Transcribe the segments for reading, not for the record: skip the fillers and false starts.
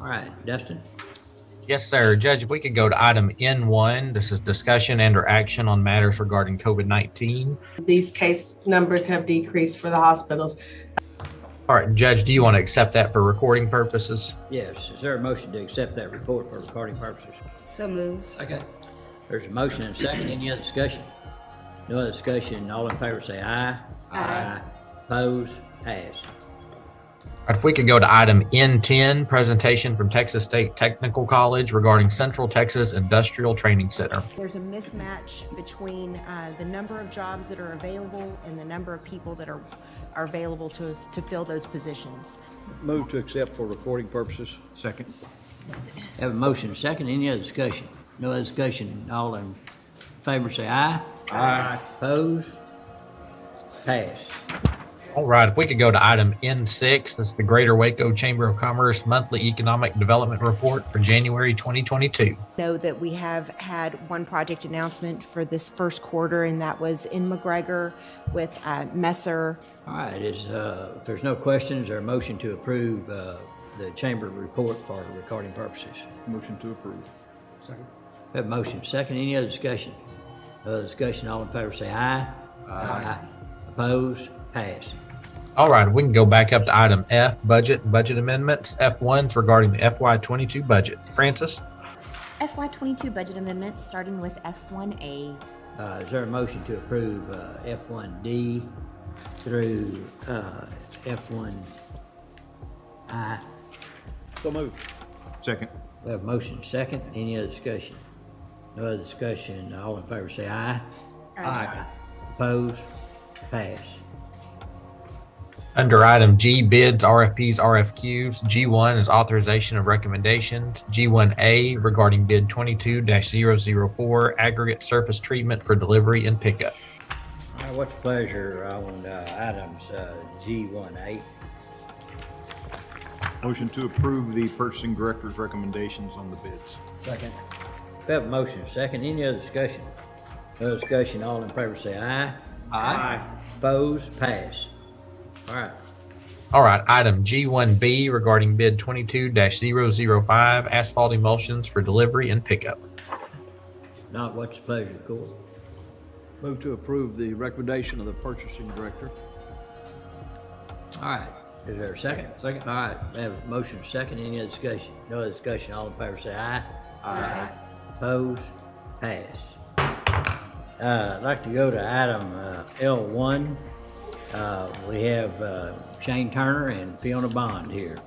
All right, Dustin. Yes, sir. Judge, if we could go to item N1, this is discussion and or action on matters regarding COVID-19. These case numbers have decreased for the hospitals. All right, Judge, do you want to accept that for recording purposes? Yes, is there a motion to accept that report for recording purposes? So moved. Second. There's a motion and a second. Any other discussion? No other discussion. All in favor say aye. Aye. Opposed? Passed. All right, if we could go to item N10, presentation from Texas State Technical College regarding Central Texas Industrial Training Center. There's a mismatch between the number of jobs that are available and the number of people that are available to fill those positions. Move to accept for recording purposes. Second. Have a motion and a second. Any other discussion? No other discussion. All in favor say aye. Aye. Opposed? Passed. All right, if we could go to item N6, that's the Greater Waco Chamber of Commerce Monthly Economic Development Report for January 2022. Know that we have had one project announcement for this first quarter, and that was in McGregor with Messer. All right, if there's no questions, there a motion to approve the chamber report for recording purposes? Motion to approve. Second. Have a motion second. Any other discussion? No other discussion. All in favor say aye. Aye. Opposed? Pass. All right, we can go back up to item F, budget amendments. F1's regarding the FY22 budget. Francis? FY22 budget amendments, starting with F1A. Is there a motion to approve F1D through F1I? So moved. Second. We have a motion second. Any other discussion? No other discussion. All in favor say aye. Aye. Opposed? Pass. Under item G, bids, RFPs, RFQs. G1 is authorization of recommendations. G1A regarding bid 22-004, aggregate surface treatment for delivery and pickup. All right, what's the pleasure on items G1A? Motion to approve the purchasing director's recommendations on the bids. Second. We have a motion second. Any other discussion? No discussion. All in favor say aye. Aye. Opposed? Pass. All right. All right, item G1B regarding bid 22-005, asphalt emulsions for delivery and pickup. Not what's the pleasure, of court? Move to approve the recommendation of the purchasing director. All right. Is there a second? Second. All right. We have a motion second. Any other discussion? No other discussion. All in favor say aye. Aye. Opposed? Pass. I'd like to go to item L1. We have Shane Turner and Fiona Bond here.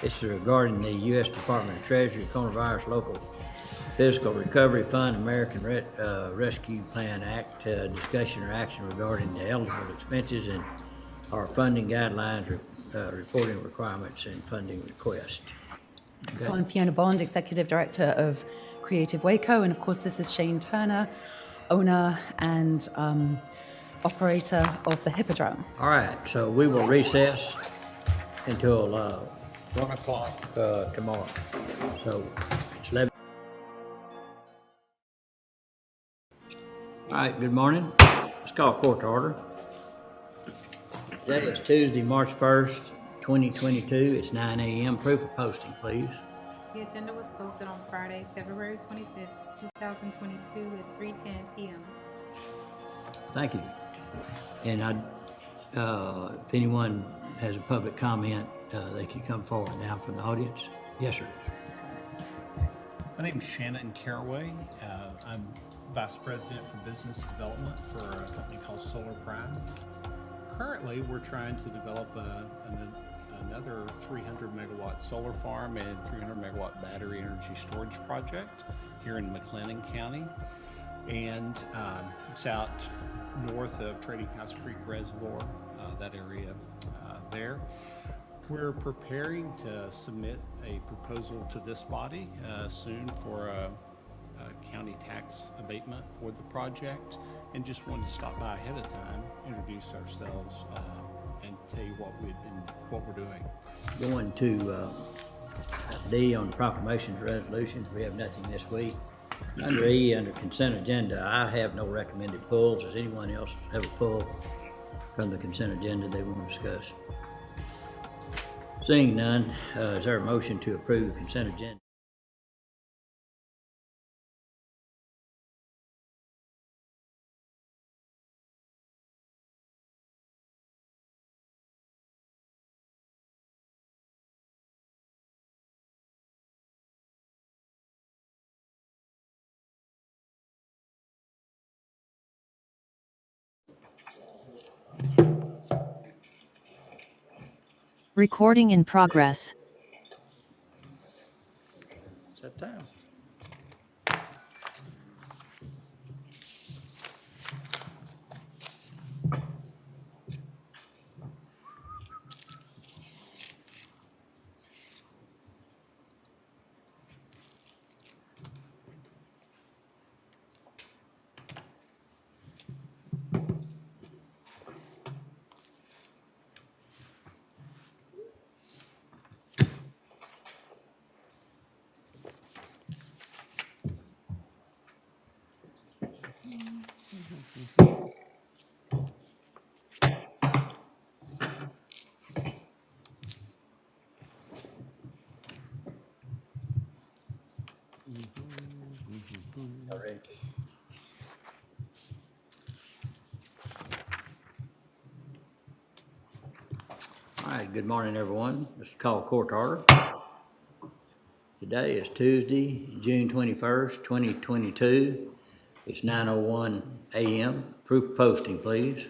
This is regarding the U.S. Department of Treasury Coronavirus Local Physical Recovery Fund American Rescue Plan Act, discussion or action regarding the eligible expenses and our funding guidelines, reporting requirements, and funding request. So I'm Fiona Bond, Executive Director of Creative Waco, and of course this is Shane Turner, owner and operator of the Hippodrome. All right, so we will recess until 1 o'clock tomorrow. So it's 11. All right, good morning. Let's call court to order. Today is Tuesday, March 1st, 2022. It's 9 a.m. Proof of posting, please. The agenda was posted on Friday, February 25th, 2022 at 3:10 p.m. Thank you. And if anyone has a public comment, they can come forward now from the audience. Yes, sir. My name is Shannon Caraway. I'm Vice President for Business Development for a company called Solar Prime. Currently, we're trying to develop another 300 megawatt solar farm and 300 megawatt battery energy storage project here in McLennan County. And it's out north of Trading House Creek Reservoir, that area there. We're preparing to submit a proposal to this body soon for a county tax abatement for the project, and just wanted to stop by ahead of time, introduce ourselves, and tell you what we're doing. Going to D on proclamations, resolutions. We have nothing this week. Under E, under consent agenda, I have no recommended pulls. Does anyone else have a pull from the consent agenda they want to discuss? Seeing none, is there a motion to approve the consent agenda? Recording in progress. It's that time. Y'all ready? All right, good morning, everyone. This is call court to order. Today is Tuesday, June 21st, 2022. It's 9:01 a.m. Proof of posting, please.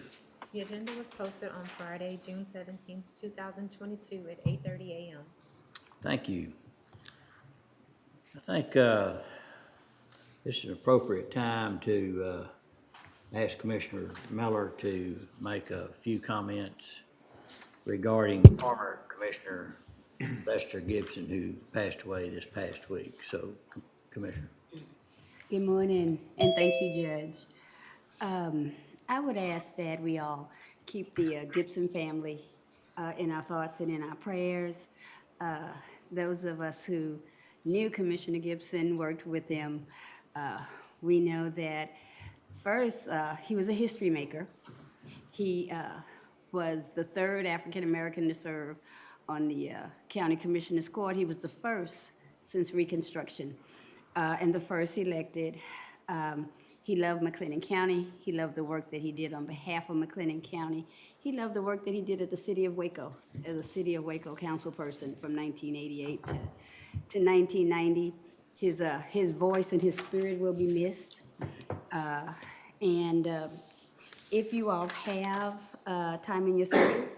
The agenda was posted on Friday, June 17th, 2022 at 8:30 a.m. Thank you. I think this is an appropriate time to ask Commissioner Miller to make a few comments regarding former Commissioner Lester Gibson, who passed away this past week. So, Commissioner. Good morning, and thank you, Judge. I would ask that we all keep the Gibson family in our thoughts and in our prayers. Those of us who knew Commissioner Gibson, worked with him, we know that first, he was a history maker. He was the third African-American to serve on the County Commissioner's Court. He was the first since Reconstruction, and the first elected. He loved McLennan County. He loved the work that he did on behalf of McLennan County. He loved the work that he did at the City of Waco, as a City of Waco councilperson from 1988 to 1990. His voice and his spirit will be missed. If you all have time in your schedule,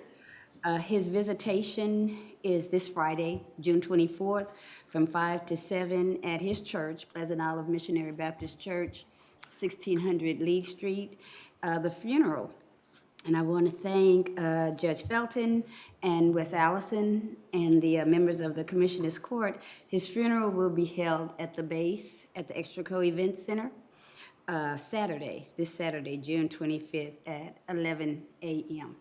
his visitation is this Friday, June 24th, from 5 to 7 at his church, Pleasant Olive Missionary Baptist Church, 1600 League Street. The funeral, and I want to thank Judge Felton and Wes Allison and the members of the Commissioner's Court. His funeral will be held at the base at the Extraco Event Center this Saturday, June 25th at 11 a.m.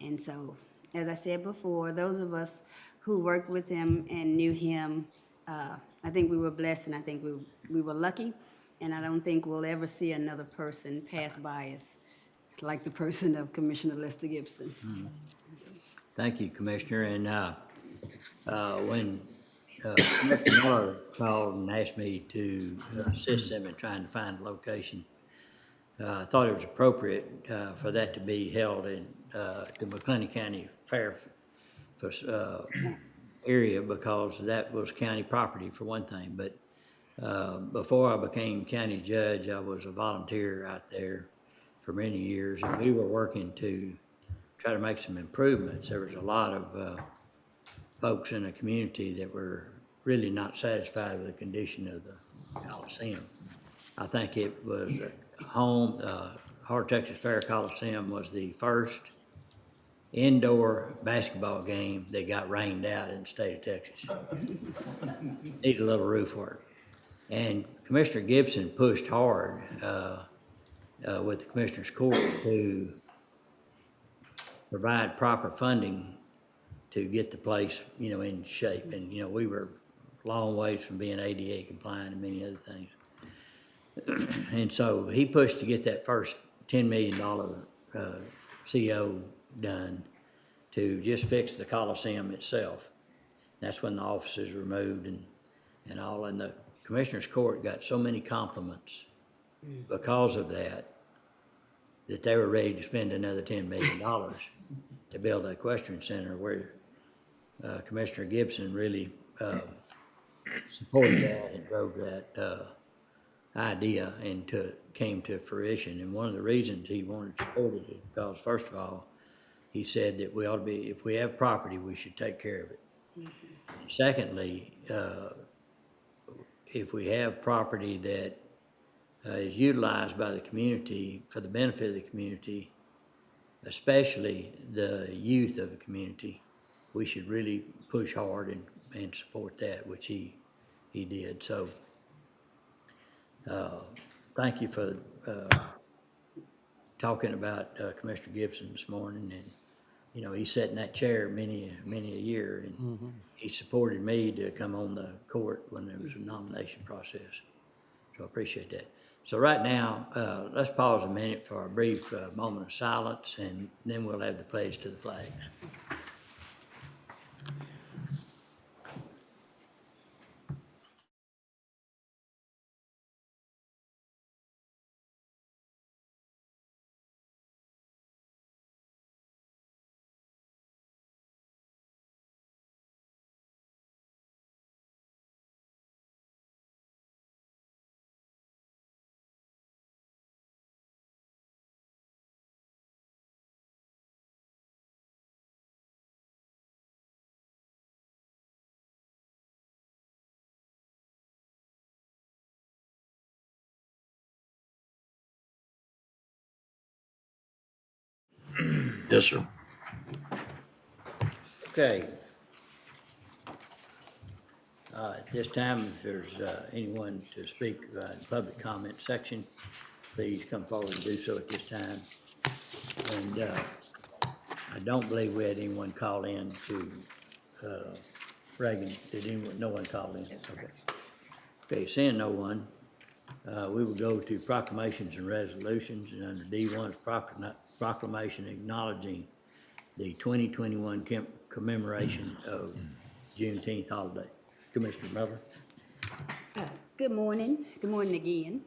And so, as I said before, those of us who worked with him and knew him, I think we were blessed, and I think we were lucky, and I don't think we'll ever see another person pass by us like the person of Commissioner Lester Gibson. Thank you, Commissioner. And when Commissioner Miller called and asked me to assist them in trying to find a location, I thought it was appropriate for that to be held in the McLennan County Fair area, because that was county property for one thing. But before I became county judge, I was a volunteer out there for many years, and we were working to try to make some improvements. There was a lot of folks in the community that were really not satisfied with the condition of the Coliseum. I think it was home, Heart of Texas Fair Coliseum was the first indoor basketball game that got rained out in the state of Texas. Needed a little roof work. And Commissioner Gibson pushed hard with the Commissioner's Court to provide proper funding to get the place, in shape. And, we were a long ways from being ADA compliant and many other things. And so he pushed to get that first $10 million CO done. to just fix the Coliseum itself. That's when the offices were moved and all, and the Commissioners Court got so many compliments because of that they were ready to spend another $10 million to build that equestrian center where Commissioner Gibson really supported that and drove that idea and came to fruition. And one of the reasons he wanted to support it is because, first of all, he said that we ought to be, if we have property, we should take care of it. And secondly, if we have property that is utilized by the community for the benefit of the community, especially the youth of the community, we should really push hard and support that, which he did. So thank you for talking about Commissioner Gibson this morning. And you know, he sat in that chair many a year, and he supported me to come on the court when there was a nomination process. So I appreciate that. So right now, let's pause a minute for a brief moment of silence, and then we'll have the pledge to the flags. Yes, sir. Okay. At this time, if there's anyone to speak in the public comment section, please come forward and do so at this time. And I don't believe we had anyone call in to Reagan. Did anyone? No one call in? Okay. Okay, seeing no one, we will go to proclamations and resolutions, and under D1 is proclamation acknowledging the 2021 commemoration of Juneteenth holiday. Commissioner Miller. Good morning. Good morning again.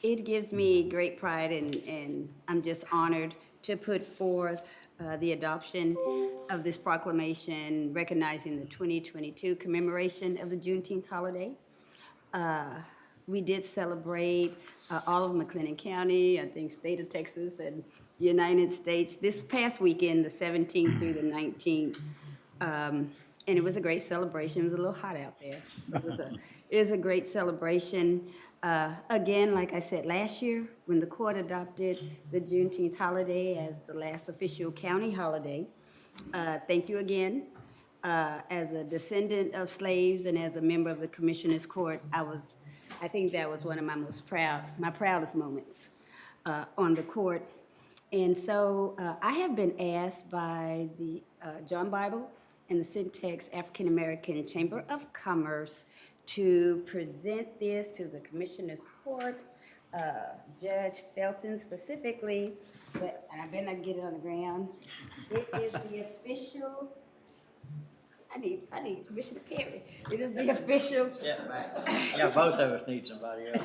It gives me great pride, and I'm just honored to put forth the adoption of this proclamation recognizing the 2022 commemoration of the Juneteenth holiday. We did celebrate all of McLennan County, I think state of Texas and United States this past weekend, the 17th through the 19th. And it was a great celebration. It was a little hot out there. It was a great celebration. Again, like I said last year, when the court adopted the Juneteenth holiday as the last official county holiday, thank you again. As a descendant of slaves and as a member of the Commissioners Court, I think that was one of my proudest moments on the court. And so I have been asked by the John Bible and the Syntax African American Chamber of Commerce to present this to the Commissioners Court, Judge Felton specifically, but I better not get it on the ground. It is the official, I need Commissioner Perry. It is the official. Yeah, both of us need somebody else.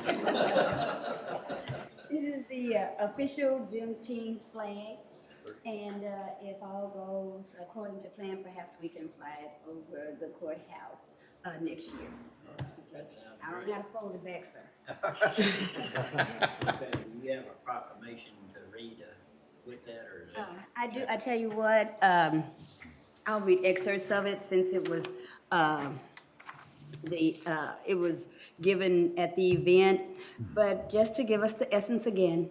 It is the official Juneteenth flag, and if all goes according to plan, perhaps we can fly it over the courthouse next year. I don't gotta fold it back, sir. Okay, do you have a proclamation to read with that, or is that? I do. I tell you what, I'll read excerpts of it since it was it was given at the event, but just to give us the essence again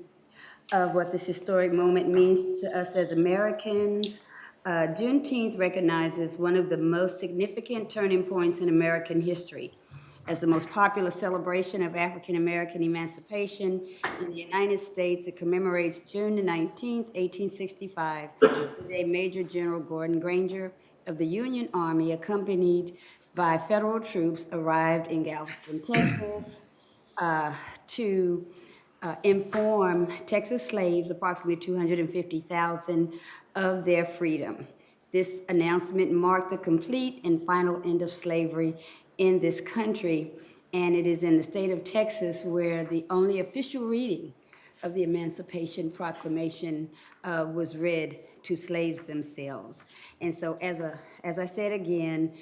of what this historic moment means to us as Americans. Juneteenth recognizes one of the most significant turning points in American history. As the most popular celebration of African American emancipation in the United States, it commemorates June the 19th, 1865, the day Major General Gordon Granger of the Union Army, accompanied by federal troops, arrived in Galveston, Texas, to inform Texas slaves, approximately 250,000, of their freedom. This announcement marked the complete and final end of slavery in this country, and it is in the state of Texas where the only official reading of the Emancipation Proclamation was read to slaves themselves. And so, as I said again,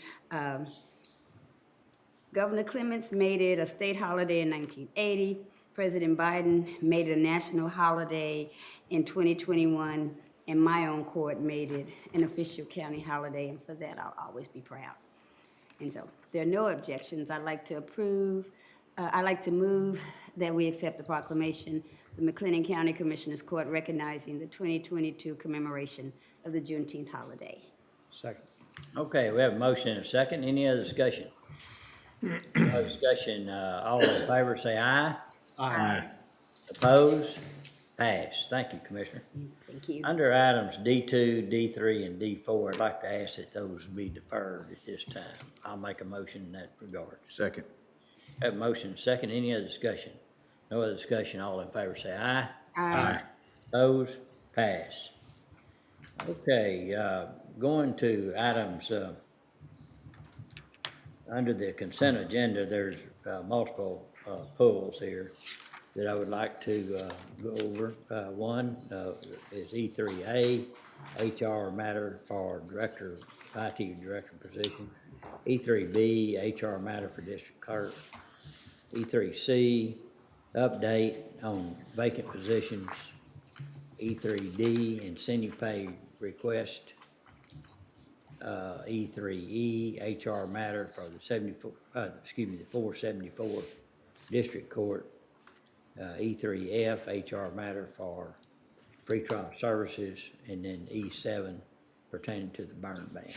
Governor Clements made it a state holiday in 1980. President Biden made it a national holiday in 2021, and my own court made it an official county holiday, and for that, I'll always be proud. And so, if there are no objections, I'd like to move that we accept the proclamation, the McLennan County Commissioners Court recognizing the 2022 commemoration of the Juneteenth holiday. Second. Okay, we have a motion and a second. Any other discussion? No discussion. All in favor, say aye. Aye. Opposed? Passed. Thank you, Commissioner. Thank you. Under items D2, D3, and D4, I'd like to ask that those be deferred at this time. I'll make a motion in that regard. Second. Have a motion and a second. Any other discussion? No other discussion. All in favor, say aye. Aye. Opposed? Pass. Okay, going to items, under the consent agenda, there's multiple pulls here that I would like to go over. One is E3A, HR matter for director, IT director position. E3B, HR matter for district clerk. E3C, update on vacant positions. E3D, incentive pay request. E3E, HR matter for the 474 district court. E3F, HR matter for pretrial services, and then E7 pertaining to the burn ban.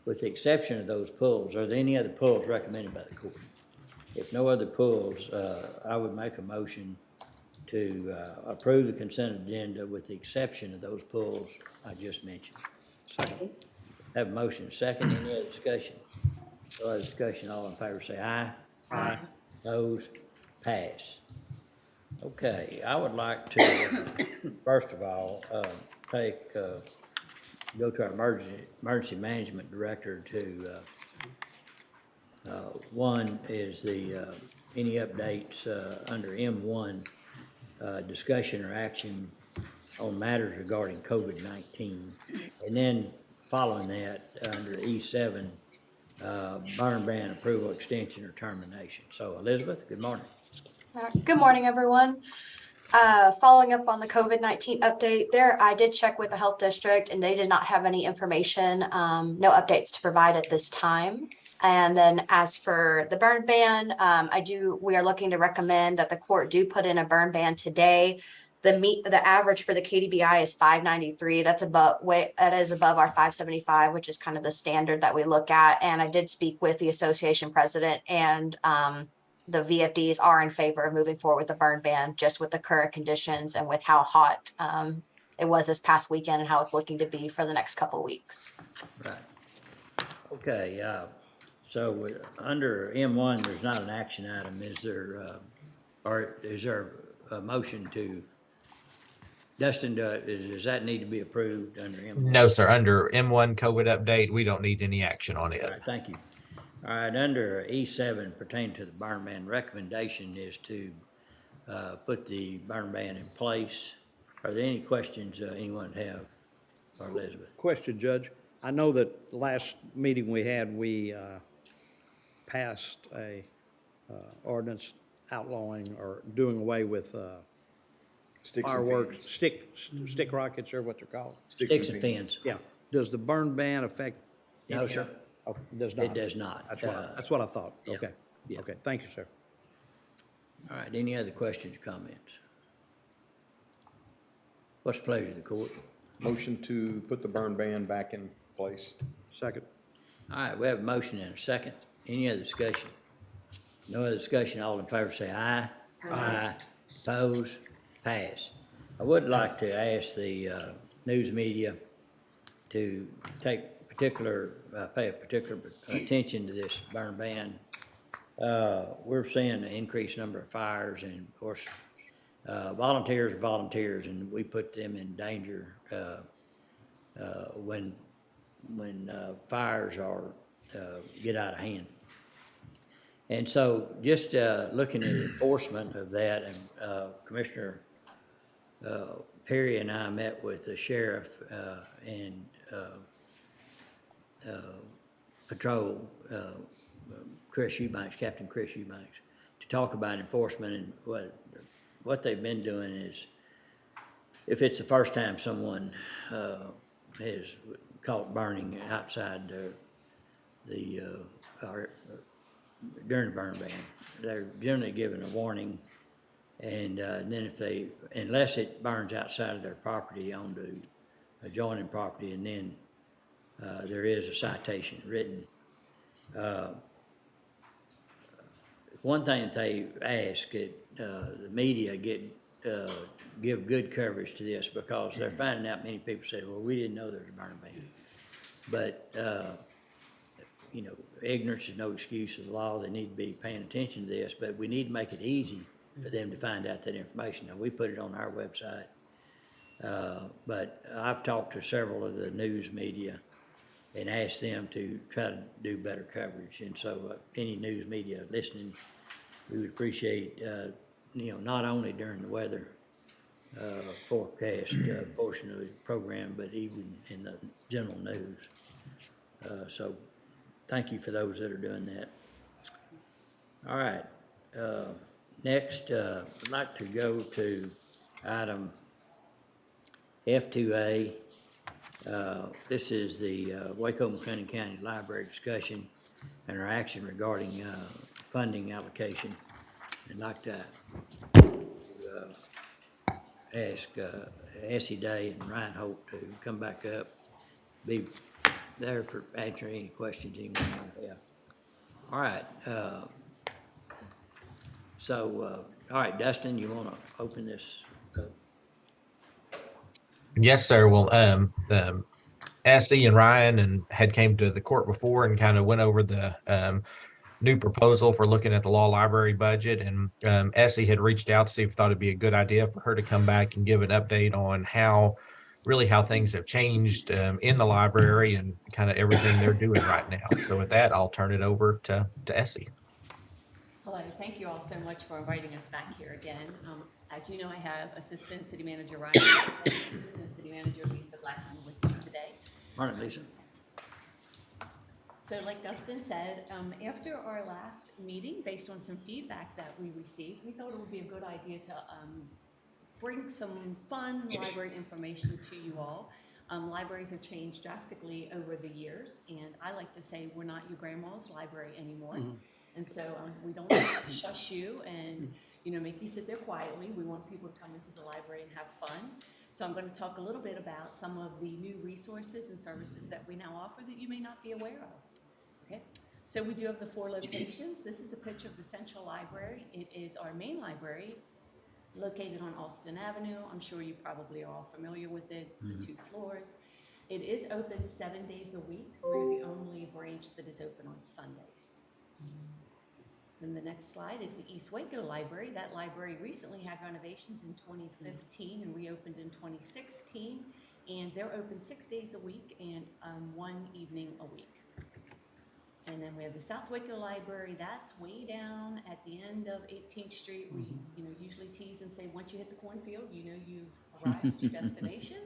With the exception of those pulls, are there any other pulls recommended by the court? If no other pulls, I would make a motion to approve the consent agenda with the exception of those pulls I just mentioned. Second. Have a motion second. Any other discussion? No other discussion. All in favor say aye. Aye. Those pass. Okay, I would like to, first of all, go to our emergency management director to, one is the, any updates under M1, discussion or action on matters regarding COVID-19. And then following that, under E7, burn ban approval, extension, or termination. So Elizabeth, good morning. Good morning, everyone. Following up on the COVID-19 update there, I did check with the health district and they did not have any information, no updates to provide at this time. And then as for the burn ban, we are looking to recommend that the court do put in a burn ban today. The average for the KDBI is 593. That is above our 575, which is kind of the standard that we look at. And I did speak with the association president, and the VFDs are in favor of moving forward with the burn ban, just with the current conditions and with how hot it was this past weekend and how it's looking to be for the next couple of weeks. Right. Okay, so under M1, there's not an action item. Is there, or is there a motion to, Dustin, does that need to be approved under M1? No, sir. Under M1 COVID update, we don't need any action on it. All right, thank you. All right, under E7 pertaining to the burn ban, recommendation is to put the burn ban in place. Are there any questions anyone have for Elizabeth? Question, Judge. I know that the last meeting we had, we passed a ordinance outlawing or doing away with Sticks and fireworks, fins. stick rockets, or what they're called. Sticks and fins. Yeah. Does the burn ban affect? No, any- sir. Oh, it does not? It does not. That's what I thought. yeah, Okay. yeah. Okay, thank you, sir. All right, any other questions or comments? What's the pleasure of the court? Motion to put the burn ban back in place. Second. All right, we have a motion and a second. Any other discussion? No other discussion. All in favor say aye. Aye. Opposed? Pass. I would like to ask the news media to pay a particular attention to this burn ban. We're seeing an increased number of fires, and of course, volunteers are volunteers, and we put them in danger when fires are get out of hand. And so, just looking at enforcement of that, and Commissioner Perry and I met with the sheriff and patrol, Chris Eubanks, Captain Chris Eubanks, to talk about enforcement. And what they've been doing is, if it's the first time someone is caught burning outside or during the burn ban, they're generally given a warning. And then unless it burns outside of their property onto adjoining property, and then there is a citation written. One thing that they ask, the media give good coverage to this, because they're finding out many people say, well, we didn't know there was a burn ban. But, ignorance is no excuse of the law. They need to be paying attention to this, but we need to make it easy for them to find out that information. Now, we put it on our website, but I've talked to several of the news media and asked them to try to do better coverage. And so any news media listening, we would appreciate, not only during the weather forecast portion of the program, but even in the general news. So thank you for those that are doing that. All right. Next, I'd like to go to item F2A. This is the Waco McLennan County Library discussion and our action regarding funding allocation. I'd like to ask Essie Day and Ryan Holt to come back up, be there for answering any questions anyone might have. All right. All right, Dustin, you want to open this up? Yes, sir. Well, Essie and Ryan had came to the court before and kind of went over the new proposal for looking at the law library budget. And Essie had reached out to see if thought it'd be a good idea for her to come back and give an update on how things have changed in the library and kind of everything they're doing right now. So with that, I'll turn it over to Essie. Hello, thank you all so much for inviting us back here again. As you know, I have Assistant City Manager Ryan and Assistant City Manager Lisa Blackman with me today. Morning, Lisa. So like Dustin said, after our last meeting, based on some feedback that we received, we thought it would be a good idea to bring some fun library information to you all. Libraries have changed drastically over the years, and I like to say we're not your grandma's library anymore. Mm-hmm. And so we don't shush you and make you sit there quietly. We want people to come into the library and have fun. So I'm going to talk a little bit about some of the new resources and services that we now offer that you may not be aware of. Okay, so we do have the 4 locations. This is a picture of the Central Library. It is our main library located on Alston Avenue. I'm sure you probably are all familiar with it. It's the 2 floors. It is open 7 days a week. We're the only branch that is open on Sundays. Then the next slide is the East Waco Library. That library recently had renovations in 2015 and reopened in 2016. And they're open 6 days a week and 1 evening a week. And then we have the South Waco Library. That's way down at the end of 18th Street. We usually tease and say, once you hit the cornfield, you've arrived at your destination,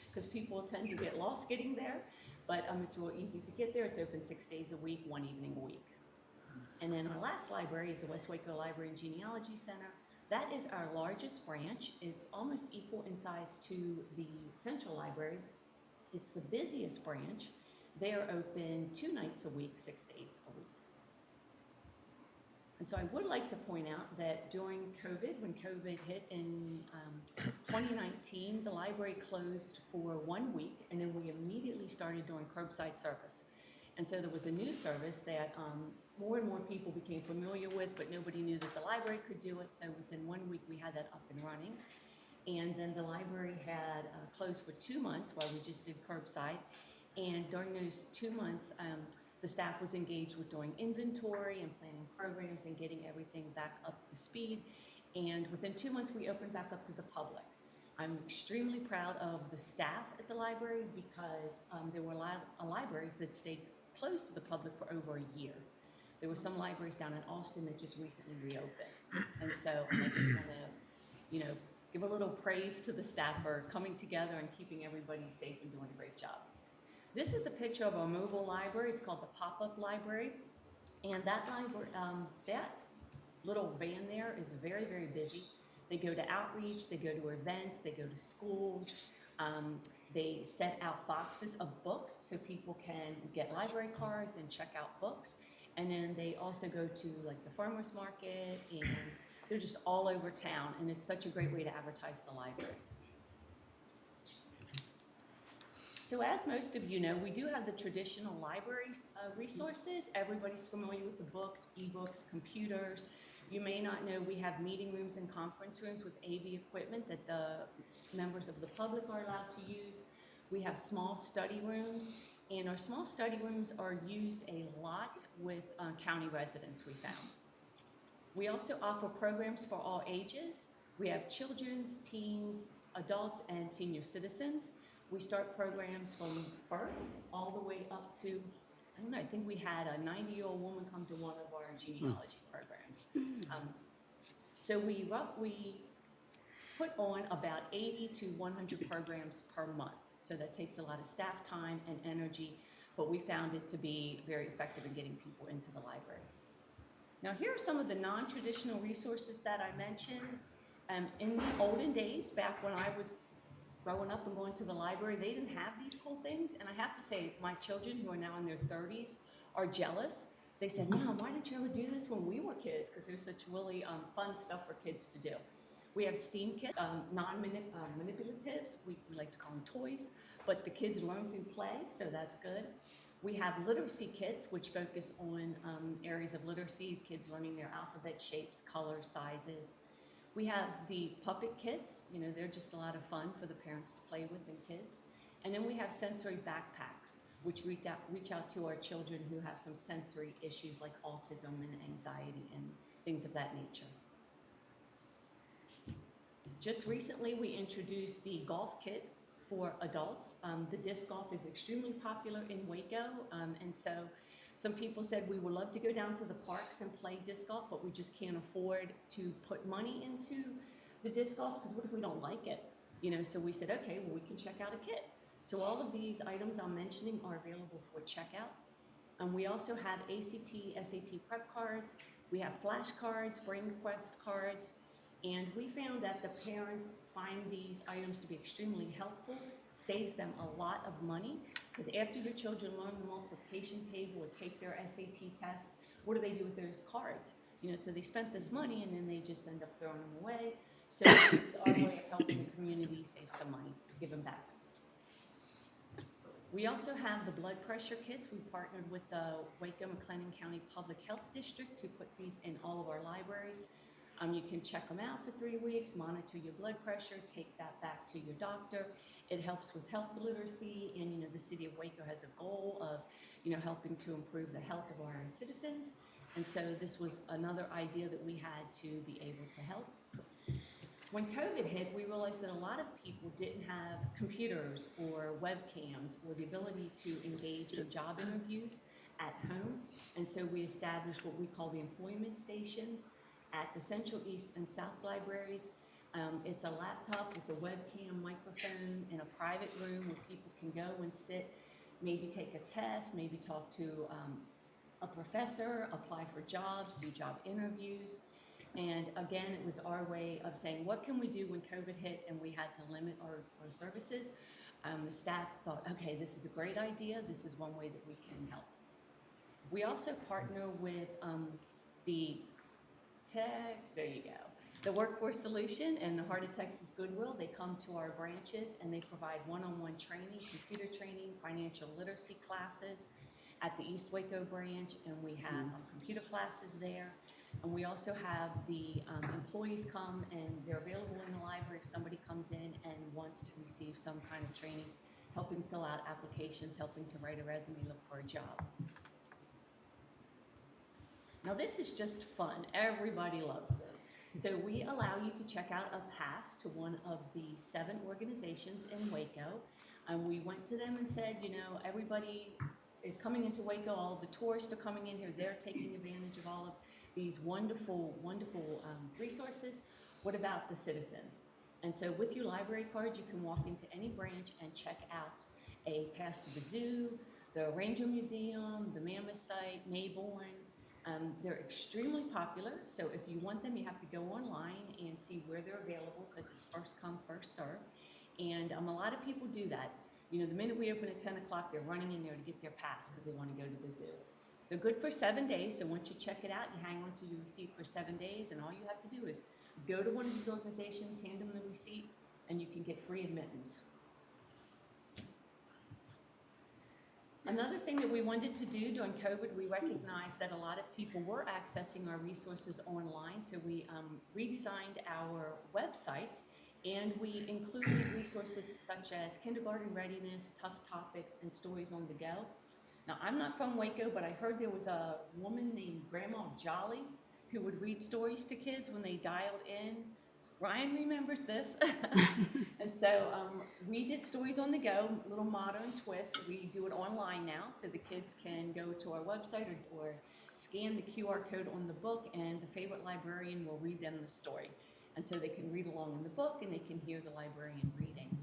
because people tend to get lost getting there. But it's real easy to get there. It's open 6 days a week, 1 evening a week. And then our last library is the West Waco Library and Genealogy Center. That is our largest branch. It's almost equal in size to the Central Library. It's the busiest branch. They are open 2 nights a week, 6 days a week. And so I would like to point out that during COVID, when COVID hit in 2019, the library closed for 1 week, and then we immediately started doing curbside service. And so there was a new service that more and more people became familiar with, but nobody knew that the library could do it. So within 1 week, we had that up and running. And then the library had closed for 2 months while we just did curbside. And during those 2 months, the staff was engaged with doing inventory and planning programs and getting everything back up to speed. And within 2 months, we opened back up to the public. I'm extremely proud of the staff at the library because there were a lot of libraries that stayed closed to the public for over a year. There were some libraries down in Austin that just recently reopened. And so I just want to, give a little praise to the staff for coming together and keeping everybody safe and doing a great job. This is a picture of our mobile library. It's called the Pop-Up Library. And that library, that little van there is very, very busy. They go to outreach, they go to events, they go to schools. They set out boxes of books so people can get library cards and check out books. And then they also go to like the farmer's market, and they're just all over town. And it's such a great way to advertise the library. So as most of you know, we do have the traditional library resources. Everybody's familiar with the books, ebooks, computers. You may not know we have meeting rooms and conference rooms with AV equipment that the members of the public are allowed to use. We have small study rooms, and our small study rooms are used a lot with county residents, we found. We also offer programs for all ages. We have children's, teens, adults, and senior citizens. We start programs from birth all the way up to, I don't know, I think we had a 90-year-old woman come to one of our genealogy programs. So we put on about 80 to 100 programs per month. So that takes a lot of staff time and energy, but we found it to be very effective in getting people into the library. Now here are some of the non-traditional resources that I mentioned. In the olden days, back when I was growing up and going to the library, they didn't have these cool things. And I have to say, my children, who are now in their 30s, are jealous. They said, Mom, why didn't you ever do this when we were kids? Because there's such really fun stuff for kids to do. We have STEAM kits, non-manipulatives. We like to call them toys, but the kids learn through play, so that's good. We have literacy kits, which focus on areas of literacy, kids learning their alphabet shapes, colors, sizes. We have the puppet kits. They're just a lot of fun for the parents to play with and kids. And then we have sensory backpacks, which reach out to our children who have some sensory issues like autism and anxiety and things of that nature. Just recently, we introduced the golf kit for adults. The disc golf is extremely popular in Waco, and so some people said we would love to go down to the parks and play disc golf, but we just can't afford to put money into the disc golf because what if we don't like it? So we said, okay, well, we can check out a kit. So all of these items I'm mentioning are available for checkout. We also have ACT, SAT prep cards. We have flashcards, brain quest cards. And we found that the parents find these items to be extremely helpful, saves them a lot of money, because after your children learn the multiplication table or take their SAT test, what do they do with those cards? So they spent this money and then they just end up throwing them away. So this is our way of helping the community save some money, give them back. We also have the blood pressure kits. We partnered with the Waco-McLennan County Public Health District to put these in all of our libraries. You can check them out for 3 weeks, monitor your blood pressure, take that back to your doctor. It helps with health literacy, and the city of Waco has a goal of helping to improve the health of our citizens. And so this was another idea that we had to be able to help. When COVID hit, we realized that a lot of people didn't have computers or webcams or the ability to engage in job interviews at home. And so we established what we call the employment stations at the Central, East, and South libraries. It's a laptop with a webcam, microphone, in a private room where people can go and sit, maybe take a test, maybe talk to a professor, apply for jobs, do job interviews. And again, it was our way of saying, what can we do when COVID hit and we had to limit our services? The staff thought, okay, this is a great idea. This is one way that we can help. We also partner with the Workforce Solution and the Heart of Texas Goodwill. They come to our branches and they provide one-on-one training, computer training, financial literacy classes at the East Waco branch, and we have computer classes there. And we also have the employees come and they're available in the library if somebody comes in and wants to receive some kind of training, helping fill out applications, helping to write a resume, look for a job. Now this is just fun. Everybody loves this. So we allow you to check out a pass to one of the 7 organizations in Waco. And we went to them and said, you know, everybody is coming into Waco, all of the tourists are coming in here, they're taking advantage of all of these wonderful, wonderful resources. What about the citizens? And so with your library card, you can walk into any branch and check out a pass to the zoo, the Ranger Museum, the Mammoth Site, Mayborn. They're extremely popular, so if you want them, you have to go online and see where they're available because it's first come, first serve. And a lot of people do that. You know, the minute we open at 10 o'clock, they're running in there to get their pass because they want to go to the zoo. They're good for 7 days, so once you check it out, you hang on to your receipt for 7 days, and all you have to do is go to one of these organizations, hand them the receipt, and you can get free admittance. Another thing that we wanted to do during COVID, we recognized that a lot of people were accessing our resources online, so we redesigned our website, and we included resources such as kindergarten readiness, tough topics, and stories on the go. Now, I'm not from Waco, but I heard there was a woman named Grandma Jolly who would read stories to kids when they dialed in. Ryan remembers this. And so we did stories on the go, a little modern twist. We do it online now, so the kids can go to our website or scan the QR code on the book, and the favorite librarian will read them the story. And so they can read along in the book, and they can hear the librarian reading.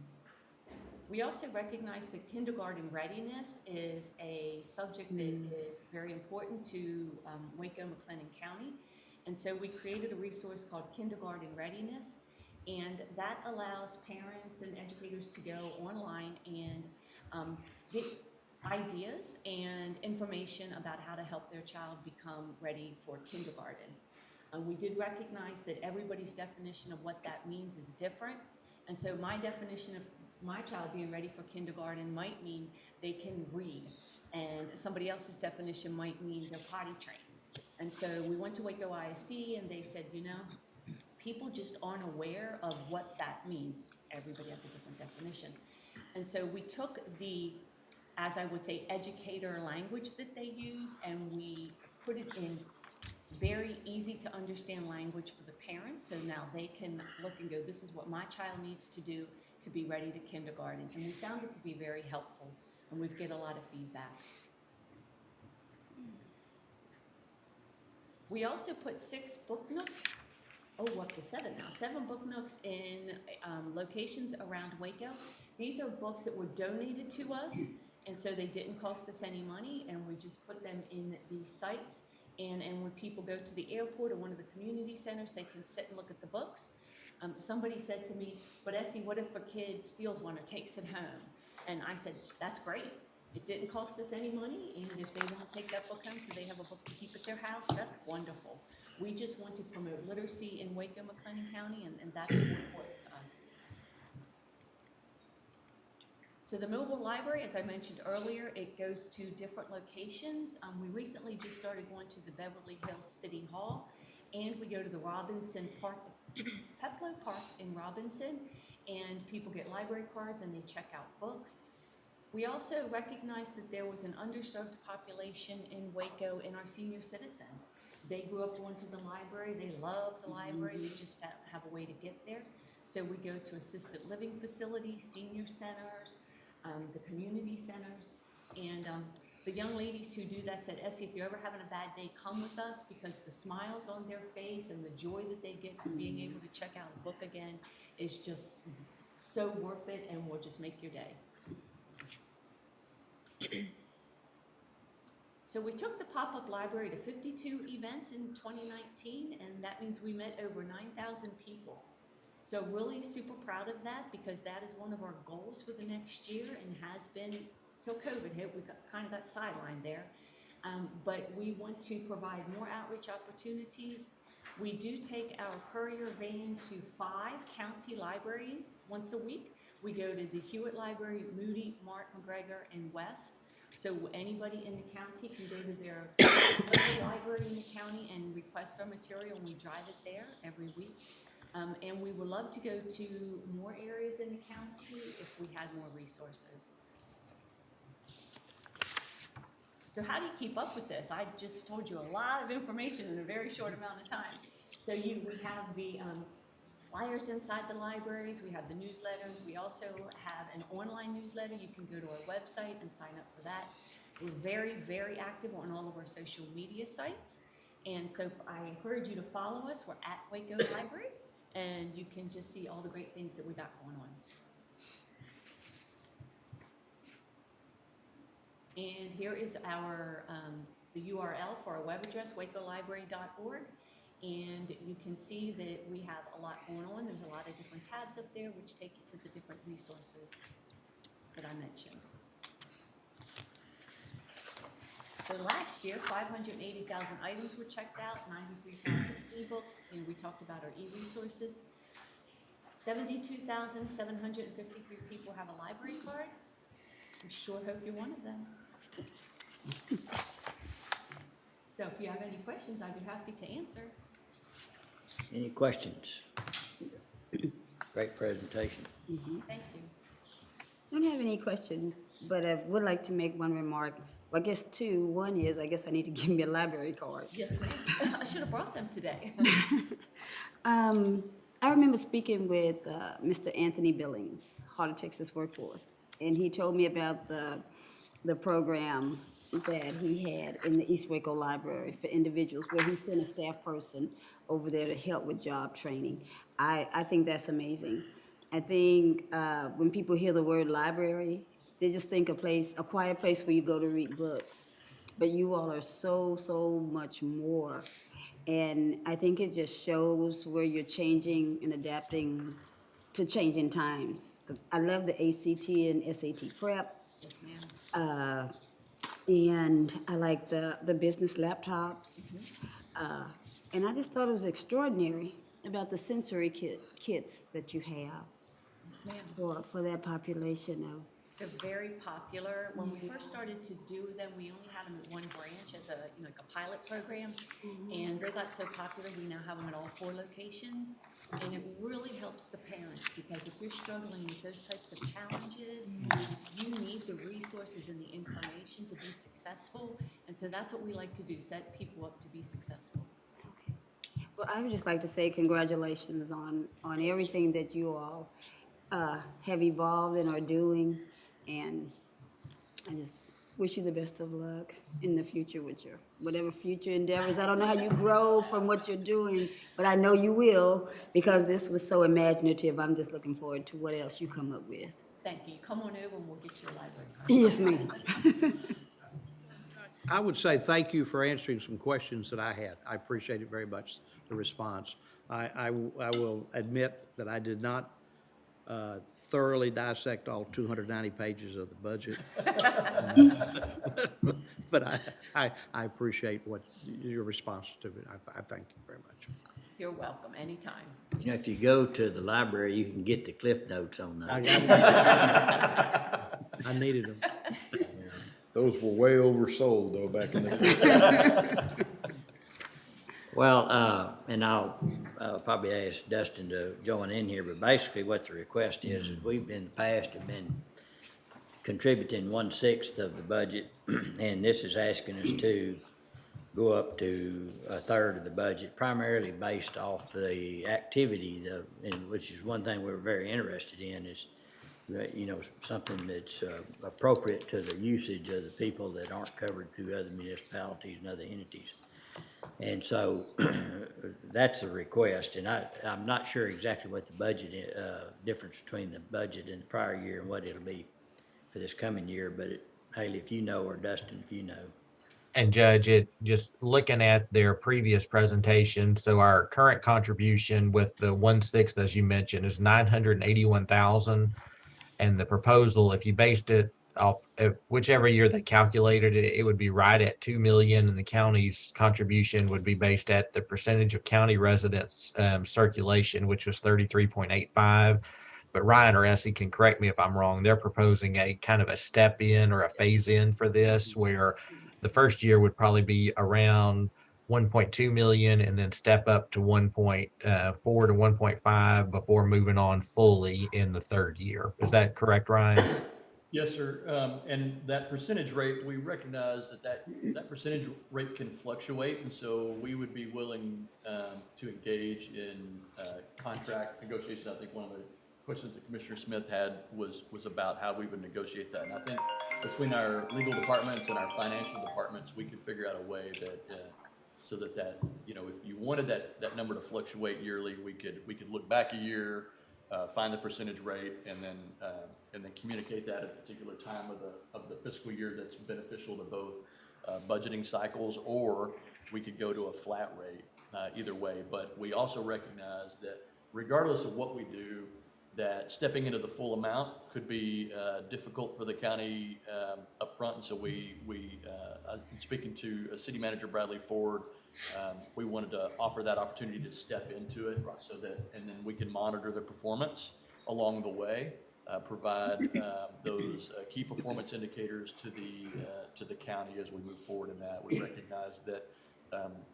We also recognize that kindergarten readiness is a subject that is very important to Waco, McLennan County. And so we created a resource called Kindergarten Readiness, and that allows parents and educators to go online and get ideas and information about how to help their child become ready for kindergarten. We did recognize that everybody's definition of what that means is different, and so my definition of my child being ready for kindergarten might mean they can read, and somebody else's definition might mean they're potty trained. And so we went to Waco ISD, and they said, you know, people just aren't aware of what that means. Everybody has a different definition. And so we took the, as I would say, educator language that they use, and we put it in very easy to understand language for the parents. So now they can look and go, this is what my child needs to do to be ready to kindergarten. And we found it to be very helpful, and we've get a lot of feedback. We also put 6 book nooks, up to 7 now, 7 book nooks in locations around Waco. These are books that were donated to us, and so they didn't cost us any money, and we just put them in these sites. And when people go to the airport or one of the community centers, they can sit and look at the books. Somebody said to me, but Essie, what if a kid steals one or takes it home? And I said, that's great. It didn't cost us any money, and if they want to take that book home so they have a book to keep at their house, that's wonderful. We just want to promote literacy in Waco, McLennan County, and that's important to us. So the mobile library, as I mentioned earlier, it goes to different locations. We recently just started going to the Beverly Hills City Hall, and we go to the Robinson Park, it's Peploe Park in Robinson, and people get library cards and they check out books. We also recognized that there was an underserved population in Waco in our senior citizens. They grew up going to the library, they love the library, they just don't have a way to get there. So we go to assisted living facilities, senior centers, the community centers, and the young ladies who do that said, Essie, if you're ever having a bad day, come with us, because the smiles on their face and the joy that they get from being able to check out a book again is just so worth it, and will just make your day. So we took the pop-up library to 52 events in 2019, and that means we met over 9,000 people. So really super proud of that, because that is one of our goals for the next year, and has been till COVID hit. We kind of got sidelined there, but we want to provide more outreach opportunities. We do take our courier van to 5 county libraries once a week. We go to the Hewitt Library, Moody, Mart, McGregor, and West. So anybody in the county can go to their local library in the county and request our material, and we drive it there every week. And we would love to go to more areas in the county if we had more resources. So how do you keep up with this? I just told you a lot of information in a very short amount of time. We have the flyers inside the libraries, we have the newsletters, we also have an online newsletter. You can go to our website and sign up for that. We're very, very active on all of our social media sites. And so I encourage you to follow us. We're at Waco Library, and you can just see all the great things that we got going on. And here is our the URL for our web address, wacolibrary.org. And you can see that we have a lot going on. There's a lot of different tabs up there which take you to the different resources that I mentioned. So last year, 580,000 items were checked out, 93,000 ebooks, and we talked about our e-resources. 72,753 people have a library card. We sure hope you're one of them. So if you have any questions, I'd be happy to answer. Any questions? Great presentation. Thank you. I don't have any questions, but I would like to make one remark. Well, I guess two. One is, I guess I need to give me a library card. Yes, ma'am. I should have brought them today. I remember speaking with Mr. Anthony Billings, Heart of Texas Workforce, and he told me about the program that he had in the East Waco Library for individuals, where he sent a staff person over there to help with job training. I think that's amazing. I think when people hear the word library, they just think a quiet place where you go to read books. But you all are so much more. And I think it just shows where you're changing and adapting to changing times. I love the ACT and SAT prep. Yes, ma'am. And I like the business laptops. And I just thought it was extraordinary about the sensory kits that you have Yes, ma'am. for that population of. They're very popular. When we first started to do them, we only had them at one branch as like a pilot program, and they got so popular, we now have them at all 4 locations. And it really helps the parents, because if you're struggling with those types of challenges, you need the resources and the information to be successful. And so that's what we like to do, set people up to be successful. Well, I would just like to say congratulations on everything that you all have evolved and are doing. And I just wish you the best of luck in the future with your whatever future endeavors. I don't know how you grow from what you're doing, but I know you will, because this was so imaginative. I'm just looking forward to what else you come up with. Thank you. Come on over and we'll get you a library card. Yes, ma'am. I would say thank you for answering some questions that I had. I appreciate it very much, the response. I will admit that I did not thoroughly dissect all 290 pages of the budget. But I appreciate what your response to it. I thank you very much. You're welcome, anytime. You know, if you go to the library, you can get the Cliff Notes on those. I needed them. Those were way oversold though back in the day. Well, and I'll probably ask Dustin to join in here, but basically what the request is we've in the past have been contributing 1/6 of the budget, and this is asking us to go up to 1/3 of the budget, primarily based off the activity, and which is one thing we're very interested in, is you know, something that's appropriate to the usage of the people that aren't covered through other municipalities and other entities. And so that's a request, and I'm not sure exactly what the budget difference between the budget and the prior year and what it'll be for this coming year, but Haley, if you know, or Dustin, if you know. And Judge, just looking at their previous presentation, so our current contribution with the 1/6, as you mentioned, is 981,000. And the proposal, if you based it off whichever year they calculated it, it would be right at 2 million, and the county's contribution would be based at the percentage of county residents circulation, which was 33.85. But Ryan or Essie can correct me if I'm wrong. They're proposing a kind of a step in or a phase in for this, where the first year would probably be around 1.2 million and then step up to 1.4 to 1.5 before moving on fully in the 3rd year. Is that correct, Ryan? Yes, sir. And that percentage rate, we recognize that percentage rate can fluctuate, and so we would be willing to engage in contract negotiations. I think one of the questions that Commissioner Smith had was about how we would negotiate that. And I think between our legal departments and our financial departments, we could figure out a way that so that you know, if you wanted that number to fluctuate yearly, we could look back a year, find the percentage rate, and then communicate that at a particular time of the fiscal year that's beneficial to both budgeting cycles, or we could go to a flat rate, either way. But we also recognize that regardless of what we do, that stepping into the full amount could be difficult for the county up front. And so speaking to City Manager Bradley Ford, we wanted to offer that opportunity to step into it so that, and then we can monitor the performance along the way, provide those key performance indicators to the county as we move forward in that. We recognize that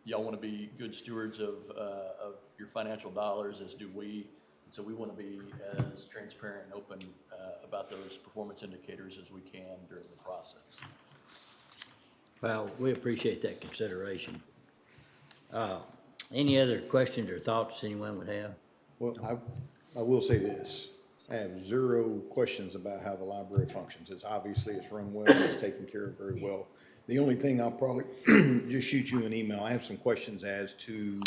y'all want to be good stewards of your financial dollars, as do we. So we want to be as transparent and open about those performance indicators as we can during the process. Well, we appreciate that consideration. Any other questions or thoughts anyone would have? Well, I will say this. I have zero questions about how the library functions. It's run well, it's taken care of very well. The only thing I'll probably just shoot you an email. I have some questions as to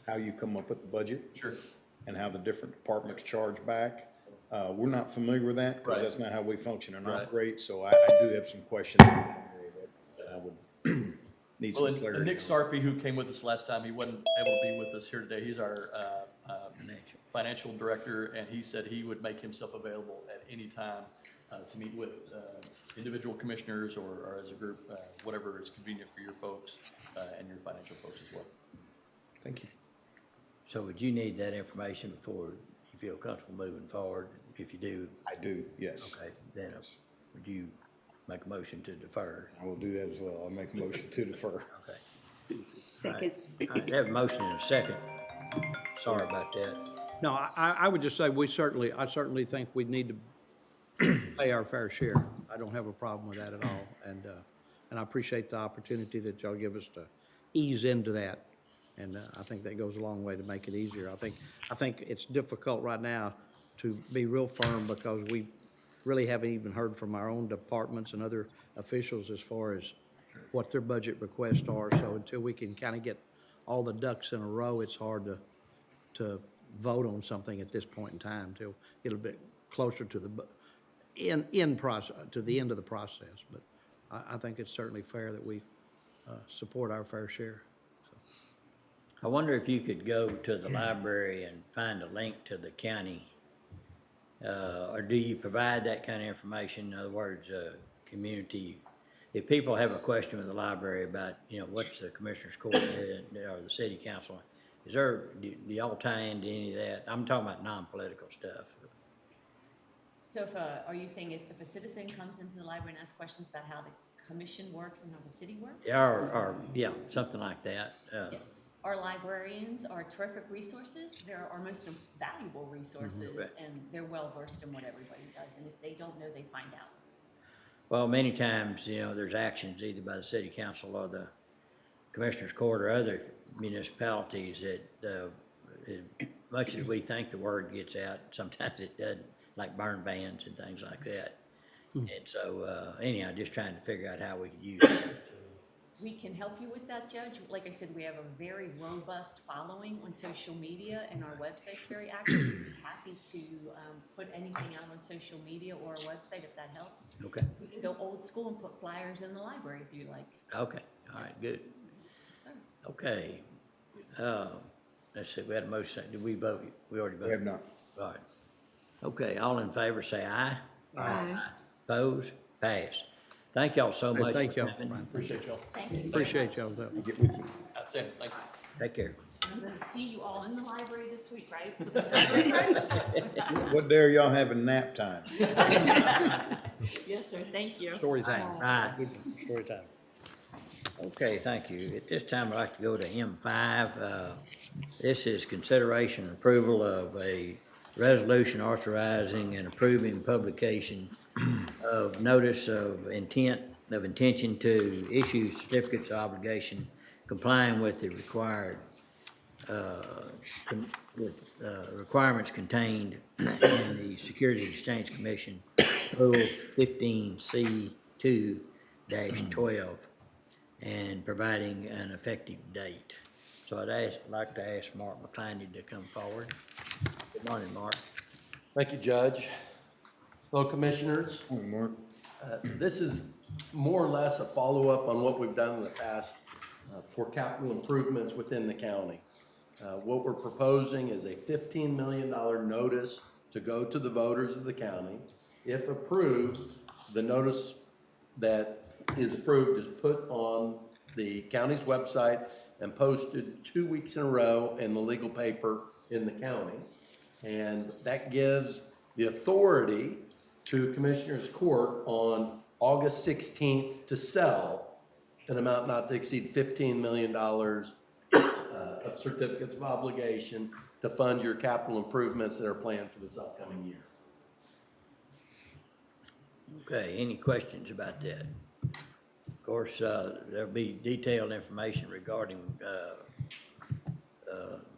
how you come up with the budget. Sure. And how the different departments charge back. We're not familiar with that, because Right. that's not how we function and Right. operate, so I do have some questions that I would need some And clarity. Nick Sarpy, who came with us last time, he wasn't able to be with us here today. He's our financial director, and he said he would make himself available at any time to meet with individual commissioners or as a group, whatever is convenient for your folks and your financial folks as well. Thank you. So would you need that information before you feel comfortable moving forward? If you do? I do, yes. Okay, then would you make a motion to defer? I will do that as well. I'll make a motion to defer. Okay. Second. All right, I have a motion and a second. Sorry about that. No, I would just say I certainly think we need to pay our fair share. I don't have a problem with that at all. And I appreciate the opportunity that y'all give us to ease into that. And I think that goes a long way to make it easier. I think it's difficult right now to be real firm because we really haven't even heard from our own departments and other officials as far as what their budget requests are. So until we can kind of get all the ducks in a row, it's hard to vote on something at this point in time till get a bit closer to the to the end of the process. But I think it's certainly fair that we support our fair share. I wonder if you could go to the library and find a link to the county, or do you provide that kind of information? In other words, community, if people have a question with the library about, what's the commissioner's court or the city council, do y'all tie into any of that? I'm talking about non-political stuff. So are you saying if a citizen comes into the library and asks questions about how the commission works and how the city works? Yeah, something like that. Yes. Our librarians are terrific resources. They're our most valuable resources, Right. and they're well-versed in what everybody does. And if they don't know, they find out. Well, many times, there's actions either by the city council or the commissioner's court or other municipalities that, as much as we think the word gets out, sometimes it doesn't, like burn bans and things like that. And so, anyhow, just trying to figure out how we could use it. We can help you with that, Judge. Like I said, we have a very robust following on social media, and our website's very active. We'd be happy to put anything out on social media or our website if that helps. Okay. We can go old school and put flyers in the library if you like. Okay, all right, good. So, Okay. Let's see, we had a motion. Did we vote? We already voted? We have not. All right. Okay, all in favor, say aye. Aye. Opposed? Pass. Thank y'all so much Thank for y'all. coming. Appreciate y'all. thank you so Appreciate much. y'all. Get with you. Outstanding. Thank you. Take care. I'm going to see you all in the library this week, right? What day are y'all having nap time? Yes, sir. Thank you. Story time. Right. Good story time. Okay, thank you. At this time, I'd like to go to M5. This is consideration and approval of a resolution authorizing and approving publication of notice of intention to issue certificates of obligation complying with the required, requirements contained in the Securities Exchange Commission Rule 15C2-12 and providing an effective date. So like to ask Mark McCliney to come forward. Good morning, Mark. Thank you, Judge. Hello, Commissioners. Morning, Mark. This is more or less a follow-up on what we've done in the past for capital improvements within the county. What we're proposing is a $15 million notice to go to the voters of the county. If approved, the notice that is approved is put on the county's website and posted 2 weeks in a row in the legal paper in the county. And that gives the authority to Commissioners Court on August 16th to sell an amount not to exceed $15 million of certificates of obligation to fund your capital improvements that are planned for this upcoming year. Okay, any questions about that? Of course, there'll be detailed information regarding,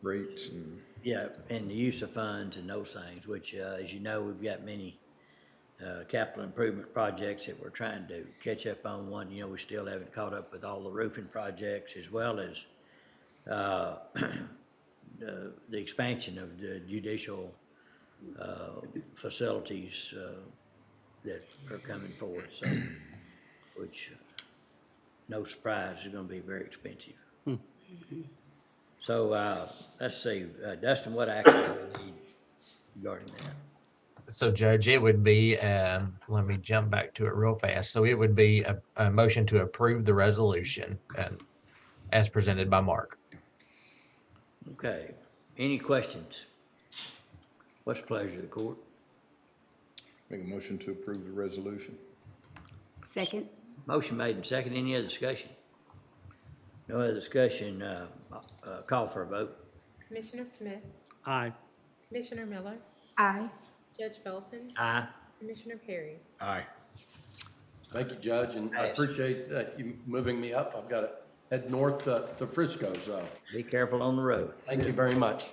Rates and. yeah, and the use of funds and those things, which, as you know, we've got many capital improvement projects that we're trying to catch up on. One, you know, we still haven't caught up with all the roofing projects, as well as the expansion of the judicial facilities that are coming forth, so, which, no surprise, is gonna be very expensive. So, let's see, Dustin, what action do we need regarding that? So Judge, it would be, let me jump back to it real fast. So it would be a motion to approve the resolution as presented by Mark. Okay, any questions? What's the pleasure of the court? Make a motion to approve the resolution. Second. Motion made and second. Any other discussion? No other discussion. Call for a vote. Commissioner Smith, Aye. Commissioner Miller, Aye. Judge Felton, Aye. Commissioner Perry. Aye. Thank you, Judge, and I appreciate you moving me up. I've got to head north to Frisco, so. Be careful on the road. Thank you very much.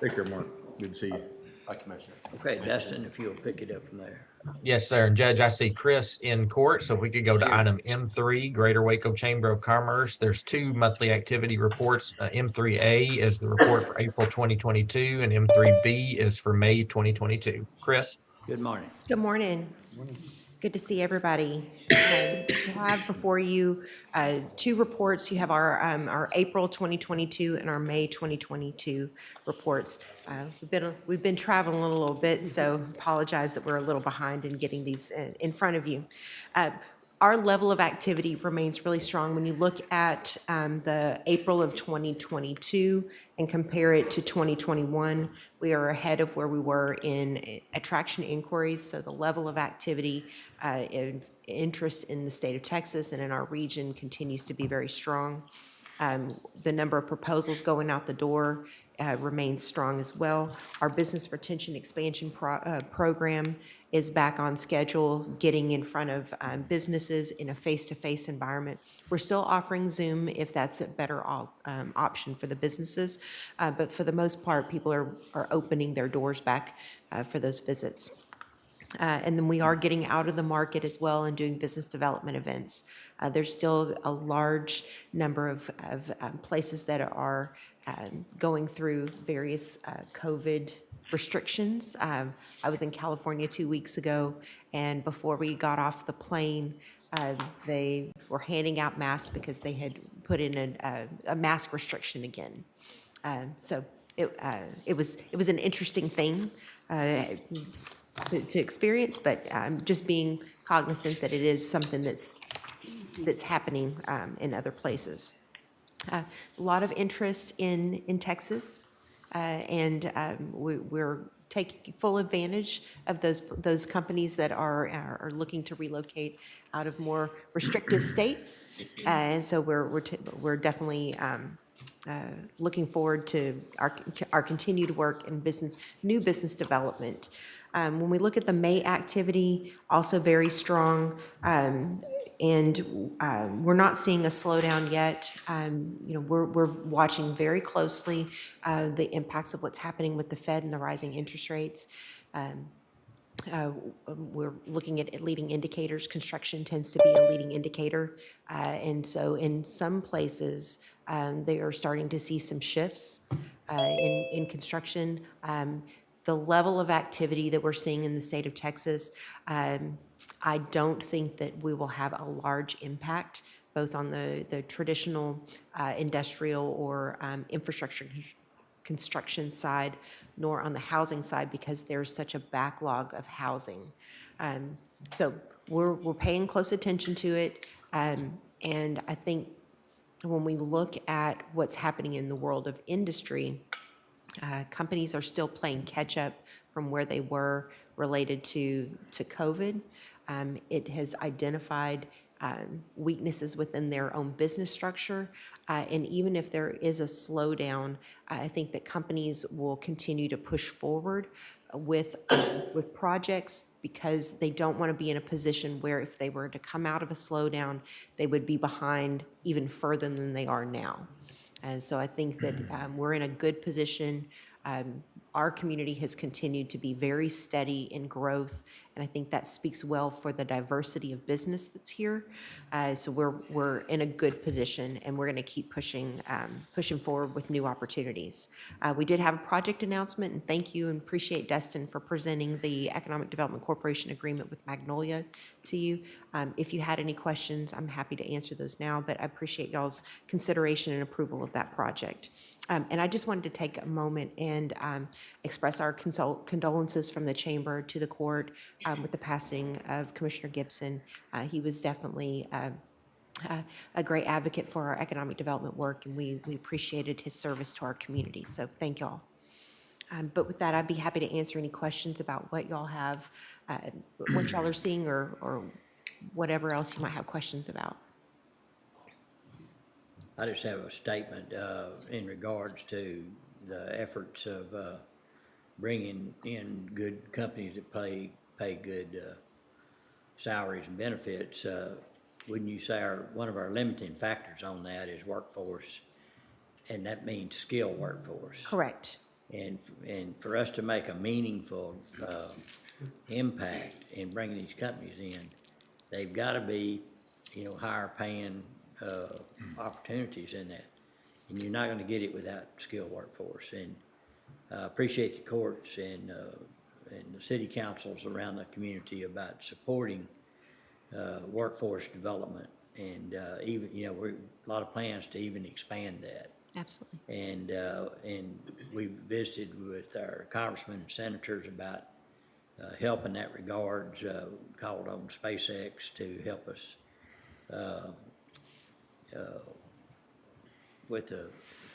Take care, Mark. Good to see you. Bye, Commissioner. Okay, Dustin, if you'll pick it up from there. Yes, sir. And Judge, I see Chris in court, so if we could go to item M3, Greater Waco Chamber of Commerce. There's two monthly activity reports. M3A is the report for April 2022, and M3B is for May 2022. Chris? Good morning. Good morning. Good to see everybody. You have before you two reports. You have our April 2022 and our May 2022 reports. We've been traveling a little bit, so apologize that we're a little behind in getting these in front of you. Our level of activity remains really strong. When you look at the April of 2022 and compare it to 2021, we are ahead of where we were in attraction inquiries. So the level of activity and interest in the state of Texas and in our region continues to be very strong. The number of proposals going out the door remains strong as well. Our business retention expansion program is back on schedule, getting in front of businesses in a face-to-face environment. We're still offering Zoom if that's a better option for the businesses, but for the most part, people are opening their doors back for those visits. And then we are getting out of the market as well and doing business development events. There's still a large number of places that are going through various COVID restrictions. I was in California 2 weeks ago, and before we got off the plane, they were handing out masks because they had put in a mask restriction again. So it was an interesting thing to experience, but just being cognizant that it is something that's happening in other places. A lot of interest in Texas, and we're taking full advantage of those companies that are looking to relocate out of more restrictive states, and so we're definitely looking forward to our continued work in new business development. When we look at the May activity, also very strong. We're not seeing a slowdown yet. We're watching very closely the impacts of what's happening with the Fed and the rising interest rates. We're looking at leading indicators. Construction tends to be a leading indicator. And so in some places, they are starting to see some shifts in construction. The level of activity that we're seeing in the state of Texas, I don't think that we will have a large impact both on the traditional industrial or infrastructure construction side, nor on the housing side, because there's such a backlog of housing. So we're paying close attention to it. And I think when we look at what's happening in the world of industry, companies are still playing catch up from where they were related to COVID. It has identified weaknesses within their own business structure. And even if there is a slowdown, I think that companies will continue to push forward with projects because they don't want to be in a position where if they were to come out of a slowdown, they would be behind even further than they are now. And so I think that we're in a good position. Our community has continued to be very steady in growth, and I think that speaks well for the diversity of business that's here. So we're in a good position, and we're going to keep pushing forward with new opportunities. We did have a project announcement, and thank you and appreciate Dustin for presenting the Economic Development Corporation agreement with Magnolia to you. If you had any questions, I'm happy to answer those now, but I appreciate y'all's consideration and approval of that project. And I just wanted to take a moment and express our condolences from the chamber to the court with the passing of Commissioner Gibson. He was definitely a great advocate for our economic development work, and we appreciated his service to our community. So thank y'all. But with that, I'd be happy to answer any questions about what y'all have, what y'all are seeing, or whatever else you might have questions about. I just have a statement in regards to the efforts of bringing in good companies that pay good salaries and benefits. Wouldn't you say one of our limiting factors on that is workforce, and that means skilled workforce? Correct. And for us to make a meaningful impact in bringing these companies in, they've got to be, higher paying opportunities in that. And you're not going to get it without skilled workforce. And I appreciate the courts and the city councils around the community about supporting workforce development. And even, we're a lot of plans to even expand that. Absolutely. And we visited with our congressmen and senators about help in that regard, called on SpaceX to help us with the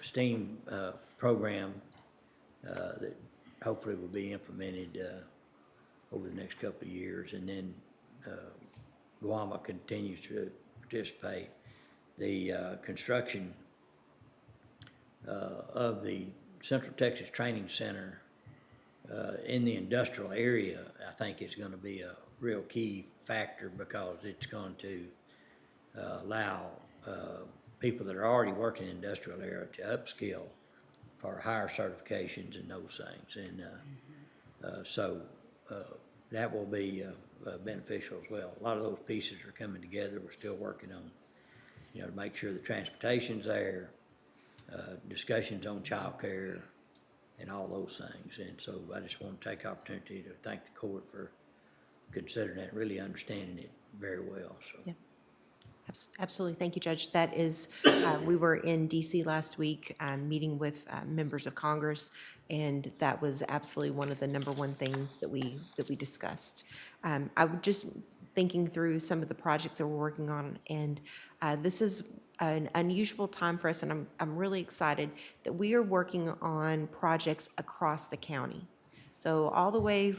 STEAM program that hopefully will be implemented over the next couple of years. And then Guama continues to participate. The construction of the Central Texas Training Center in the industrial area, I think is going to be a real key factor because it's going to allow people that are already working in the industrial area to upskill for higher certifications and those things. And so that will be beneficial as well. A lot of those pieces are coming together. We're still working on, to make sure the transportation's there, discussions on childcare, and all those things. And so I just want to take the opportunity to thank the court for considering that, really understanding it very well. So. Yeah. Absolutely. Thank you, Judge. That is, we were in DC last week meeting with members of Congress, and that was absolutely one of the number one things that we discussed. I was just thinking through some of the projects that we're working on, and this is an unusual time for us, and I'm really excited that we are working on projects across the county. So all the way,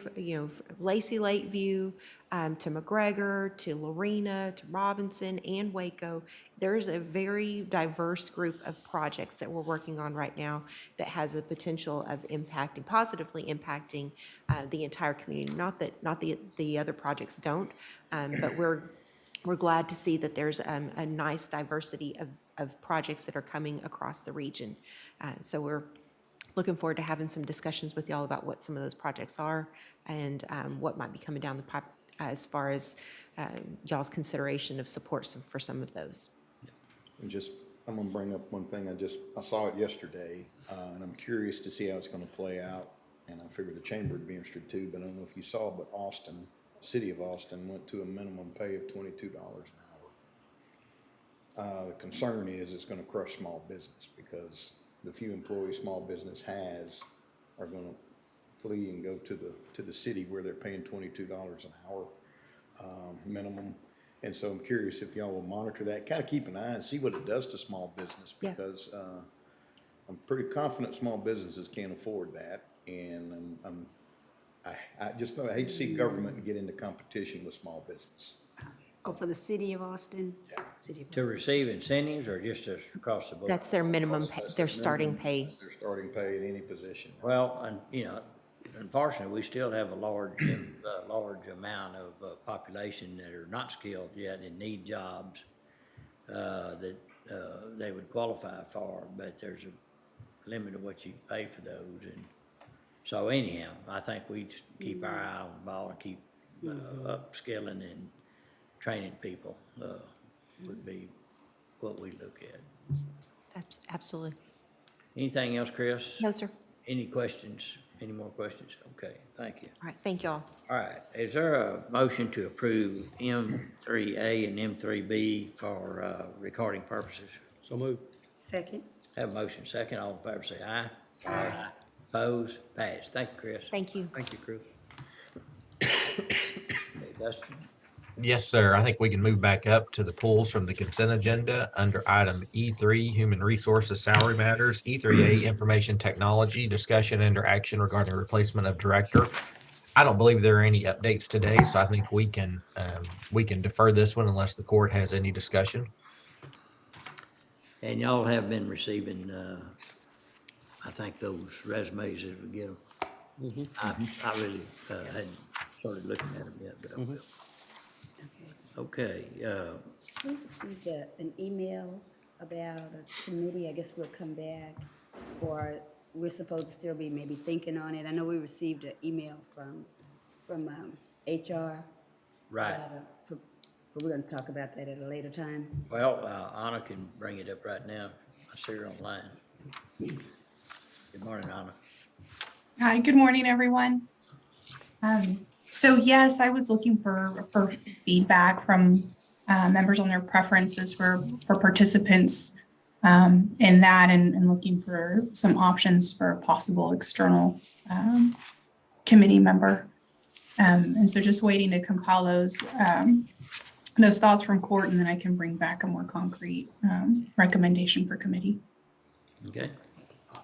Lacey Lakeview, to McGregor, to Lorena, to Robinson, and Waco, there's a very diverse group of projects that we're working on right now that has the potential of positively impacting the entire community. Not the other projects don't, but we're glad to see that there's a nice diversity of projects that are coming across the region. So we're looking forward to having some discussions with y'all about what some of those projects are and what might be coming down the pipe as far as y'all's consideration of support for some of those. And I'm gonna bring up one thing, I saw it yesterday, and I'm curious to see how it's gonna play out. And I figure the chamber would be interested too, but I don't know if you saw, but Austin, city of Austin went to a minimum pay of $22 an hour. The concern is it's gonna crush small business because the few employees small business has are gonna flee and go to the city where they're paying $22 an hour minimum. And so I'm curious if y'all will monitor that, kind of keep an eye and see what it does to small business, because I'm pretty confident small businesses can't afford that. And I just know I hate to see government get into competition with small business. Oh, for the city of Austin? Yeah. City of To receive incentives or just across the board? That's their minimum pay, their starting pay. That's their starting pay in any position. Well, and, unfortunately, we still have a large amount of population that are not skilled yet and need jobs that they would qualify for, but there's a limit of what you can pay for those. And so anyhow, I think we just keep our eye on the ball and keep upskilling and training people would be what we look at. Absolutely. Anything else, Chris? No, sir. Any questions? Any more questions? Okay, thank you. All right, thank y'all. All right, is there a motion to approve M3A and M3B for recording purposes? So move. Second. Have a motion second, all in favor say aye. Aye. Opposed? Passed. Thank you, Chris. Thank you. Thank you, Chris. Okay, Dustin? Yes, sir. I think we can move back up to the pulls from the consent agenda under item E3, Human Resources Salary Matters, E3A, Information Technology, Discussion and action regarding replacement of director. I don't believe there are any updates today, so I think we can defer this one unless the court has any discussion. And y'all have been receiving, I think, those resumes as we get them. I really hadn't started looking at them yet, but I will. Okay, We received an email about a committee, I guess we'll come back, or we're supposed to still be maybe thinking on it. I know we received an email from HR. right. But we're gonna talk about that at a later time. Well, Anna can bring it up right now. I see her online. Good morning, Anna. Hi, good morning, everyone. So yes, I was looking for feedback from members on their preferences for participants in that and looking for some options for a possible external committee member. And so just waiting to compile those thoughts from court, and then I can bring back a more concrete recommendation for committee. Okay.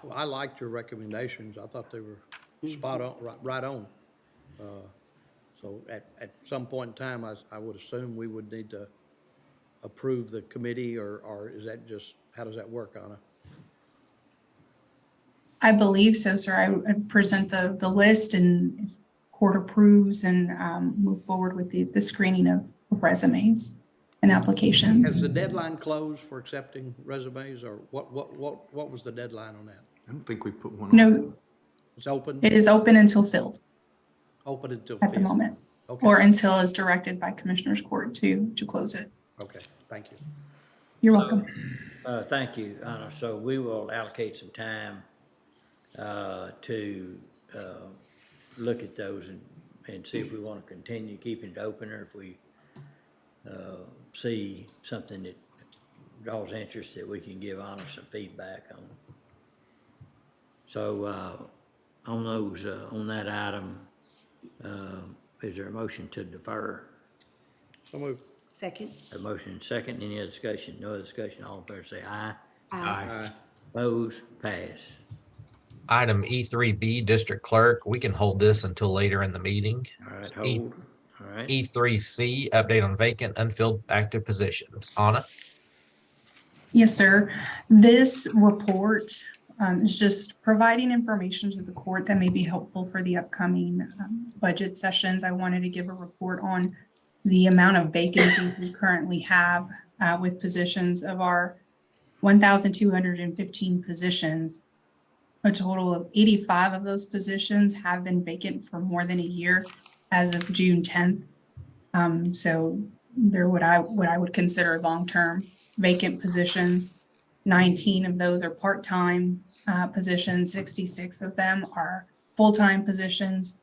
I liked your recommendations. I thought they were spot on, right on. So at some point in time, I would assume we would need to approve the committee, or is that just, how does that work, Anna? I believe so, sir. I would present the list, and if court approves, and move forward with the screening of resumes and applications. Has the deadline closed for accepting resumes, or what was the deadline on that? I don't think we put one on. No, It's open? it is open until filled Open until at the 5th? moment, Okay. or until as directed by Commissioner's Court to close it. Okay, thank you. You're welcome. Thank you, Anna. So we will allocate some time to look at those and see if we want to continue keeping it open, or if we see something that draws interest that we can give Anna some feedback on. So on those, on that item, is there a motion to defer? So moved. Second. A motion second, any other discussion? No other discussion, all in favor say aye. Aye. Opposed, pass. Item E3B, District Clerk, we can hold this until later in the meeting. All right, E- hold. All right. E3C, update on vacant, unfilled active positions. Anna? Yes, sir. This report is just providing information to the court that may be helpful for the upcoming budget sessions. I wanted to give a report on the amount of vacancies we currently have with positions. Of our 1,215 positions, a total of 85 of those positions have been vacant for more than a year as of June 10th. So they're what I would consider long-term vacant positions. 19 of those are part-time positions. 66 of them are full-time positions.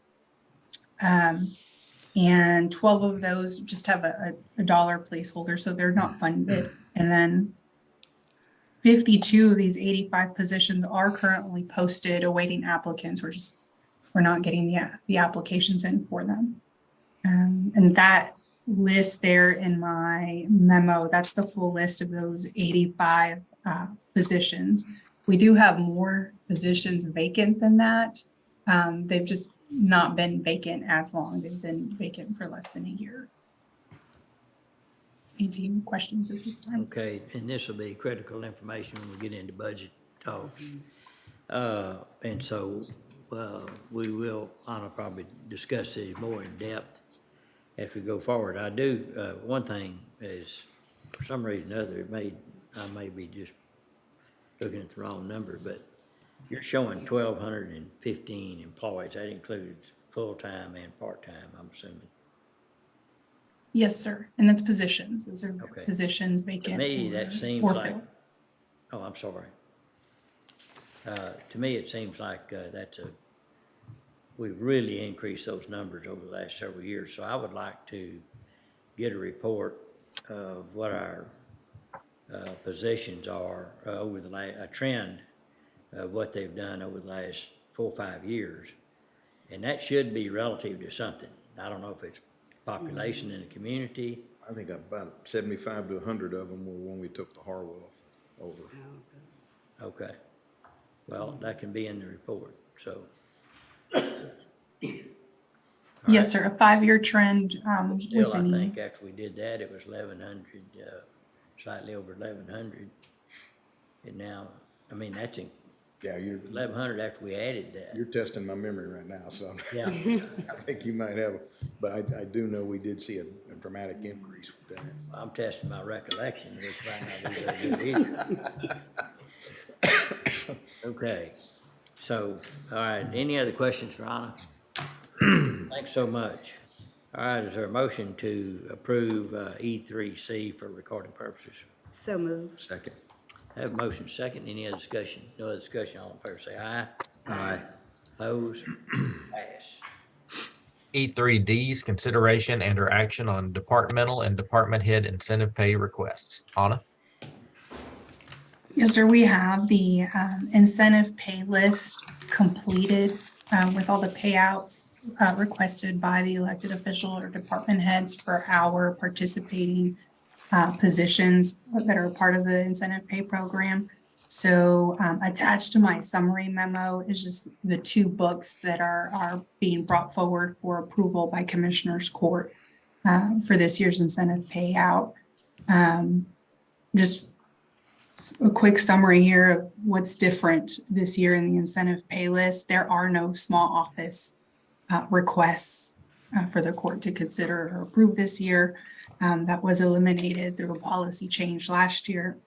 And 12 of those just have a dollar placeholder, so they're not funded. And then 52 of these 85 positions are currently posted awaiting applicants. We're not getting the applications in for them. And that list there in my memo, that's the full list of those 85 positions. We do have more positions vacant than that. They've just not been vacant as long. They've been vacant for less than a year. Any questions at this time? Okay, and this will be critical information when we get into budget talks. And so, we will, Anna, probably discuss these more in depth as we go forward. I do, one thing is, for some reason or other, I may be just looking at the wrong number, but you're showing 1,215 employees. That includes full-time and part-time, I'm assuming. Yes, sir. And that's positions. Those are Okay. positions vacant. To me, that seems or like, filled. oh, I'm sorry. To me, it seems like we've really increased those numbers over the last several years. So I would like to get a report of what our positions are over a trend of what they've done over the last 4 or 5 years. And that should be relative to something. I don't know if it's population in the community. I think about 75 to 100 of them were when we took the Harwell over. Okay. Well, that can be in the report, so. Yes, sir. A 5-year trend. Still, with I any- think after we did that, it was 1,100, slightly over 1,100. And now, I mean, that's in, Yeah, 1,100 after we added that. you're testing my memory right now, so. Yeah. I think you might have, but I do know we did see a dramatic increase with that. I'm testing my recollection, which might not be very good either. Okay, so, all right, any other questions for Anna? Thanks so much. All right, is there a motion to approve E3C for recording purposes? So moved. Second. I have a motion second. Any other discussion? No other discussion. All in favor say aye. Aye. Opposed? Pass. E3D's consideration and or action on departmental and department head incentive pay requests. Anna? Yes, sir. We have the incentive pay list completed with all the payouts requested by the elected official or department heads for our participating positions that are part of the incentive pay program. So attached to my summary memo is just the 2 books that are being brought forward for approval by Commissioners Court for this year's incentive payout. Just a quick summary here of what's different this year in the incentive pay list. There are no small office requests for the court to consider or approve this year. That was eliminated through a policy change last year.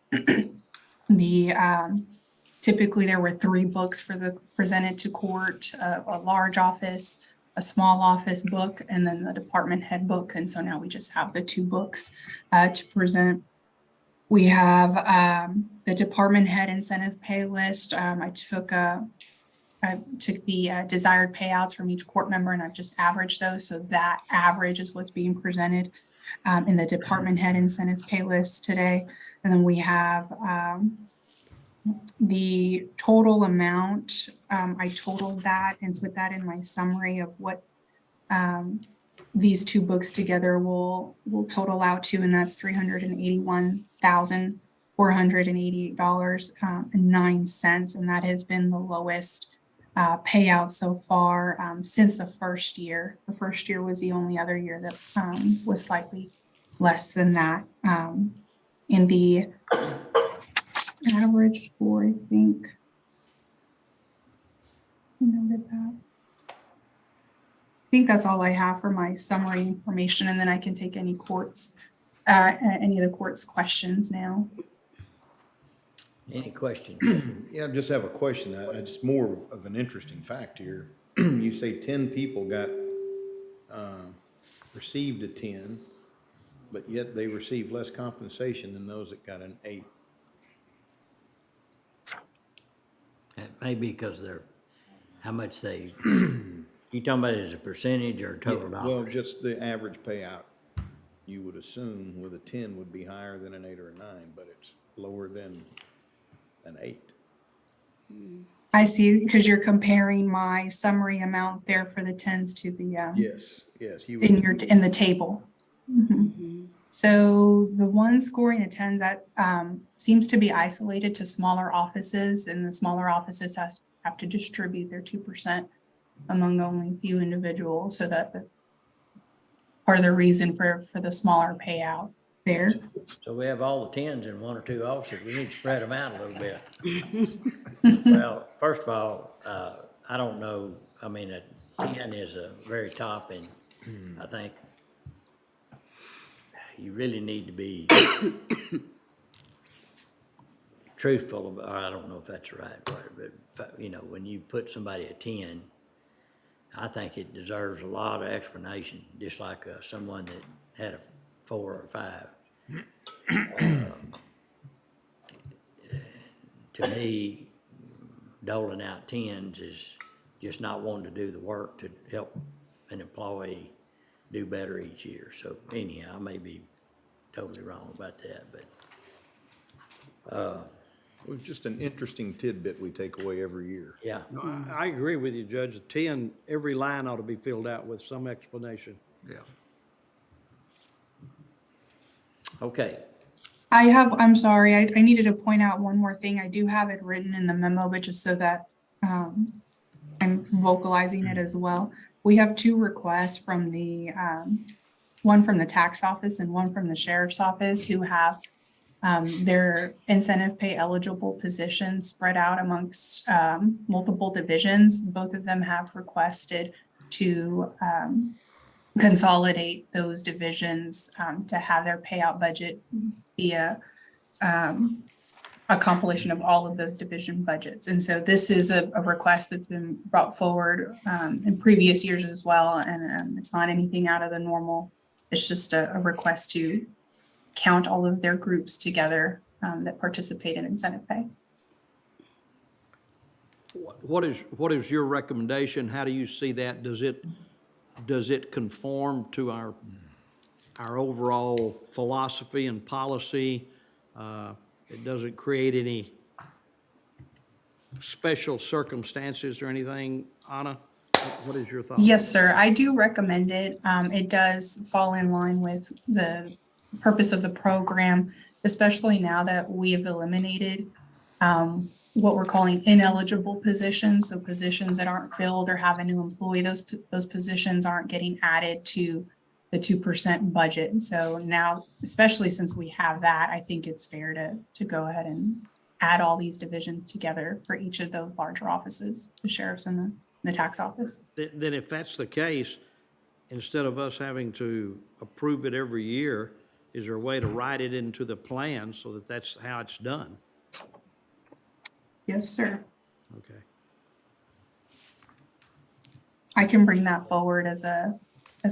Typically there were 3 books presented to court, a large office, a small office book, and then the department head book. And so now we just have the 2 books to present. We have the department head incentive pay list. I took the desired payouts from each court member and I've just averaged those. So that average is what's being presented in the department head incentive pay list today. And then we have the total amount. I totaled that and put that in my summary of what these 2 books together will total out to, and that's $381,488.09, and that has been the lowest payout so far since the first year. The first year was the only other year that was slightly less than that. In the average score, I think. I noted that. I think that's all I have for my summary information, and then I can take any of the court's questions now. Any questions? Yeah, I just have a question. It's more of an interesting fact here. You say 10 people received a 10, but yet they received less compensation than those that got an 8. It may be because they're, how much they, you talking about as a percentage or total Well, dollars? just the average payout, you would assume with a 10 would be higher than an 8 or a 9, but it's lower than an 8. I see, because you're comparing my summary amount there for the tens to the Yes. You in would, in the table. So the one scoring a 10 that seems to be isolated to smaller offices, and the smaller offices have to distribute their 2% among only a few individuals, so that part of the reason for the smaller payout there. So we have all the 10s in 1 or 2 offices. We need to spread them out a little bit. Well, first of all, I don't know, I mean, a 10 is a very top, and I think you really need to be truthful about, I don't know if that's the right word, but, you know, when you put somebody a 10, I think it deserves a lot of explanation, just like someone that had a 4 or 5. To me, doling out 10s is just not wanting to do the work to help an employee do better each year. So anyhow, I may be totally wrong about that, but well, just an interesting tidbit we take away every year. yeah. No, I agree with you, Judge. The 10, every line ought to be filled out with some explanation. Yeah. Okay. I'm sorry, I needed to point out one more thing. I do have it written in the memo, but just so that I'm vocalizing it as well. We have 2 requests from the, one from the tax office and one from the sheriff's office, who have their incentive pay eligible positions spread out amongst multiple divisions. Both of them have requested to consolidate those divisions to have their payout budget be a compilation of all of those division budgets. And so this is a request that's been brought forward in previous years as well. And it's not anything out of the normal. It's just a request to count all of their groups together that participate in incentive pay. What is your recommendation? How do you see that? Does it conform to our overall philosophy and policy? It doesn't create any special circumstances or anything, Anna? What is your thought? Yes, sir. I do recommend it. It does fall in line with the purpose of the program, especially now that we have eliminated what we're calling ineligible positions. So positions that aren't filled or have a new employee, those positions aren't getting added to the 2% budget. And so now, especially since we have that, I think it's fair to go ahead and add all these divisions together for each of those larger offices, the sheriff's and the tax office. Then if that's the case, instead of us having to approve it every year, is there a way to write it into the plan so that that's how it's done? Yes, sir. Okay. I can bring that forward as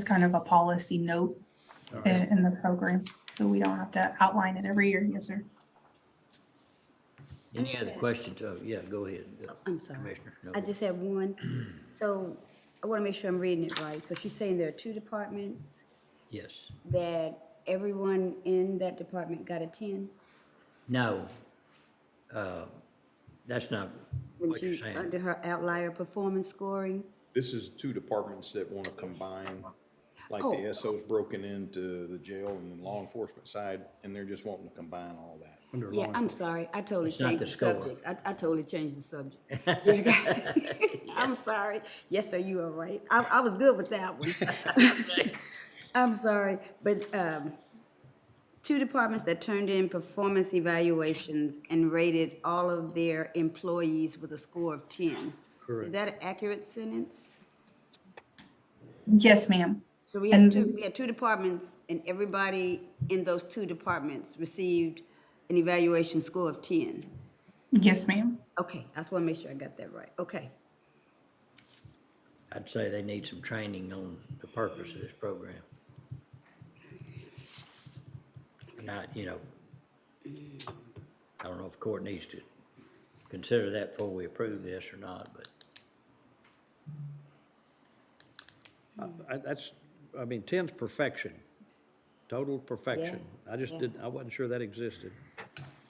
kind of a policy note in the program, so we don't have to outline it every year. Yes, sir. Any other questions? Oh, yeah, go ahead. I'm sorry. Commissioner. No. I just have one. So I want to make sure I'm reading it right. So she's saying there are 2 departments Yes. that everyone in that department got a 10? No. That's not When what you're she, saying. under her outlier performance scoring? This is 2 departments that want to combine, like the SO's broken into the jail and the law enforcement side, and they're just wanting to combine all that. under Yeah, law I'm sorry. I totally It's not changed the the score. subject. I totally changed the subject. I'm sorry. Yes, sir, you are right. I was good with that one. I'm sorry, but, two departments that turned in performance evaluations and rated all of their employees with a score of 10. Correct. Is that an accurate sentence? Yes, ma'am. So we had And- we had two departments, and everybody in those two departments received an evaluation score of 10. Yes, ma'am. Okay, I just want to make sure I got that right. Okay. I'd say they need some training on the purpose of this program. Not, I don't know if court needs to consider that before we approve this or not, but. I mean, 10's perfection, total perfection. I just I wasn't sure that existed.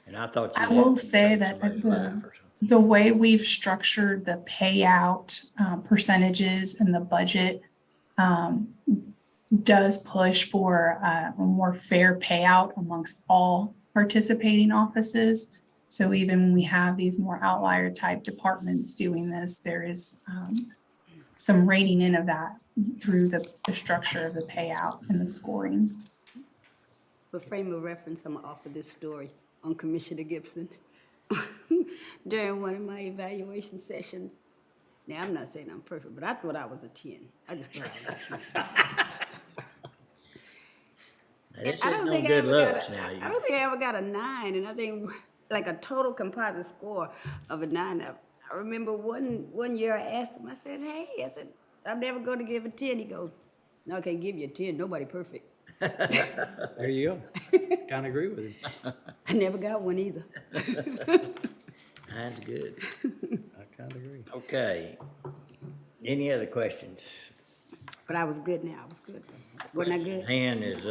And I thought. I will say that the way we've structured the payout percentages and the budget does push for a more fair payout amongst all participating offices. So even when we have these more outlier type departments doing this, there is some rating in of that through the structure of the payout and the scoring. For frame of reference, I'm gonna offer this story on Commissioner Gibson during one of my evaluation sessions. Now, I'm not saying I'm perfect, but I thought I was a 10. I just thought I was a 10. This I is don't no think I good ever got looks a, now. I don't think I ever got a 9, and I think like a total composite score of a 9. I remember one year I asked him, I said, hey, I'm never going to give a 10. He goes, no, I can't give you a 10. Nobody perfect. There you go. Kind of agree with him. I never got one either. That's good. I kind of agree. Okay. Any other questions? But I was good now. I was good. Wasn't I good? Hand is,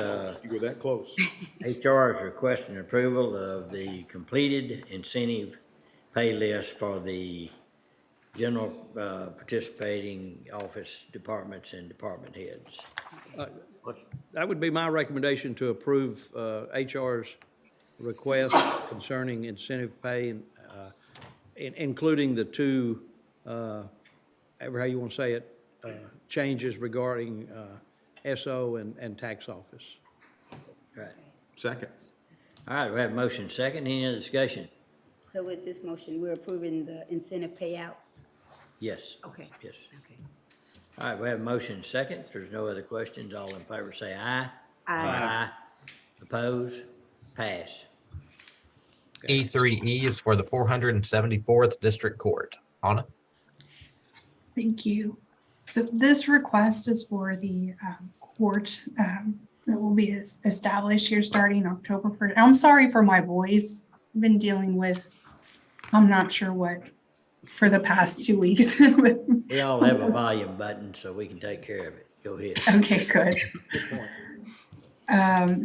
You go that close. HR is requesting approval of the completed incentive pay list for the general participating office departments and department heads. That would be my recommendation to approve HR's request concerning incentive pay, and including the two, however how you want to say it, changes regarding SO and tax office. Right. Second. All right, we have a motion second. Any other discussion? So with this motion, we're approving the incentive payouts? Yes. Okay. Yes. Okay. All right, we have a motion second. If there's no other questions, all in favor say aye. Aye. Oppose? Pass. E3E is for the 474th District Court. Anna? Thank you. So this request is for the court that will be established here starting October 1st. I'm sorry for my voice. I've been dealing with, I'm not sure what, for the past 2 weeks. We all have a volume button, so we can take care of it. Go ahead. Okay, good.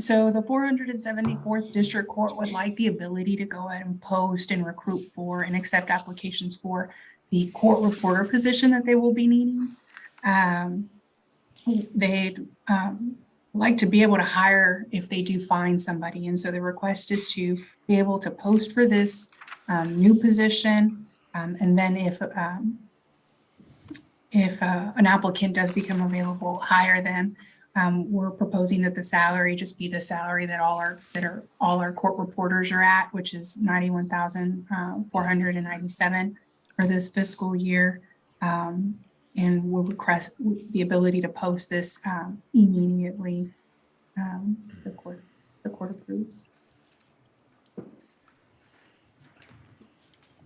So the 474th District Court would like the ability to go ahead and post and recruit for and accept applications for the court reporter position that they will be needing. They'd like to be able to hire if they do find somebody. And so the request is to be able to post for this new position. And then if an applicant does become available, hire them. We're proposing that the salary just be the salary that all our court reporters are at, which is $91,497 for this fiscal year. And we'll request the ability to post this immediately. The court approves.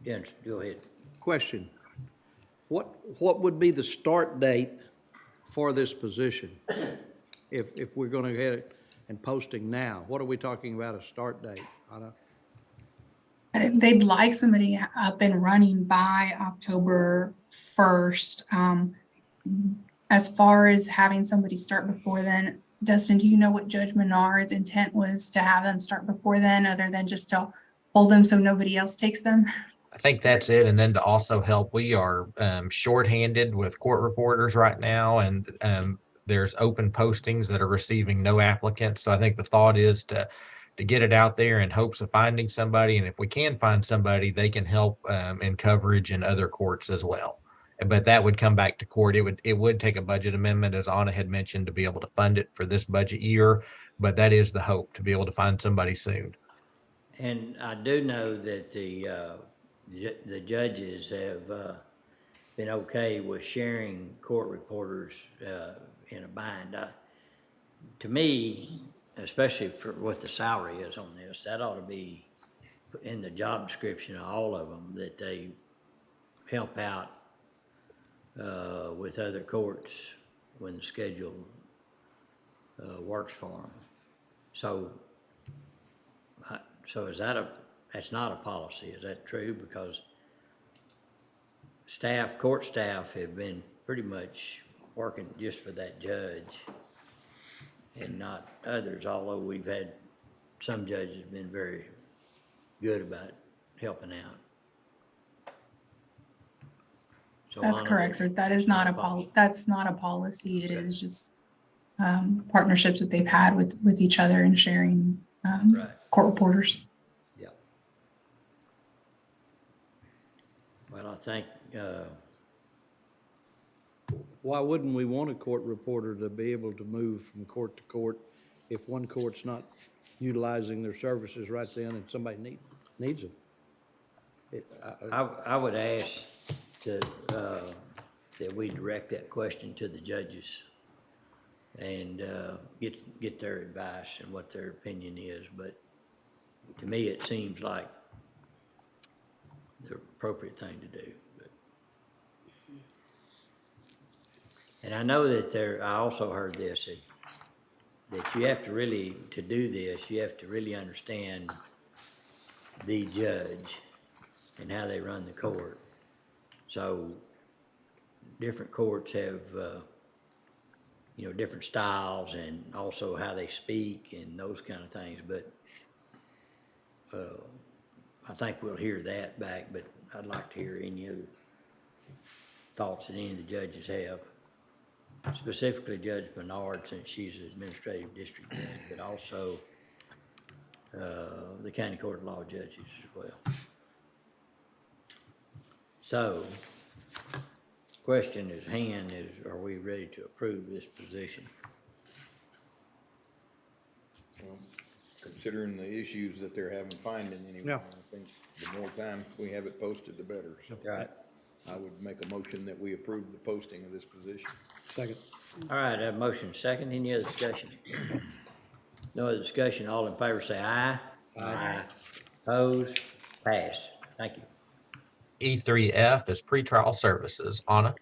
Yes, go ahead. Question. What would be the start date for this position? If we're going to get it and posting now, what are we talking about a start date? They'd like somebody up and running by October 1st. As far as having somebody start before then, Dustin, do you know what Judge Menard's intent was to have them start before then, other than just to hold them so nobody else takes them? I think that's it. And then to also help, we are shorthanded with court reporters right now, and there's open postings that are receiving no applicants. So I think the thought is to to get it out there in hopes of finding somebody. And if we can find somebody, they can help in coverage in other courts as well. But that would come back to court. It would take a budget amendment, as Anna had mentioned, to be able to fund it for this budget year. But that is the hope, to be able to find somebody soon. And I do know that the judges have been okay with sharing court reporters in a bind. To me, especially for what the salary is on this, that ought to be in the job description of all of them, that they help out with other courts when the schedule works for them. So is that's not a policy, is that true? Because court staff have been pretty much working just for that judge and not others, although we've had some judges have been very good about helping out. So That's Anna, correct, sir. That is not that's not a policy. It is just partnerships that they've had with each other and sharing Right. court reporters. Yeah. Well, I think, Why wouldn't we want a court reporter to be able to move from court to court if one court's not utilizing their services right then and somebody needs them? I would ask that we direct that question to the judges and get their advice and what their opinion is. But to me, it seems like the appropriate thing to do. And I know that I also heard this, that you have to really, to do this, you have to really understand the judge and how they run the court. So different courts have, different styles and also how they speak and those kind of things. But I think we'll hear that back, but I'd like to hear any other thoughts that any of the judges have. Specifically Judge Bernard, since she's the administrative district judge, but also the county court of law judges as well. So, question is are we ready to approve this position? Well, considering the issues that they're having finding anyone, Yeah. I think the more time we have it posted, the better. So Right. I would make a motion that we approve the posting of this position. Second. All right, I have a motion second. Any other discussion? No other discussion. All in favor say aye. Aye. Opposed? Pass. Thank you. E3F is pretrial services. Anna?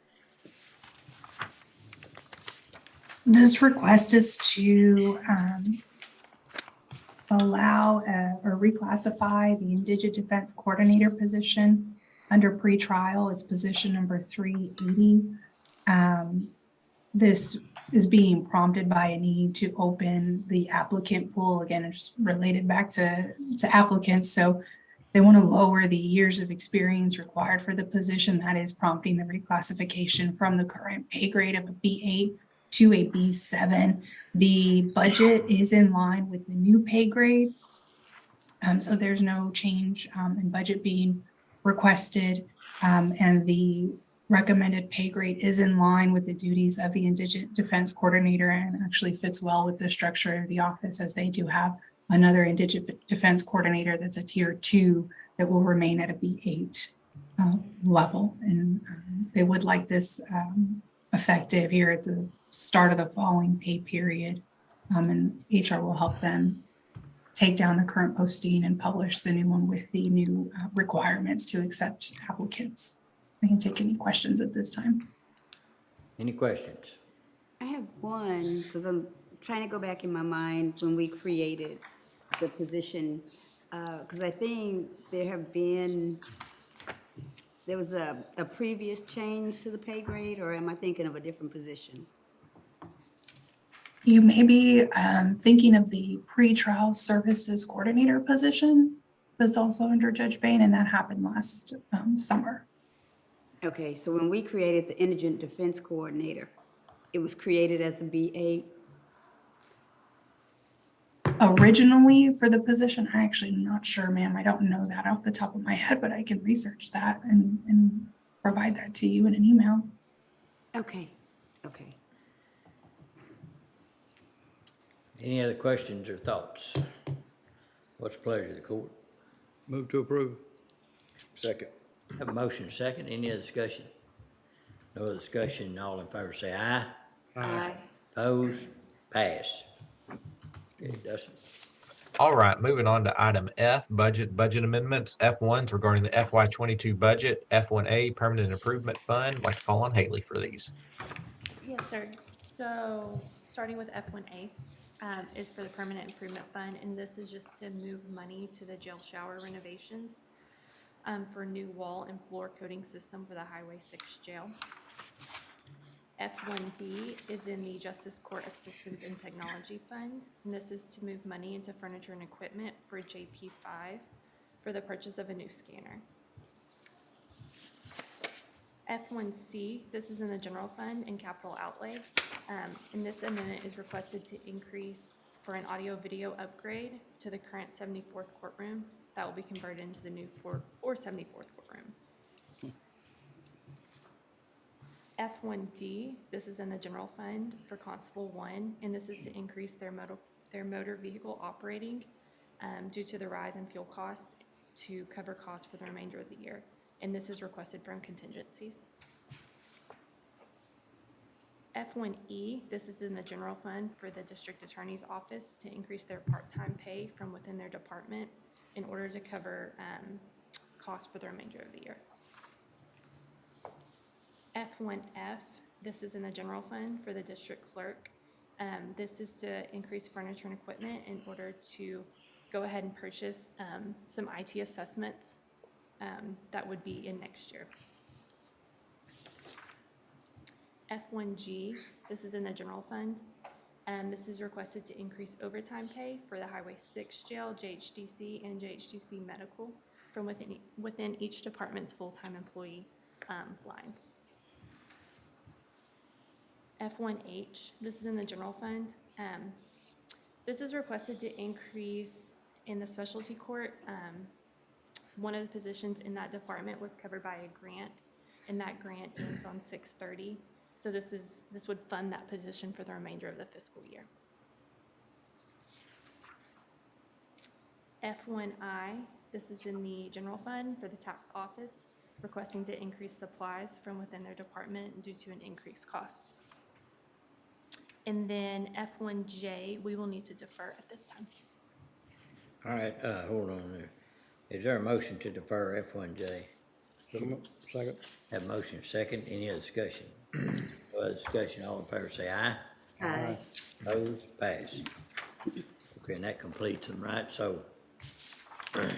This request is to allow or reclassify the Indigent Defense Coordinator position under pretrial. It's position number 380. This is being prompted by a need to open the applicant pool. Again, it's related back to applicants. So they want to lower the years of experience required for the position. That is prompting the reclassification from the current pay grade of a B8 to a B7. The budget is in line with the new pay grade. So there's no change in budget being requested. And the recommended pay grade is in line with the duties of the Indigent Defense Coordinator and actually fits well with the structure of the office, as they do have another Indigent Defense Coordinator that's a tier 2 that will remain at a B8 level. And they would like this effective here at the start of the following pay period. And HR will help them take down the current posting and publish the new one with the new requirements to accept applicants. I can take any questions at this time. Any questions? I have one, because I'm trying to go back in my mind when we created the position, because I think there was a previous change to the pay grade, or am I thinking of a different position? You may be thinking of the pretrial services coordinator position that's also under Judge Bain, and that happened last summer. Okay, so when we created the Indigent Defense Coordinator, it was created as a B8? originally for the position. I actually am not sure, ma'am. I don't know that off the top of my head, but I can research that and provide that to you in an email. Okay, okay. Any other questions or thoughts? What's the pleasure of the court? Move to approve. Second. Have a motion second, any other discussion? No other discussion, all in favor say aye. Aye. Opposed? Pass. Okay, Dustin. All right, moving on to item F, budget amendments. F1's regarding the FY22 budget. F1A, permanent improvement fund. I'd like to call on Haley for these. Yes, sir. So starting with F1A is for the Permanent Improvement Fund, and this is just to move money to the jail shower renovations for new wall and floor coating system for the Highway 6 jail. F1B is in the Justice Court Assistance and Technology Fund, and this is to move money into furniture and equipment for JP5 for the purchase of a new scanner. F1C, this is in the general fund and capital outlay, and this amendment is requested to increase for an audio-video upgrade to the current 74th courtroom that will be converted into the new 4th or 74th courtroom. F1D, this is in the general fund for Constable 1, and this is to increase their motor vehicle operating due to the rise in fuel costs to cover costs for the remainder of the year. And this is requested from contingencies. F1E, this is in the general fund for the district attorney's office to increase their part-time pay from within their department in order to cover costs for the remainder of the year. F1F, this is in the general fund for the district clerk. This is to increase furniture and equipment in order to go ahead and purchase some IT assessments that would be in next year. F1G, this is in the general fund. This is requested to increase overtime pay for the Highway 6 jail, JHDC, and JHDC medical from within each department's full-time employee lines. F1H, this is in the general fund. This is requested to increase in the specialty court. One of the positions in that department was covered by a grant, and that grant ends on 6/30. So this would fund that position for the remainder of the fiscal year. F1I, this is in the general fund for the tax office, requesting to increase supplies from within their department due to an increased cost. And then F1J, we will need to defer at this time. All right, hold on there. Is there a motion to defer F1J? Second. Have motion second, any other discussion? No other discussion, all in favor say aye. Aye. Opposed, pass. Okay, and that completes them, right? So, if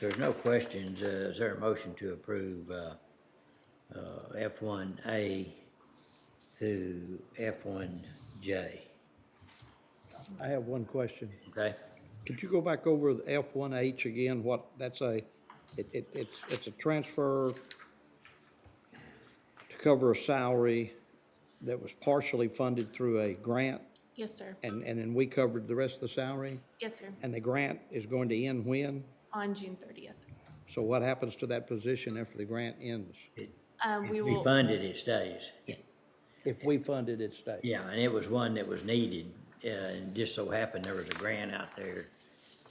there's no questions, is there a motion to approve F1A through F1J? I have one question. Okay? Could you go back over the F1H again? What, that's it's a transfer to cover a salary that was partially funded through a grant, Yes, sir. and then we covered the rest of the salary? Yes, sir. And the grant is going to end when? On June 30th. So what happens to that position after the grant ends? We If we will. fund it, it stays. Yes. If we funded it, stays. Yeah, and it was one that was needed, and just so happened there was a grant out there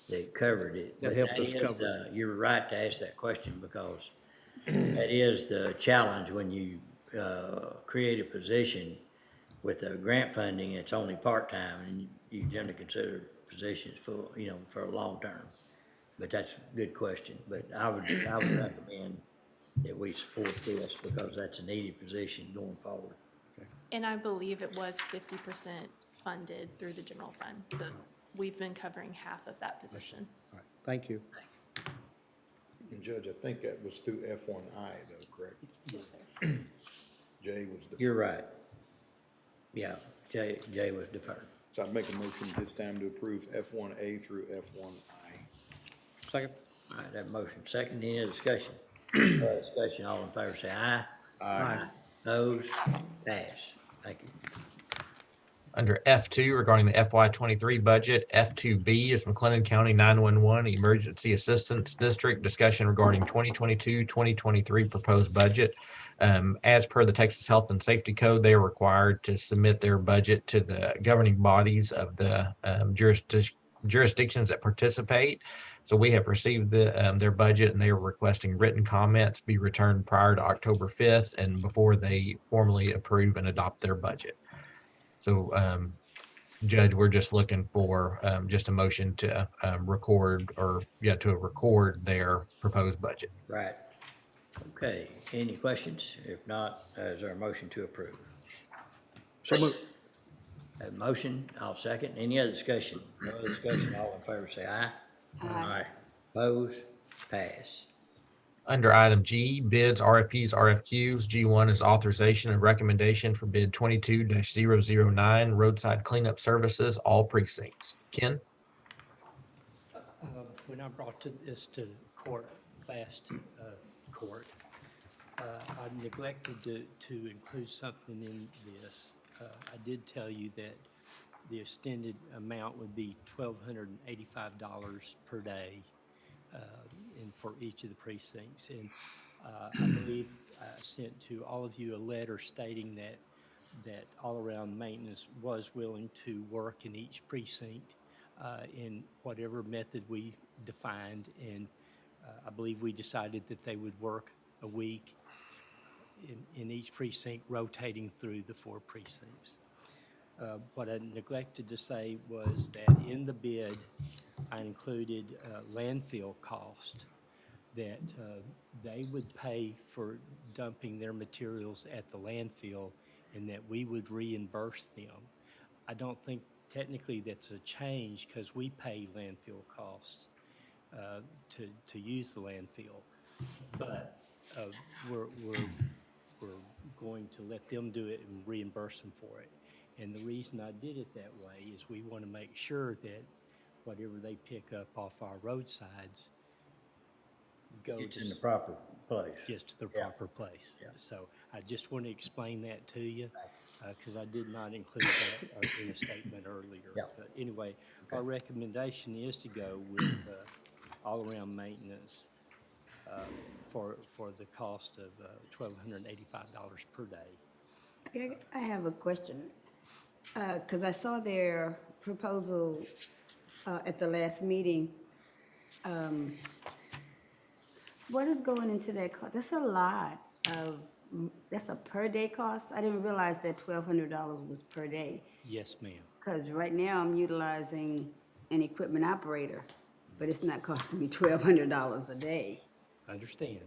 that covered it. That But helped us is cover You're right to ask that question, because that is the challenge when you, create a position with a grant funding, it's only part-time, and you generally consider positions for, for a long term. But that's a good question, but I would recommend that we support this, because that's a needed position going forward. And I believe it was 50% funded through the general fund. So we've been covering half of that position. All right, thank you. And Judge, I think that was through F1I though, correct? Yes, sir. J was deferred. You're right. Yeah, J was deferred. So I'd make a motion this time to approve F1A through F1I. Second. All right, that motion second, any other discussion? No discussion, all in favor say aye. Aye. Opposed, pass. Thank you. Under F2, regarding the FY23 budget, F2B is McLennan County 911 Emergency Assistance District, discussion regarding 2022-2023 proposed budget. As per the Texas Health and Safety Code, they are required to submit their budget to the governing bodies of the jurisdictions that participate. So we have received their budget, and they are requesting written comments be returned prior to October 5th and before they formally approve and adopt their budget. So, Judge, we're just looking for just a motion to record their proposed budget. Right. Okay, any questions? If not, is there a motion to approve? So moved. A motion, I'll second. Any other discussion? No other discussion, all in favor say aye. Aye. Opposed? Pass. Under item G, bids, RFPs, RFQs, G1 is authorization and recommendation for bid 22-009 roadside cleanup services, all precincts. Ken? When I brought this to court, last court, I neglected to include something in this. I did tell you that the extended amount would be $1,285 per day and for each of the precincts. And I believe I sent to all of you a letter stating that all-around maintenance was willing to work in each precinct in whatever method we defined. And I believe we decided that they would work a week in each precinct, rotating through the 4 precincts. What I neglected to say was that in the bid, I included landfill cost, that they would pay for dumping their materials at the landfill and that we would reimburse them. I don't think technically that's a change because we pay landfill costs to use the landfill, but we're going to let them do it and reimburse them for it. And the reason I did it that way is we want to make sure that whatever they pick up off our roadsides goes It's in the proper place. gets to the proper place. So I just want to explain that to you because I did not include that in a statement earlier. But anyway, our recommendation is to go with all-around maintenance for the cost of $1,285 per day. I have a question, because I saw their proposal at the last meeting. What is going into that cost? That's a lot of, that's a per day cost? I didn't realize that $1,200 was per day. Yes, ma'am. Because right now I'm utilizing an equipment operator, but it's not costing me $1,200 a day. Understand.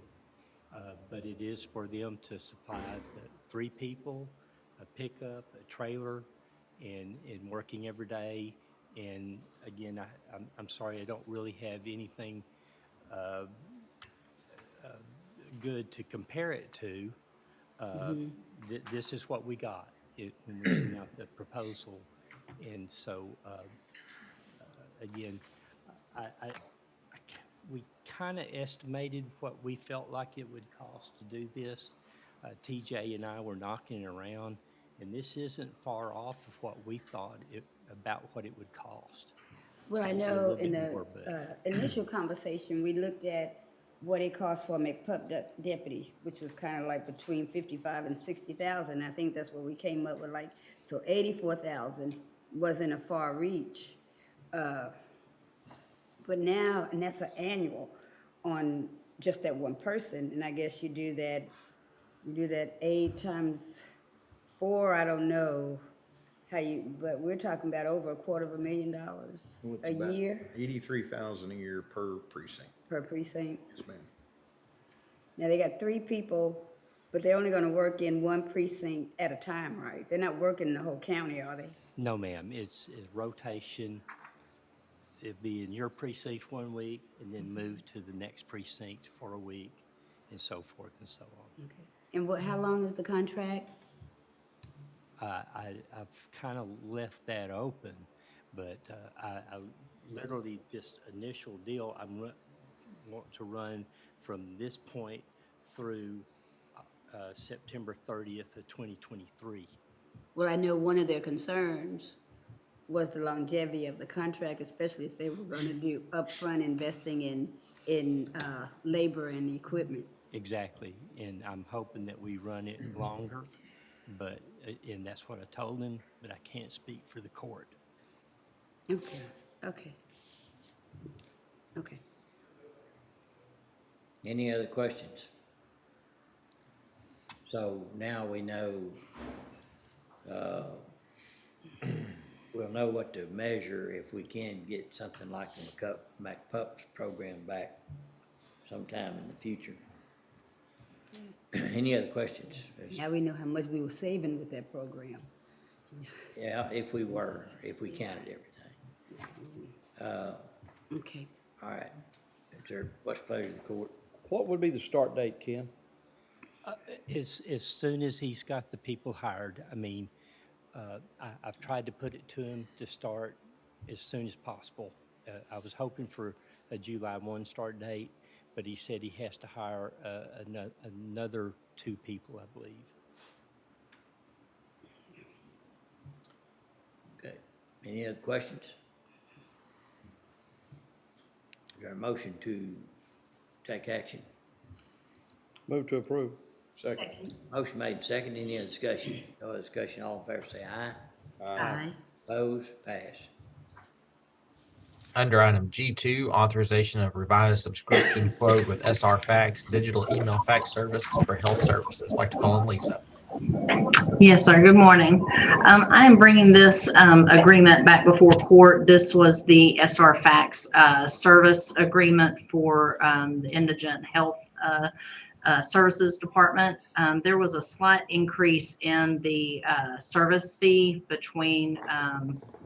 But it is for them to supply the 3 people, a pickup, a trailer, and working every day. And again, I'm sorry, I don't really have anything good to compare it to. This is what we got when we sent out the proposal. And so, again, we kind of estimated what we felt like it would cost to do this. TJ and I were knocking it around, and this isn't far off of what we thought about what it would cost. Well, I A know little in bit the more, but- initial conversation, we looked at what it cost for a McPup deputy, which was kind of like between 55 and 60,000. I think that's what we came up with, like, so 84,000 wasn't a far reach. But now, and that's an annual on just that one person, and I guess you do that 8 times 4, I don't know how you, but we're talking about over $250,000 a year $83,000 a year per precinct. per precinct. Yes, ma'am. Now, they got 3 people, but they're only gonna work in one precinct at a time, right? They're not working the whole county, are they? No, ma'am, it's rotation. It'd be in your precinct one week and then move to the next precinct for a week and so forth and so on. Okay. And how long is the contract? I've kind of left that open, but I literally, this initial deal, want to run from this point through September 30th of 2023. Well, I know one of their concerns was the longevity of the contract, especially if they were gonna do upfront investing in labor and equipment. Exactly, and I'm hoping that we run it longer, but, and that's what I told him, but I can't speak for the court. Okay, okay. Okay. Any other questions? So now we know, we'll know what to measure if we can get something like the MacPups program back sometime in the future. Any other questions? Now we know how much we were saving with that program. Yeah, if we counted everything. Okay. All right. What's the pleasure of the court? What would be the start date, Ken? As soon as he's got the people hired, I mean, I've tried to put it to him to start as soon as possible. I was hoping for a July 1 start date, but he said he has to hire another 2 people, I believe. Okay. Any other questions? Is there a motion to take action? Move to approve. Second. Motion made, second. Any other discussion? No other discussion, all in favor say aye. Aye. Opposed? Pass. Under item G2, authorization of revised subscription quote with SR Fax digital email fax service for health services. I'd like to call on Lisa. Yes, sir. Good morning. I am bringing this agreement back before court. This was the SR Fax service agreement for the Indigent Health Services Department. There was a slight increase in the service fee between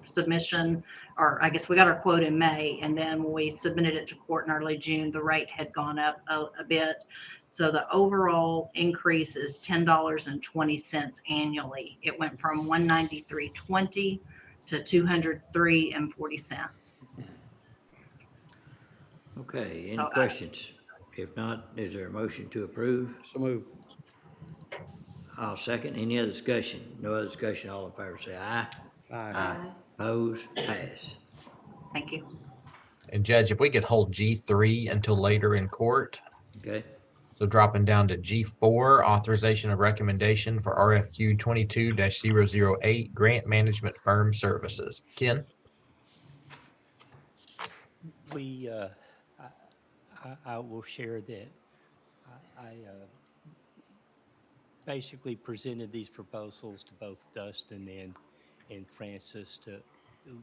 submission, or I guess we got our quote in May, and then when we submitted it to court in early June, the rate had gone up a bit. So the overall increase is $10.20 annually. It went from $193.20 to $203.40. Okay, any So, questions? If not, is there a motion to approve? So move. I'll second. Any other discussion? No other discussion, all in favor say aye. Aye. Opposed? Pass. Thank you. And Judge, if we could hold G3 until later in court. Okay. So dropping down to G4, authorization of recommendation for RFQ 22-008 grant management firm services. Ken? I will share that I basically presented these proposals to both Dustin and Francis to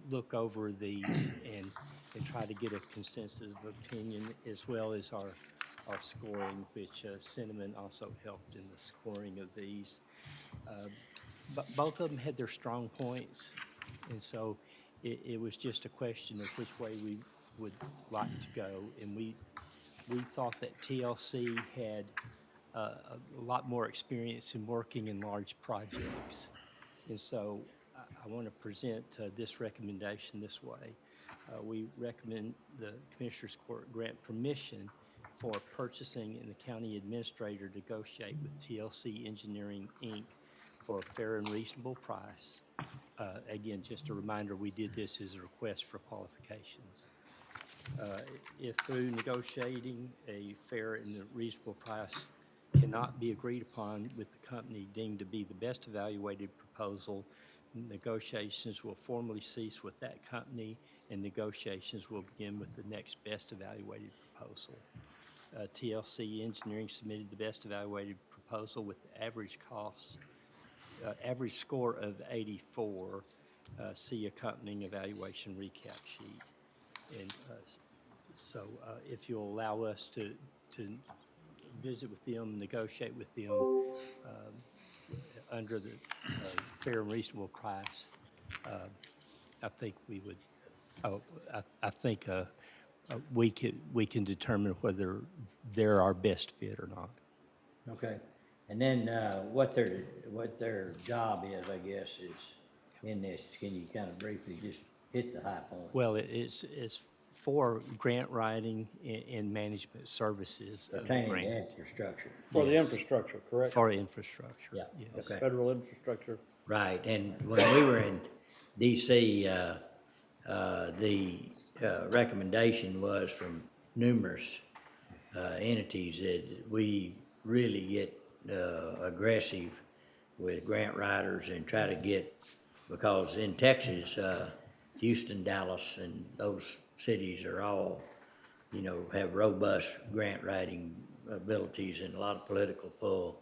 look over these and try to get a consensus of opinion, as well as our scoring, which Cinnamon also helped in the scoring of these. But both of them had their strong points, and so it was just a question of which way we would like to go. And we thought that TLC had a lot more experience in working in large projects, and so I want to present this recommendation this way. We recommend the Commissioners Court grant permission for purchasing and the county administrator negotiate with TLC Engineering, Inc. for a fair and reasonable price. Again, just a reminder, we did this as a request for qualifications. If through negotiating a fair and reasonable price cannot be agreed upon with the company deemed to be the best evaluated proposal, negotiations will formally cease with that company and negotiations will begin with the next best evaluated proposal. TLC Engineering submitted the best evaluated proposal with the average score of 84. See accompanying evaluation recap sheet. And so if you'll allow us to visit with them, negotiate with them under the fair and reasonable price, I think we would. I think we can determine whether they're our best fit or not. Okay. And then what their job is, I guess, is in this. Can you kind of briefly just hit the high point? Well, it's for grant writing and management services. Pertaining to infrastructure. For the infrastructure, correct? For infrastructure. Yeah. Yes. Okay. Federal infrastructure Right, and when we were in DC, the recommendation was from numerous entities that we really get aggressive with grant writers and try to get, because in Texas, Houston, Dallas, and those cities are all, you know, have robust grant writing abilities and a lot of political pull.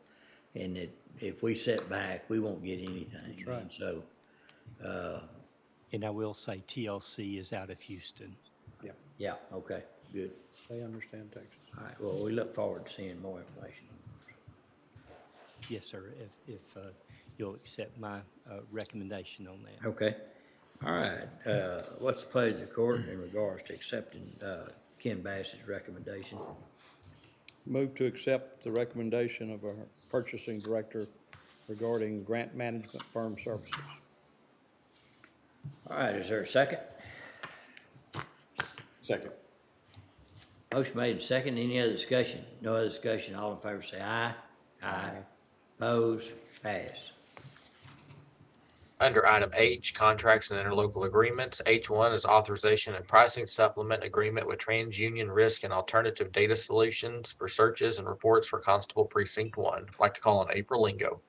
And that if we sit back, we won't get anything. That's right. And so, And I will say TLC is out of Houston. yeah, okay, good. They understand Texas. All right, well, we look forward to seeing more information. Yes, sir, if you'll accept my recommendation on that. Okay, all right, what's the pleasure of the court in regards to accepting Ken Bass's recommendation? Move to accept the recommendation of our purchasing director regarding grant management firm services. All right, is there a second? Second. Motion made and second. Any other discussion? No other discussion. All in favor say aye. Aye. Opposed? Pass. Under item H, contracts and interlocal agreements, H1 is authorization and pricing supplement agreement with TransUnion Risk and Alternative Data Solutions for searches and reports for Constable Precinct 1. I'd like to call on April Lingo.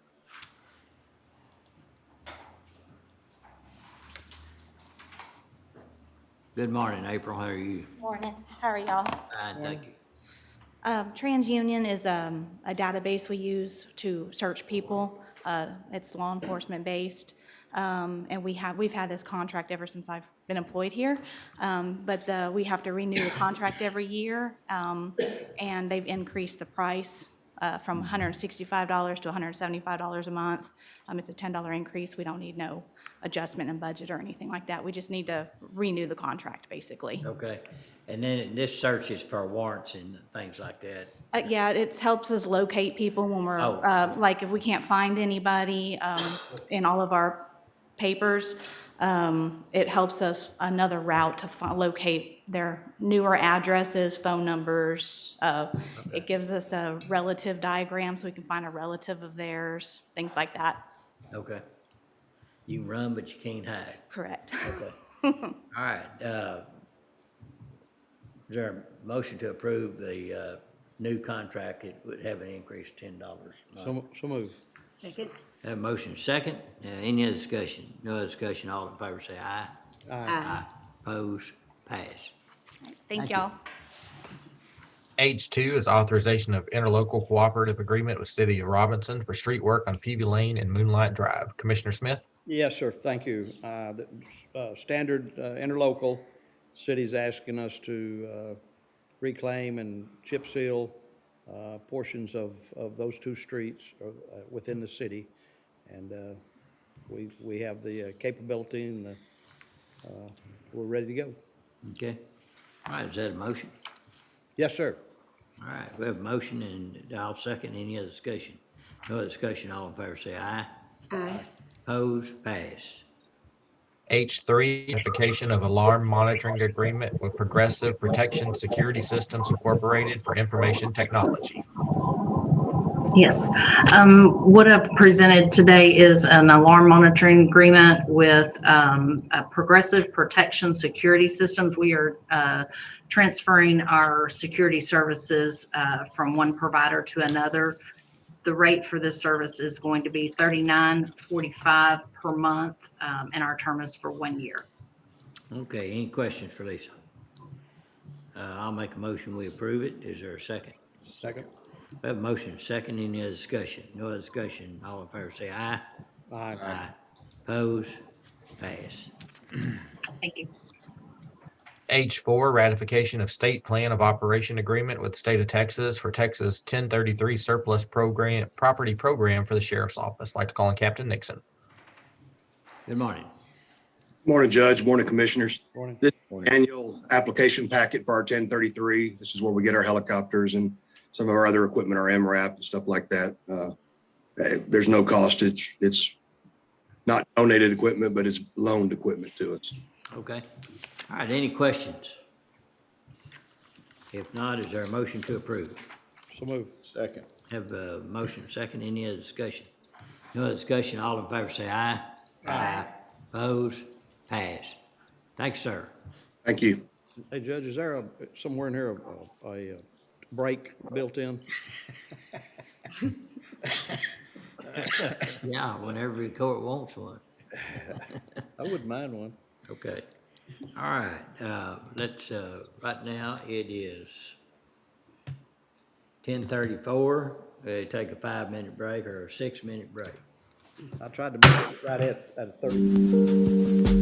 Good morning, April. How are you? Morning. How are y'all? Fine, thank you. TransUnion is a database we use to search people. It's law enforcement based. And we've had this contract ever since I've been employed here. But we have to renew the contract every year. And they've increased the price from $165 to $175 a month. It's a $10 increase. We don't need no adjustment in budget or anything like that. We just need to renew the contract, basically. Okay, and then this search is for warrants and things like that. Yeah, it helps us locate people when we're, like, if we can't find anybody in all of our papers, it helps us another route to locate their newer addresses, phone numbers. It gives us a relative diagram so we can find a relative of theirs, things like that. Okay. You can run, but you can't hide. Correct. Okay. All right, is there a motion to approve the new contract that would have an increase of $10 a month? So move. Second. Have a motion second. Any other discussion? No other discussion. All in favor say aye. Aye. Opposed? Pass. Thank y'all. H2 is authorization of interlocal cooperative agreement with City of Robinson for street work on Peavy Lane and Moonlight Drive. Commissioner Smith? Yes, sir, thank you. Standard interlocal, city's asking us to reclaim and chip seal portions of those two streets within the city. And we have the capability and we're ready to go. Okay. All right, is that a motion? Yes, sir. All right, we have a motion and I'll second. Any other discussion? No other discussion. All in favor say aye. Aye. Opposed? Pass. H3, application of alarm monitoring agreement with Progressive Protection Security Systems Incorporated for information technology. Yes. What I've presented today is an alarm monitoring agreement with Progressive Protection Security Systems. We are transferring our security services from one provider to another. The rate for this service is going to be $39.45 per month, and our term is for 1 year. Okay, any questions for Lisa? I'll make a motion, we approve it. Is there a second? Second. We have a motion, second. Any other discussion? No other discussion. All in favor say aye. Aye. Aye. Opposed? Pass. Thank you. H4, ratification of state plan of operation agreement with the state of Texas for Texas 1033 surplus program, property program for the sheriff's office. I'd like to call on Captain Nixon. Good morning. Morning, Judge. Morning, Commissioners. Morning. This annual application packet for our 1033. This is where we get our helicopters and some of our other equipment, our MRAP and stuff like that. There's no cost. It's not donated equipment, but it's loaned equipment to us. Okay. All right, any questions? If not, is there a motion to approve? So move. Second. Have a motion, second. Any other discussion? No other discussion, all in favor say aye. Aye. Opposed? Pass. Thanks, sir. Thank you. Hey, Judge, is there somewhere in here a break built in? Yeah, whenever the court wants one. I wouldn't mind one. Okay. All right, let's, right now it is 10:34. Take a 5-minute break or a 6-minute break. I tried to make it right at 30.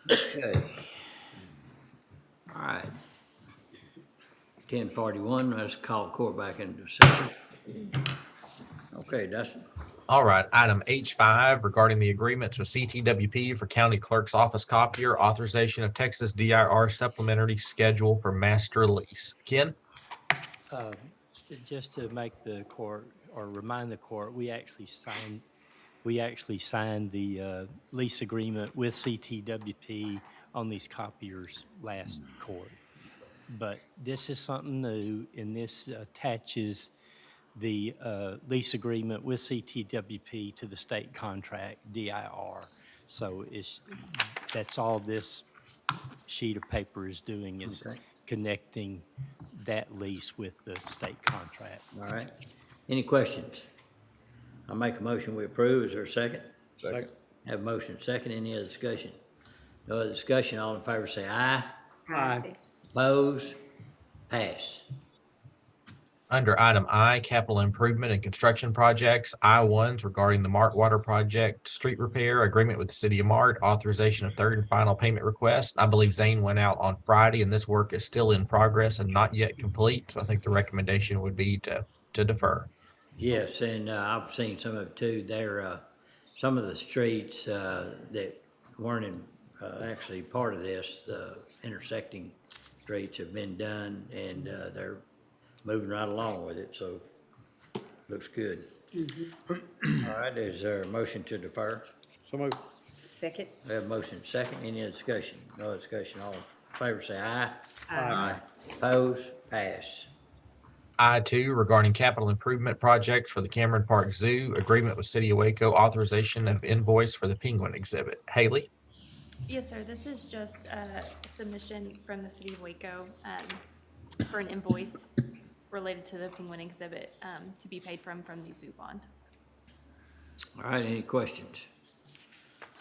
Okay. All right. 10:41, let's call court back into session. Okay, Dustin. All right, item H5 regarding the agreements with CTWP for County Clerk's Office copier, authorization of Texas DIR supplementary schedule for master lease. Ken? Just to make the court, or remind the court, we actually signed the lease agreement with CTWP on these copiers last court. But this is something new, and this attaches the lease agreement with CTWP to the state contract, DIR. So that's all this sheet of paper is doing, is connecting that lease with the state contract. All right. Any questions? I'll make a motion, we approve. Is there a second? Second. Have a motion, second. Any other discussion? No other discussion. All in favor say aye. Aye. Oppose? Pass. Under item I, capital improvement and construction projects, I-1s regarding the Mart Water Project street repair, agreement with the city of Mart, authorization of third and final payment request. I believe Zane went out on Friday and this work is still in progress and not yet complete. So I think the recommendation would be to defer. Yes, and I've seen some of it too. There, some of the streets that weren't in, actually part of this, intersecting streets have been done, and they're moving right along with it, so looks good. All right, is there a motion to defer? So moved. Second. We have a motion second. Any other discussion? No discussion. All in favor say aye. Aye. Oppose? Pass. I-2 regarding capital improvement projects for the Cameron Park Zoo, agreement with City of Waco, authorization of invoice for the penguin exhibit. Haley? Yes, sir. This is just a submission from the city of Waco for an invoice related to the penguin exhibit to be paid from the zoo bond. All right, any questions?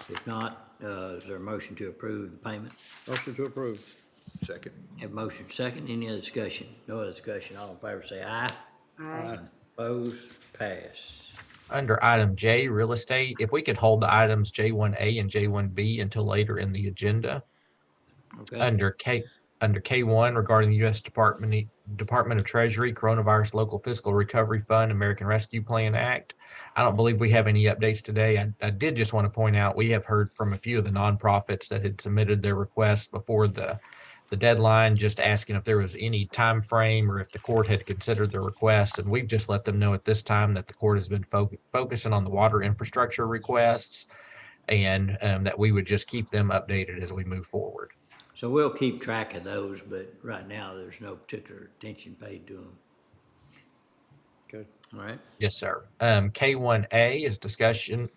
If not, is there a motion to approve the payment? Motion to approve. Second. Have a motion second. Any other discussion? No other discussion. All in favor say aye. Aye. Oppose? Pass. Under item J, real estate, if we could hold the items J1A and J1B until later in the agenda. Okay. Under K1 regarding the U.S. Department of Treasury, Coronavirus Local Fiscal Recovery Fund, American Rescue Plan Act. I don't believe we have any updates today. I did just want to point out, we have heard from a few of the nonprofits that had submitted their requests before the deadline, just asking if there was any time frame or if the court had considered their request. And we've just let them know at this time that the court has been focusing on the water infrastructure requests, and that we would just keep them updated as we move forward. So we'll keep track of those, but right now there's no particular attention paid to them. Good. All right. Yes, sir. K1A is discussion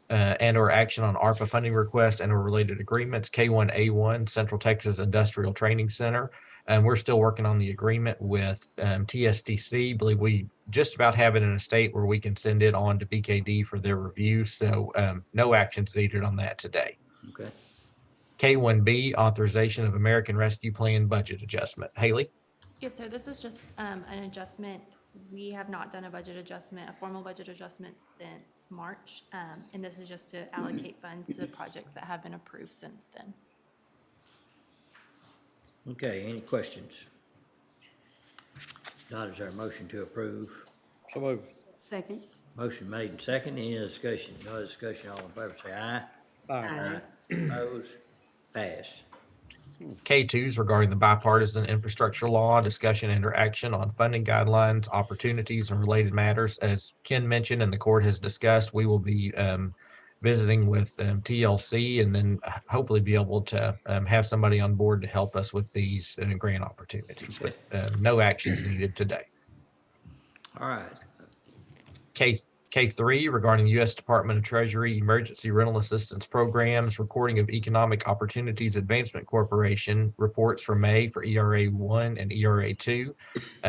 and or action on ARPA funding request and or related agreements. K1A1, Central Texas Industrial Training Center. And we're still working on the agreement with TSTC. I believe we just about have it in a state where we can send it on to BKD for their review. So no actions needed on that today. Okay. K1B, authorization of American Rescue Plan budget adjustment. Haley? Yes, sir. This is just an adjustment. We have not done a formal budget adjustment since March. And this is just to allocate funds to the projects that have been approved since then. Okay, any questions? Not, is there a motion to approve? So moved. Second. Motion made and second. Any other discussion? No other discussion. All in favor say aye. Aye. Oppose? Pass. K2s regarding the bipartisan infrastructure law, discussion and or action on funding guidelines, opportunities, and related matters. As Ken mentioned and the court has discussed, we will be visiting with TLC and then hopefully be able to have somebody on board to help us with these grant opportunities. But no actions needed today. All right. K3 regarding U.S. Department of Treasury Emergency Rental Assistance Programs, recording of Economic Opportunities Advancement Corporation reports for May for ERA 1 and ERA 2.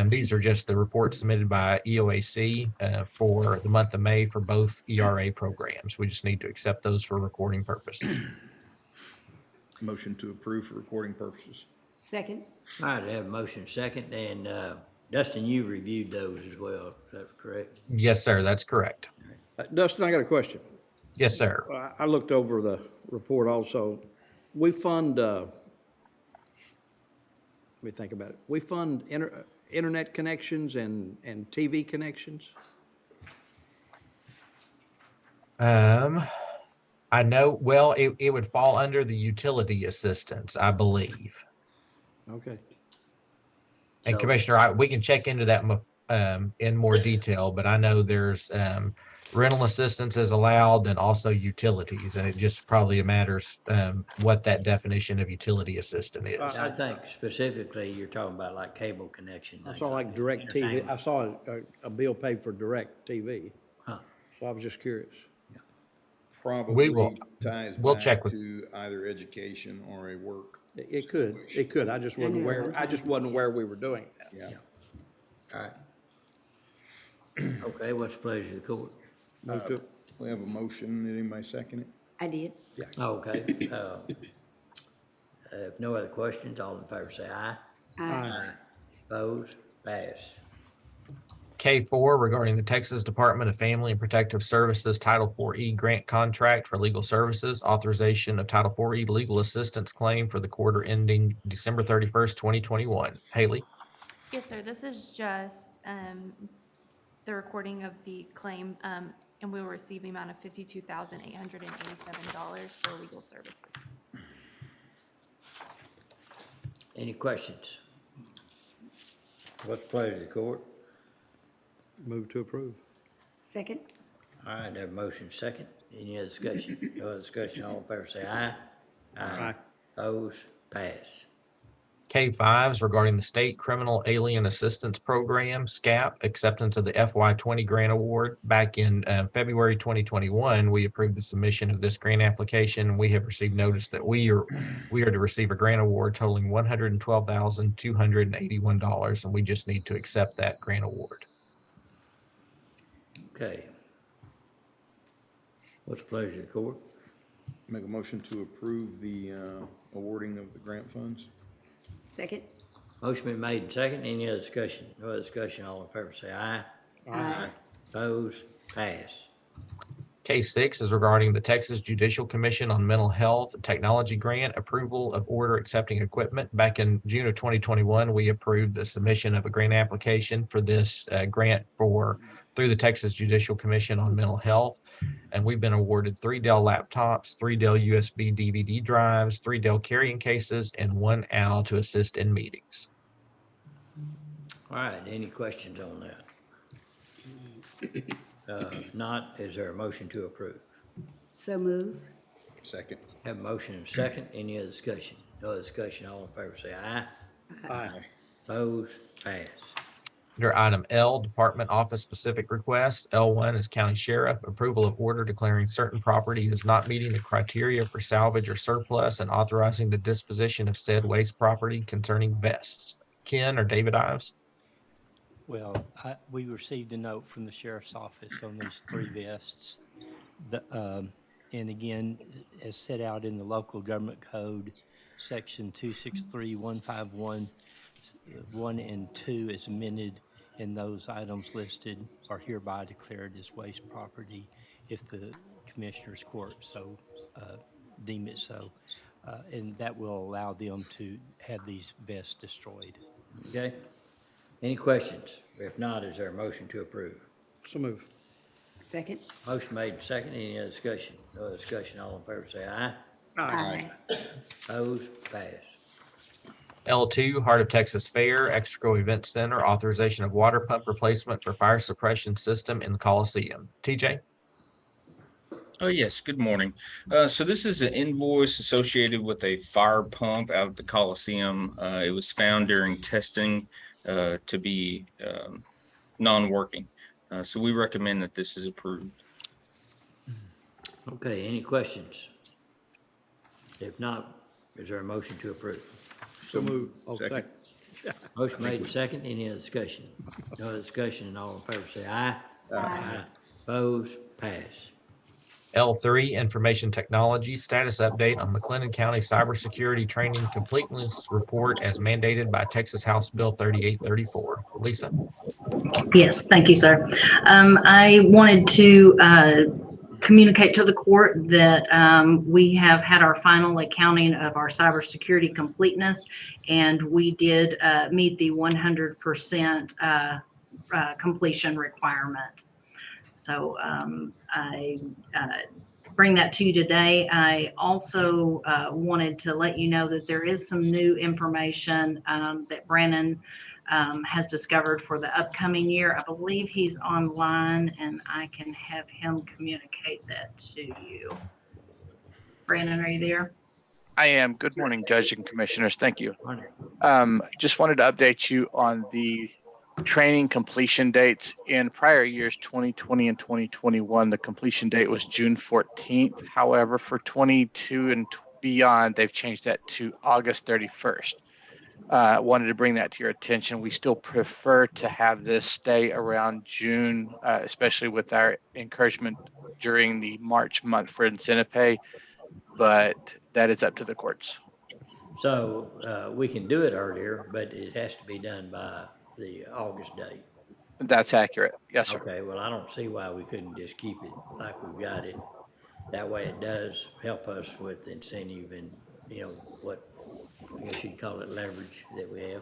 These are just the reports submitted by EOAC for the month of May for both ERA programs. We just need to accept those for recording purposes. Motion to approve for recording purposes. Second. All right, I have a motion second, and Dustin, you reviewed those as well, is that correct? Yes, sir, that's correct. Dustin, I got a question. Yes, sir. I looked over the report also. We fund, let me think about it. We fund internet connections and TV connections? I know, well, it would fall under the utility assistance, I believe. Okay. And So- Commissioner, we can check into that in more detail, but I know there's rental assistance is allowed and also utilities, and it just probably matters what that definition of utility assistant is. I think specifically you're talking about like cable connection. I things saw like Direct TV, I entertainment. saw a bill paid for Direct TV. Huh. So I was just curious. Probably will- ties we'll back check with- to either education or a work. It could. I just wasn't aware, we were doing that. Yeah. All right. Okay, what's the pleasure of the court? Move to, We have a motion. Did anybody second it? I did. Okay. If no other questions, all in favor say aye. Aye. Opposed? Pass. K4 regarding the Texas Department of Family and Protective Services Title IV-E grant contract for legal services, authorization of Title IV-E legal assistance claim for the quarter ending December 31st, 2021. Haley? Yes, sir. This is just the recording of the claim, and we will receive the amount of $52,887 for legal services. Any questions? What's the pleasure of the court? move to approve. Second? All right, have a motion second. Any other discussion? No other discussion, all in favor say aye. Aye. Opposed? Pass. K5 is regarding the State Criminal Alien Assistance Program, SCAP, acceptance of the FY20 grant award. Back in February 2021, we approved the submission of this grant application. We have received notice that we are to receive a grant award totaling $112,281, and we just need to accept that grant award. Okay. What's the pleasure of the court? Make a motion to approve the awarding of the grant funds. Second? Motion been made and second. Any other discussion? No other discussion, all in favor say aye. Aye. Opposed? Pass. K6 is regarding the Texas Judicial Commission on Mental Health Technology Grant approval of order accepting equipment. Back in June of 2021, we approved the submission of a grant application for this grant through the Texas Judicial Commission on Mental Health. And we've been awarded 3 Dell laptops, 3 Dell USB DVD drives, 3 Dell carrying cases, and 1 OWL to assist in meetings. All right, any questions on that? If not, is there a motion to approve? So move. Second. Have a motion and second. Any other discussion? No other discussion, all in favor say aye. Aye. Opposed? Pass. Under item L, Department Office Specific Requests, L1 is County Sheriff, approval of order declaring certain property is not meeting the criteria for salvage or surplus and authorizing the disposition of said waste property concerning vests. Ken or David Ives? Well, we received a note from the sheriff's office on these 3 vests. And again, as set out in the local government code, section 263.151, 1 and 2 is amended, and those items listed are hereby declared as waste property if the Commissioners Court so deem it so. And that will allow them to have these vests destroyed. Okay. Any questions? If not, is there a motion to approve? So move. Second? Motion made and second. Any other discussion? No other discussion, all in favor say aye. Aye. Opposed? Pass. L2, Heart of Texas Fair, Extraco Event Center, authorization of water pump replacement for fire suppression system in the Coliseum. TJ? Oh, yes. Good morning. So this is an invoice associated with a fire pump out at the Coliseum. It was found during testing to be non-working. So we recommend that this is approved. Okay, any questions? If not, is there a motion to approve? So move. Oh, Second. Motion made and second. Any other discussion? No other discussion, and all in favor say aye. Aye. Opposed? Pass. L3, Information Technology, status update on McLennan County Cybersecurity Training Completeness Report as mandated by Texas House Bill 3834. Lisa? Yes, thank you, sir. I wanted to communicate to the court that we have had our final accounting of our cybersecurity completeness, and we did meet the 100% completion requirement. So I bring that to you today. I also wanted to let you know that there is some new information that Brandon has discovered for the upcoming year. I believe he's online, and I can have him communicate that to you. Brandon, are you there? I am. Good morning, Judge and Commissioners. Thank you. Just wanted to update you on the training completion dates. In prior years, 2020 and 2021, the completion date was June 14th. However, for 22 and beyond, they've changed that to August 31st. Wanted to bring that to your attention. We still prefer to have this stay around June, especially with our encouragement during the March month for incentive pay, but that is up to the courts. So we can do it earlier, but it has to be done by the August date. That's accurate. Yes, sir. Okay, well, I don't see why we couldn't just keep it like we've got it. That way it does help us with incentive and, you know, what, I guess you'd call it leverage that we have.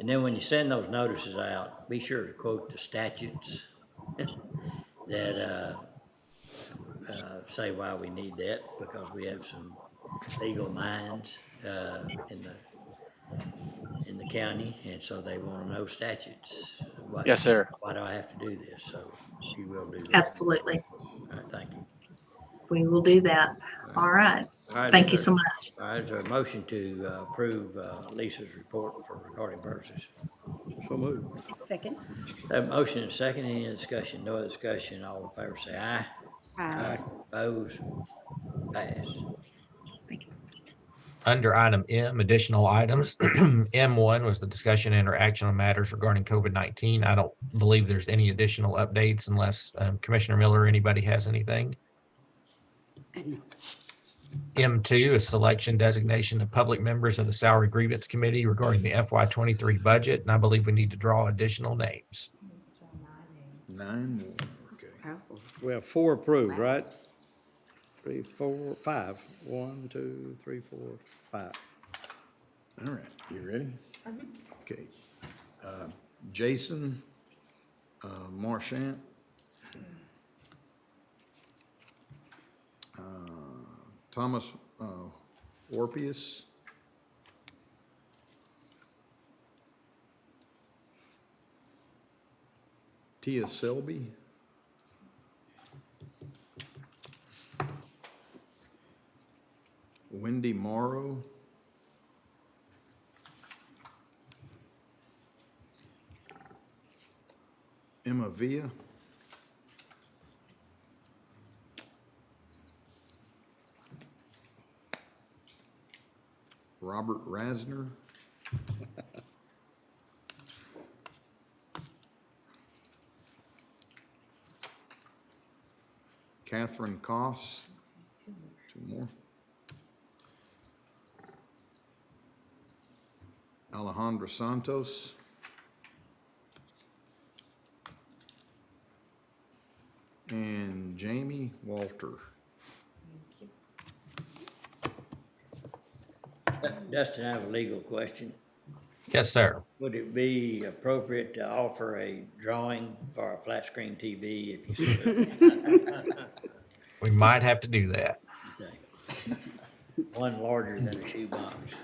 And then when you send those notices out, be sure to quote the statutes that say why we need that, because we have some legal minds in the county, and so they want to know statutes. Yes, sir. Why do I have to do this? So you will do that. Absolutely. All right, thank you. We will do that. All right. All right, Thank you so much. All right, is there a motion to approve Lisa's report for recording purposes? So moved. Second. Have a motion and a second, any discussion? No other discussion, all in favor say aye. Aye. Opposed? Pass. Under item M, additional items, M1 was the discussion and or action on matters regarding COVID-19. I don't believe there's any additional updates unless Commissioner Miller or anybody has anything. M2 is selection designation of public members of the Salary Grievance Committee regarding the FY23 budget, and I believe we need to draw additional names. 9 more, okay. We have 4 approved, right? 3, 4, 5. 1, 2, 3, 4, 5. All right, you ready? Okay. Jason Marchant. Thomas Orpius. Tia Selby. Wendy Morrow. Emma Villa. Robert Rasner. Catherine Koss. 2 more. Alejandra Santos. And Jamie Walter. Dustin, I have a legal question. Yes, sir. Would it be appropriate to offer a drawing for a flat screen TV if you see We might have to do that. one larger than a shoebox?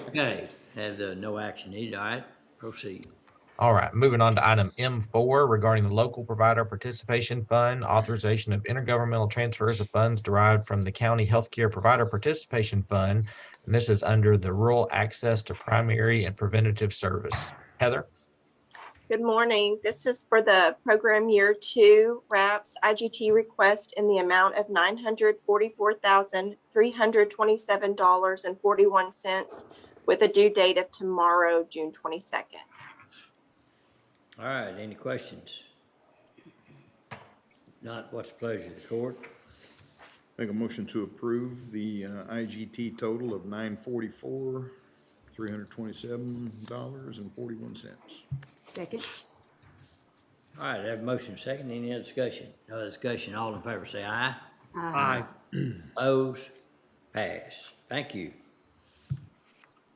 Okay, have the no action needed. All right, proceed. All right, moving on to item M4 regarding the local provider participation fund, authorization of intergovernmental transfers of funds derived from the county healthcare provider participation fund. And this is under the rural access to primary and preventative service. Heather? Good morning. This is for the program year 2 RAPS IGT request in the amount of $944,327.41 with a due date of tomorrow, June 22nd. All right, any questions? Not, what's the pleasure of the court? Make a motion to approve the IGT total of $944, $327.41. Second. All right, have a motion second, any other discussion? No other discussion, all in favor say aye. Aye. Opposed? Pass. Thank you.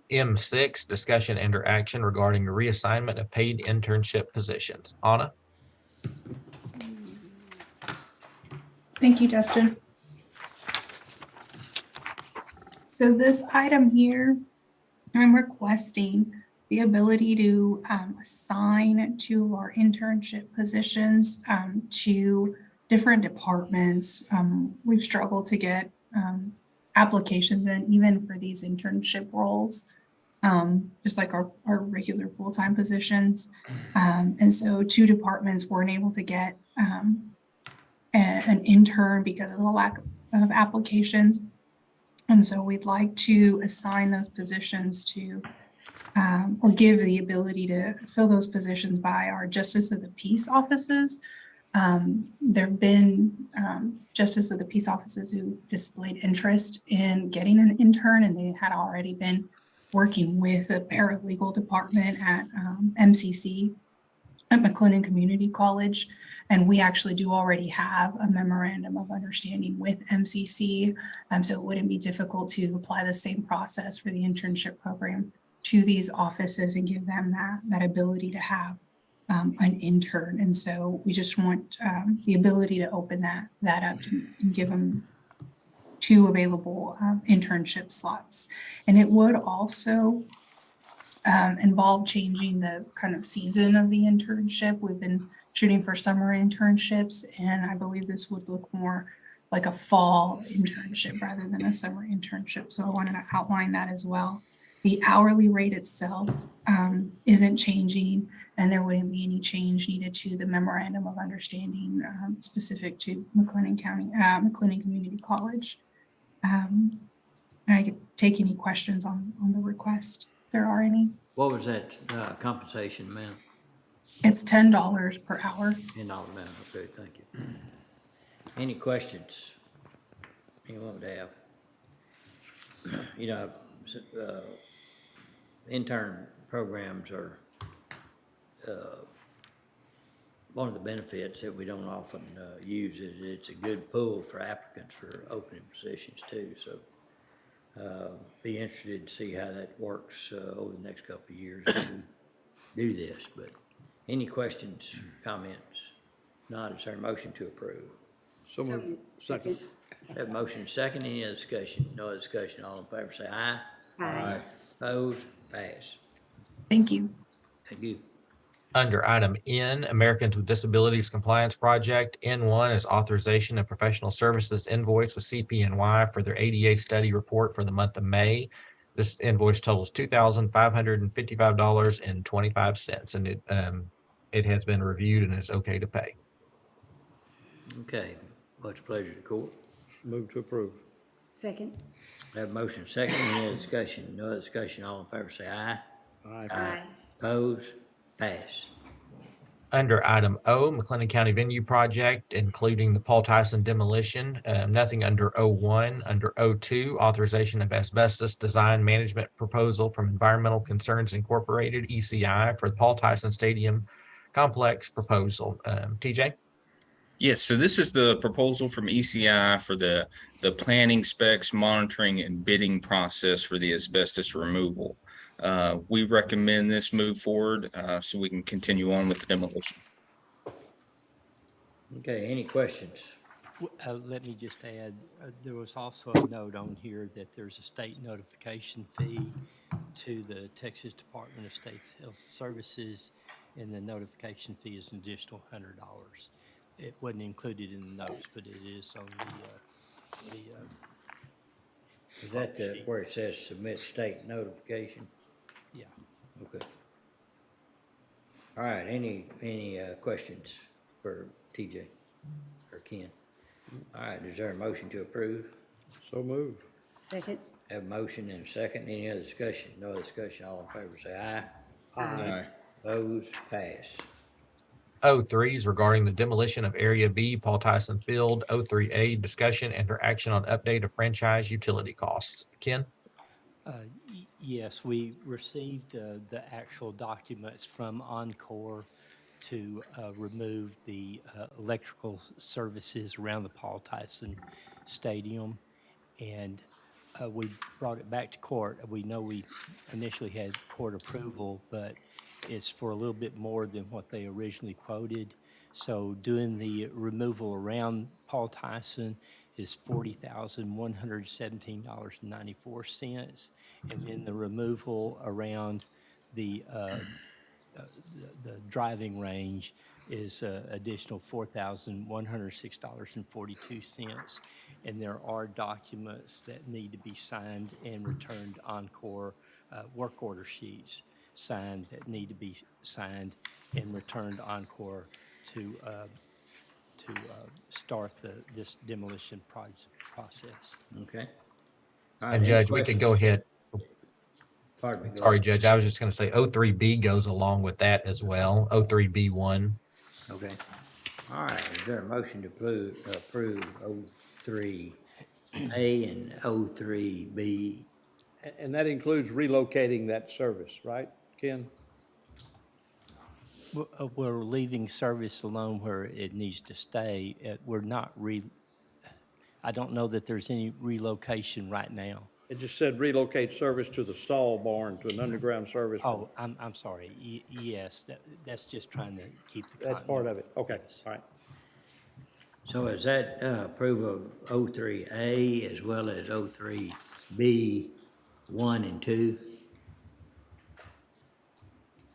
M6, discussion and/or action regarding the reassignment of paid internship positions. Anna? Thank you, Justin. So this item here, I'm requesting the ability to assign two of our internship positions to different departments. We've struggled to get applications in, even for these internship roles, just like our regular full-time positions. And so two departments weren't able to get an intern because of the lack of applications. And so we'd like to assign those positions to, or give the ability to fill those positions by our Justice of the Peace offices. There have been Justice of the Peace offices who displayed interest in getting an intern, and they had already been working with the paralegal department at MCC at McLennan Community College. And we actually do already have a memorandum of understanding with MCC. So it wouldn't be difficult to apply the same process for the internship program to these offices and give them that ability to have an intern. And so we just want the ability to open that up and give them two available internship slots. And it would also involve changing the kind of season of the internship. We've been shooting for summer internships, and I believe this would look more like a fall internship rather than a summer internship. So I wanted to outline that as well. The hourly rate itself isn't changing, and there wouldn't be any change needed to the memorandum of understanding specific to McLennan Community College. I could take any questions on the request, if there are any. What was that compensation amount? It's $10 per hour. $10 amount, okay, thank you. Any questions anyone would have? You know, intern programs are one of the benefits that we don't often use is it's a good pool for applicants for opening positions too. So be interested to see how that works over the next couple of years as we do this. But any questions, comments? Not, is there a motion to approve? So moved. Second. Have a motion second, any other discussion? No other discussion, all in favor say aye. Aye. Opposed, pass. Thank you. Thank you. Under item N, Americans with Disabilities Compliance Project, N1 is authorization of professional services invoice with CPNY for their ADA study report for the month of May. This invoice totals $2,555.25, and it has been reviewed and is okay to pay. Okay, much pleasure to court. Move to approve. Second. Have a motion second, any other discussion? No other discussion, all in favor say aye. Aye. Opposed, pass. Under item O, McLennan County Venue Project, including the Paul Tyson demolition, nothing under O1. Under O2, authorization of asbestos design management proposal from Environmental Concerns Incorporated, ECI, for the Paul Tyson Stadium Complex proposal. TJ? Yes, so this is the proposal from ECI for the planning specs, monitoring, and bidding process for the asbestos removal. We recommend this move forward so we can continue on with the demolition. Okay, any questions? Let me just add, there was also a note on here that there's a state notification fee to the Texas Department of State Health Services, and the notification fee is an additional $100. It wasn't included in the notes, but it is on Is that where it says submit state notification? Yeah. Okay. All right, any questions for TJ or Ken? All right, is there a motion to approve? So moved. Second. Have a motion and a second, any other discussion? No other discussion, all in favor say aye. Aye. Opposed, pass. O3 is regarding the demolition of Area B, Paul Tyson Field. O3A, discussion and or action on update of franchise utility costs. Ken? Yes, we received the actual documents from Encore to remove the electrical services around the Paul Tyson Stadium. And we brought it back to court. We know we initially had court approval, but it's for a little bit more than what they originally quoted. So doing the removal around Paul Tyson is $40,117.94. And then the removal around the driving range is additional $4,106.42. And there are documents that need to be signed and returned Encore, work order sheets signed that need to be signed and returned Encore to start this demolition process. Okay. All right, And any Judge, we could go ahead. Pardon me. go Sorry, ahead. Judge, I was just going to say 03B goes along with that as well, 03B1. Okay. All right, is there a motion to approve 03A and 03B? And that includes relocating that service, right, Ken? We're leaving service alone where it needs to stay. We're not I don't know that there's any relocation right now. It just said relocate service to the stall barn to an underground service. Oh, I'm sorry. Yes, that's just trying to keep the That's part of continuity. it. Okay, all right. So is that approval of 03A as well as 03B 1 and 2?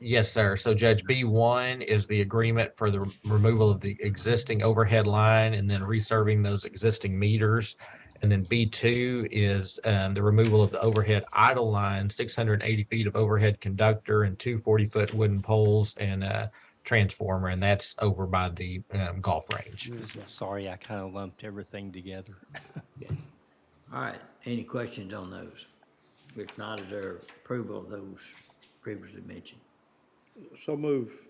Yes, sir. So Judge, B1 is the agreement for the removal of the existing overhead line and then reserving those existing meters. And then B2 is the removal of the overhead idle line, 680 feet of overhead conductor and 2 40-foot wooden poles and a transformer. And that's over by the golf range. Sorry, I kind of lumped everything together. All right, any questions on those? If not, is there approval of those previously mentioned? So move.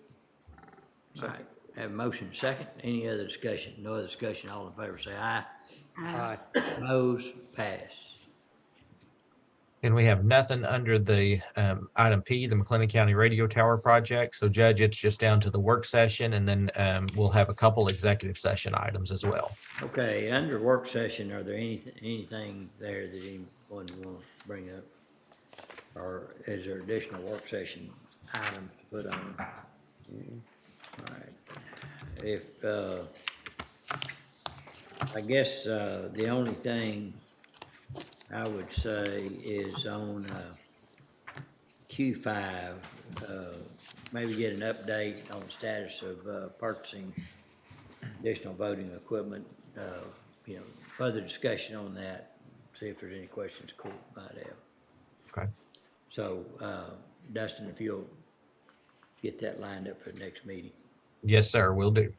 All right, have a motion second. Any other discussion? No other discussion. All in favor say aye. Aye. Opposed? Pass. And we have nothing under the item P, the McLennan County Radio Tower project. So Judge, it's just down to the work session and then we'll have a couple executive session items as well. Okay, under work session, are there anything there that anyone want to bring up? Or is there additional work session items to put on? All right. If, I guess, the only thing I would say is on Q5, maybe get an update on the status of purchasing additional voting equipment, further discussion on that, see if there's any questions the court might have. Okay. So, Dustin, if you'll get that lined up for the next meeting. Yes, sir, will do.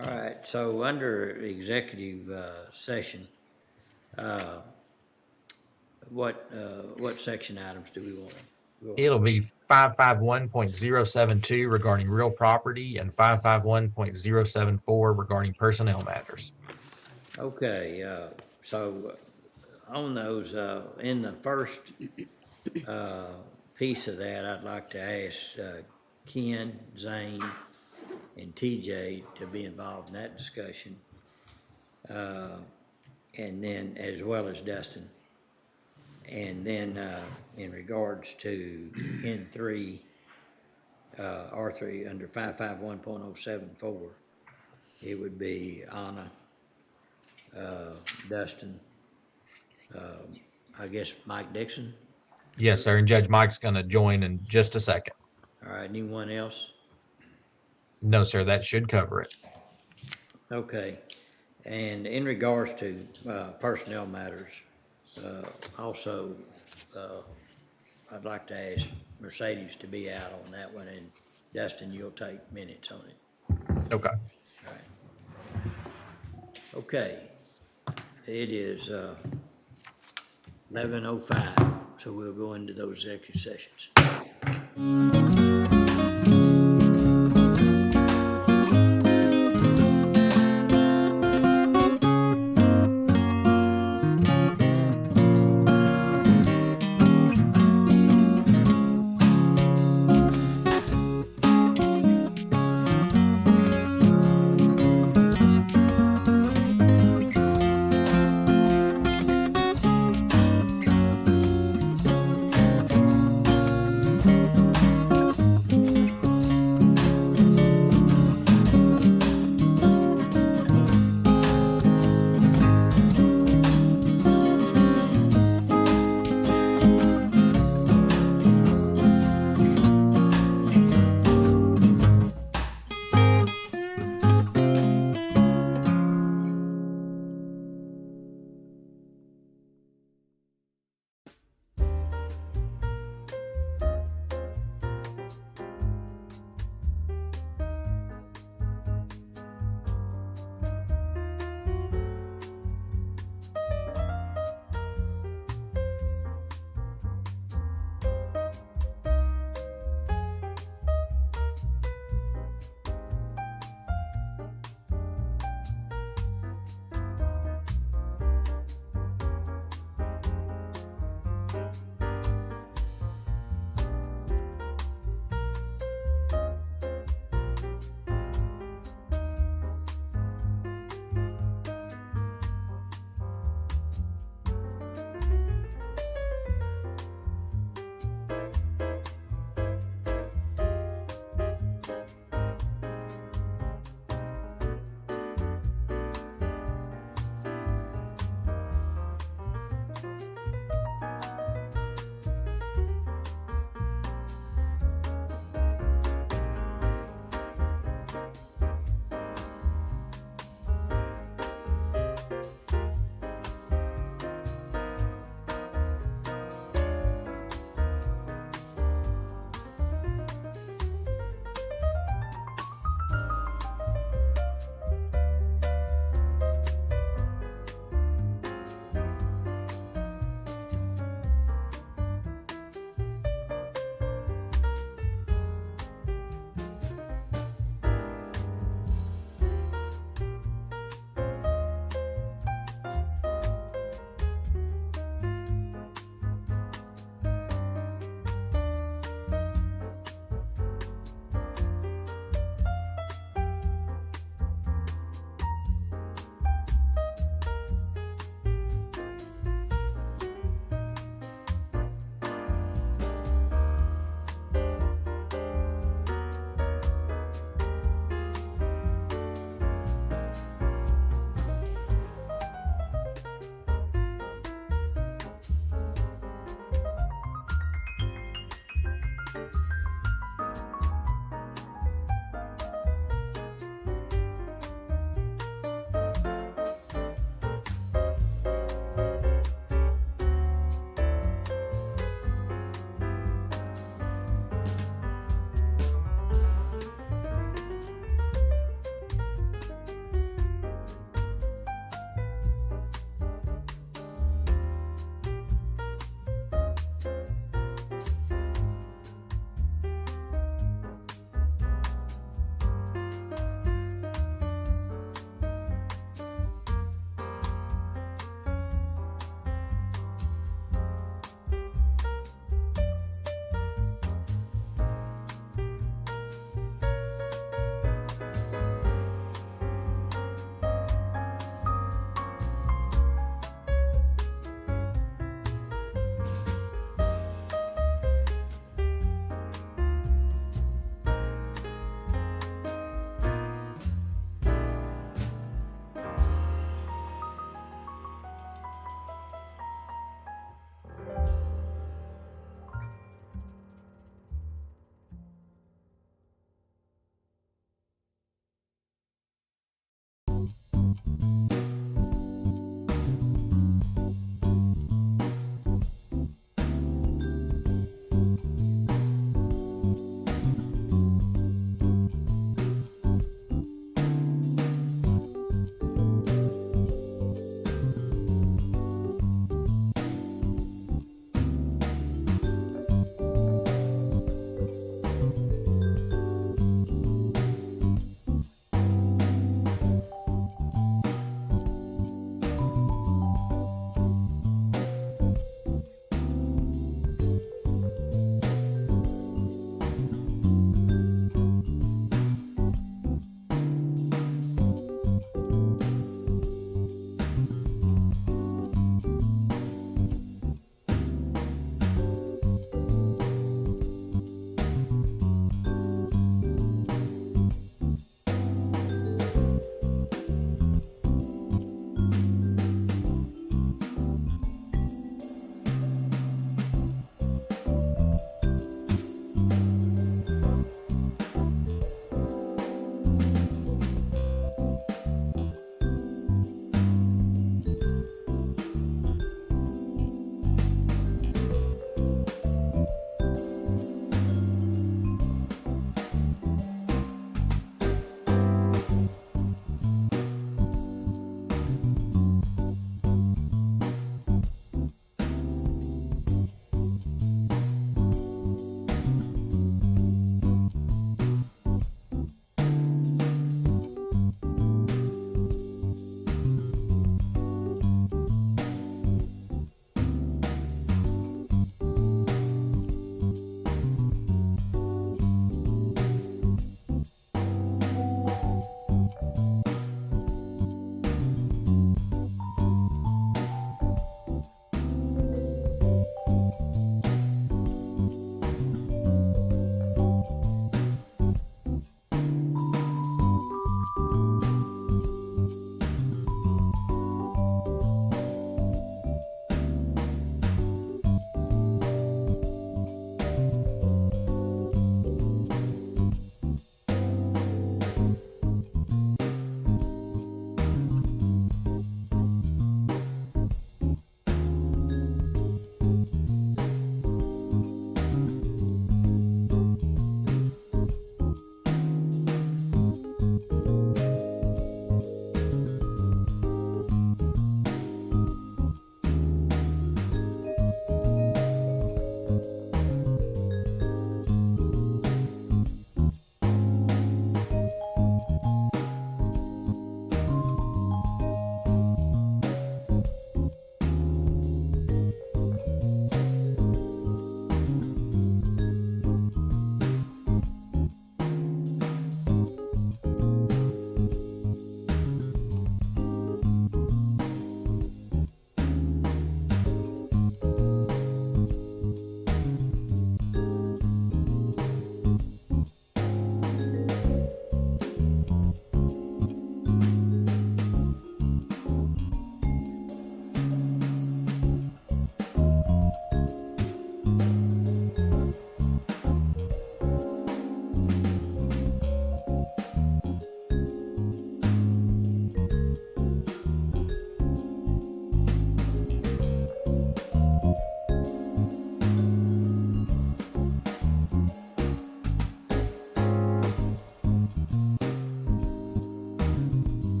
All right, so under executive session, what section items do we want? It'll be 551.072 regarding real property and 551.074 regarding personnel matters. Okay, so on those, in the first piece of that, I'd like to ask Ken, Zane, and TJ to be involved in that discussion. And then, as well as Dustin. And then, in regards to N3, R3, under 551.074, it would be Anna, Dustin, I guess Mike Dixon. Yes, sir, and Judge Mike's going to join in just a second. All right, anyone else? No, sir, that should cover it. Okay, and in regards to personnel matters, also, I'd like to ask Mercedes to be out on that one, and Dustin, you'll take minutes on it. Okay. All right. Okay, it is 11:05, so we'll go into those executive sessions.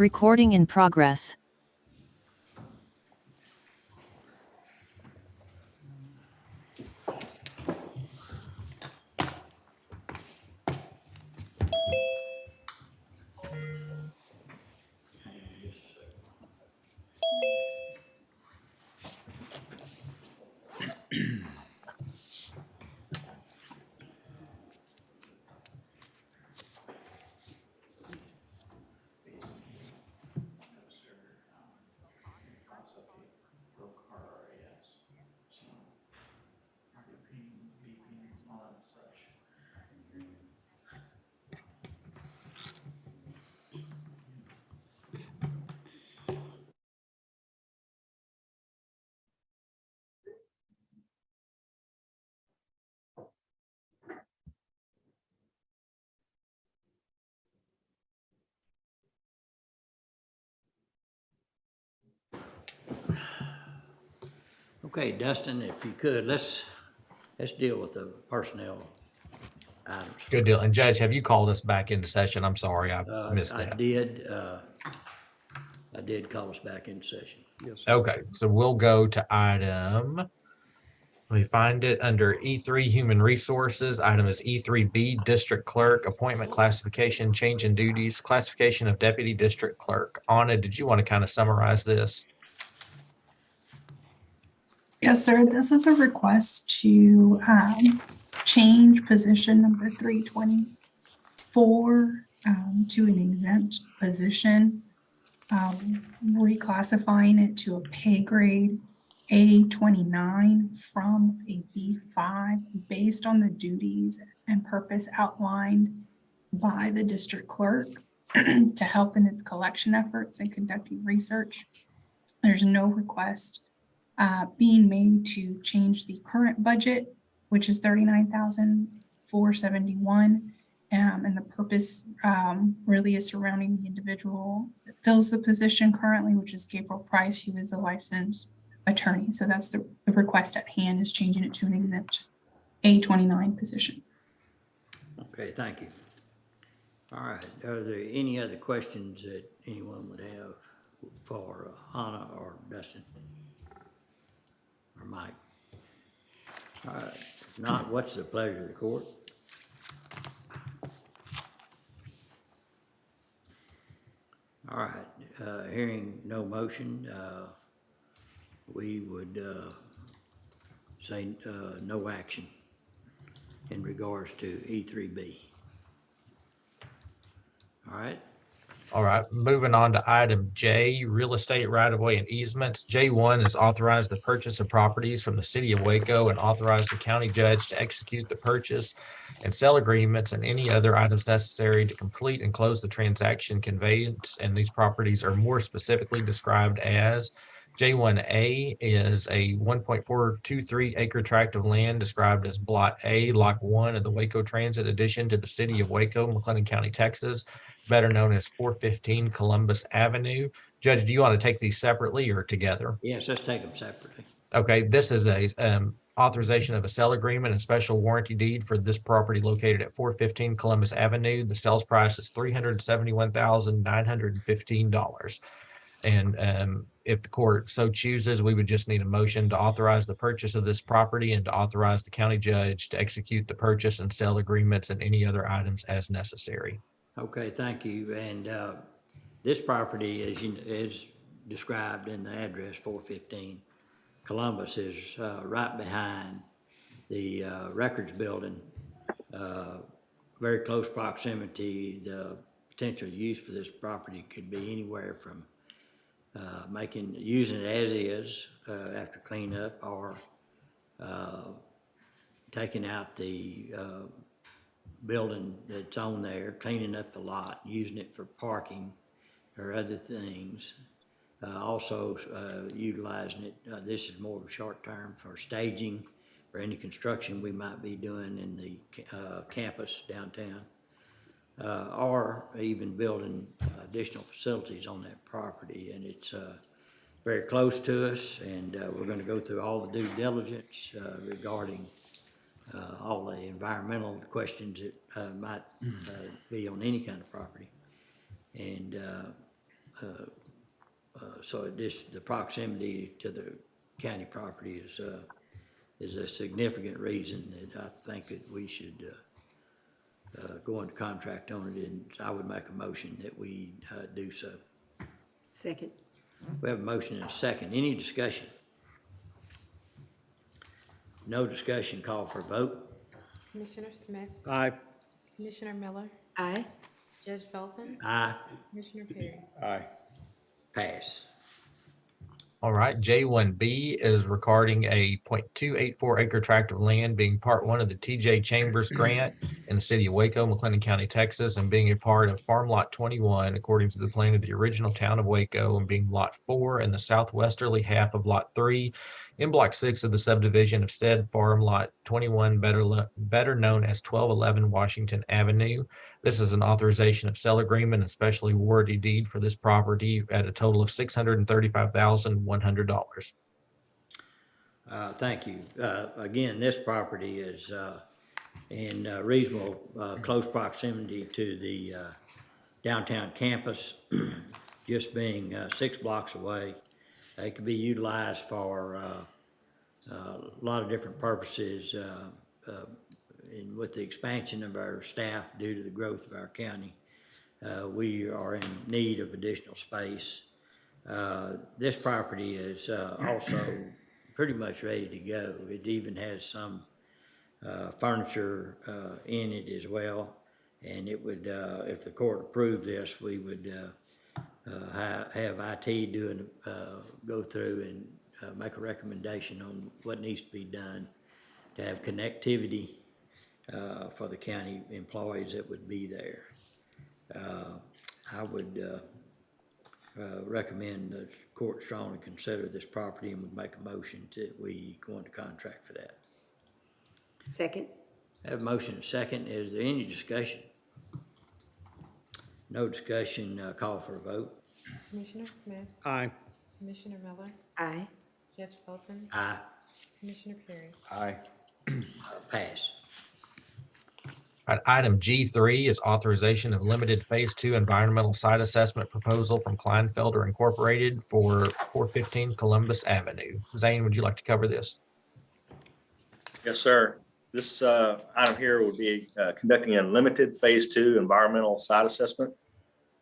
Recording in progress. Okay, Dustin, if you could, let's deal with the personnel items. Good deal. And Judge, have you called us back into session? I'm sorry, I missed I that. did call us back into session. Yes. Okay, so we'll go to item, let me find it, under E3 Human Resources. Item is E3B District Clerk, Appointment Classification, Change in Duties, Classification of Deputy District Clerk. Anna, did you want to kind of summarize this? Yes, sir. This is a request to change position number 324 to an exempt position, reclassifying it to a pay grade A29 from a B5 based on the duties and purpose outlined by the district clerk to help in its collection efforts and conducting research. There's no request being made to change the current budget, which is $39,471. And the purpose really is surrounding the individual that fills the position currently, which is Gabriel Price, who is a licensed attorney. So that's the request at hand, is changing it to an exempt A29 position. Okay, thank you. All right, are there any other questions that anyone would have for Hannah or Dustin? Or Mike? All right, if not, what's the pleasure of the court? All right, hearing no motion, we would say no action in regards to E3B. All right. All right, moving on to item J, real estate right-of-way and easements. J1 is authorize the purchase of properties from the city of Waco and authorize the county judge to execute the purchase and sell agreements and any other items necessary to complete and close the transaction conveyance. And these properties are more specifically described as J1A is a 1.423 acre tract of land described as Block A, Lot 1 of the Waco Transit addition to the city of Waco, McLennan County, Texas, better known as 415 Columbus Avenue. Judge, do you want to take these separately or together? Yes, let's take them separately. Okay, this is a authorization of a sale agreement and special warranty deed for this property located at 415 Columbus Avenue. The sales price is $371,915. And if the court so chooses, we would just need a motion to authorize the purchase of this property and to authorize the county judge to execute the purchase and sale agreements and any other items as necessary. Okay, thank you. And this property, is described in the address 415 Columbus, is right behind the records building. Very close proximity. The potential use for this property could be anywhere from using it as is after cleanup, or taking out the building that's on there, cleaning up the lot, using it for parking or other things. Also utilizing it, this is more of a short term for staging or any construction we might be doing in the campus downtown, or even building additional facilities on that property. And it's very close to us, and we're going to go through all the due diligence regarding all the environmental questions that might be on any kind of property. And So the proximity to the county property is a significant reason that I think that we should go into contract on it, and I would make a motion that we do so. Second. We have a motion and a second. Any discussion? No discussion, call for a vote. Commissioner Smith, Aye. Commissioner Miller, Aye. Judge Felton, Aye. Commissioner Perry. Aye. Pass. All right, J1B is regarding a 0.284 acre tract of land being part one of the TJ Chambers grant in the city of Waco, McLennan County, Texas, and being a part of Farm Lot 21 according to the plan of the original town of Waco, and being Lot 4 in the southwesterly half of Lot 3 in Block 6 of the subdivision of said Farm Lot 21, better known as 1211 Washington Avenue. This is an authorization of sale agreement and specially awarded deed for this property at a total of $635,100. Thank you. Again, this property is in reasonable close proximity to the downtown campus, just being 6 blocks away. It could be utilized for a lot of different purposes. And with the expansion of our staff due to the growth of our county, we are in need of additional space. This property is also pretty much ready to go. It even has some furniture in it as well. And it would, if the court approved this, we would have IT go through and make a recommendation on what needs to be done to have connectivity for the county employees that would be there. I would recommend the court strongly consider this property and would make a motion that we go into contract for that. Second. I have a motion and a second. Is there any discussion? No discussion, call for a vote. Commissioner Smith, Aye. Commissioner Miller, Aye. Judge Felton, Aye. Commissioner Perry. Aye. Pass. All right, item G3 is authorization of limited Phase 2 environmental site assessment proposal from Kleinfelder Incorporated for 415 Columbus Avenue. Zane, would you like to cover this? Yes, sir. This item here would be conducting a limited Phase 2 environmental site assessment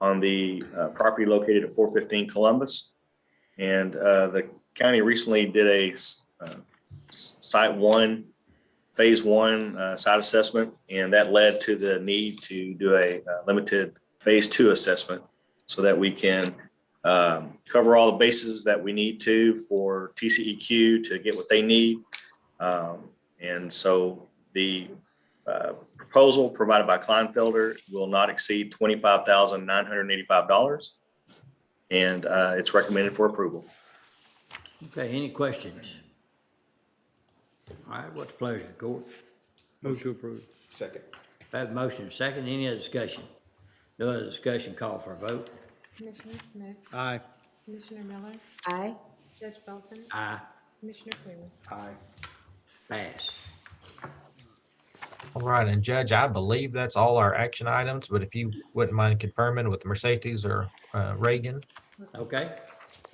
on the property located at 415 Columbus. And the county recently did a Site 1, Phase 1 site assessment, and that led to the need to do a limited Phase 2 assessment so that we can cover all the bases that we need to for TCEQ to get what they need. And so the proposal provided by Kleinfelder will not exceed $25,985, and it's recommended for approval. Okay, any questions? All right, what's the pleasure of the court? Move to approve. Second. I have a motion and a second. Any other discussion? No other discussion, call for a vote. Commissioner Smith, Aye. Commissioner Miller, Aye. Judge Felton, Aye. Commissioner Perry. Aye. Pass. All right, and Judge, I believe that's all our action items, but if you wouldn't mind confirming with Mercedes or Reagan. Okay,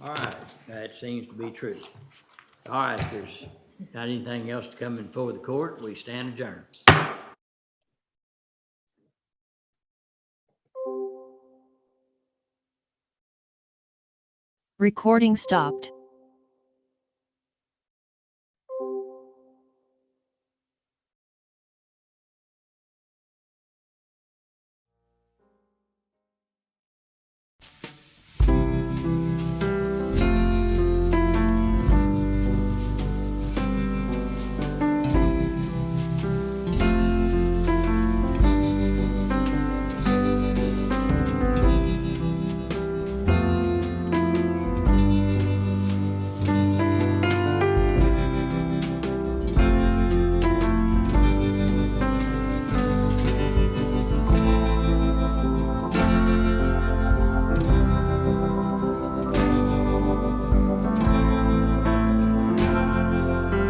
all right, that seems to be true. All right, if there's not anything else to come before the court, we stand adjourned. Recording stopped.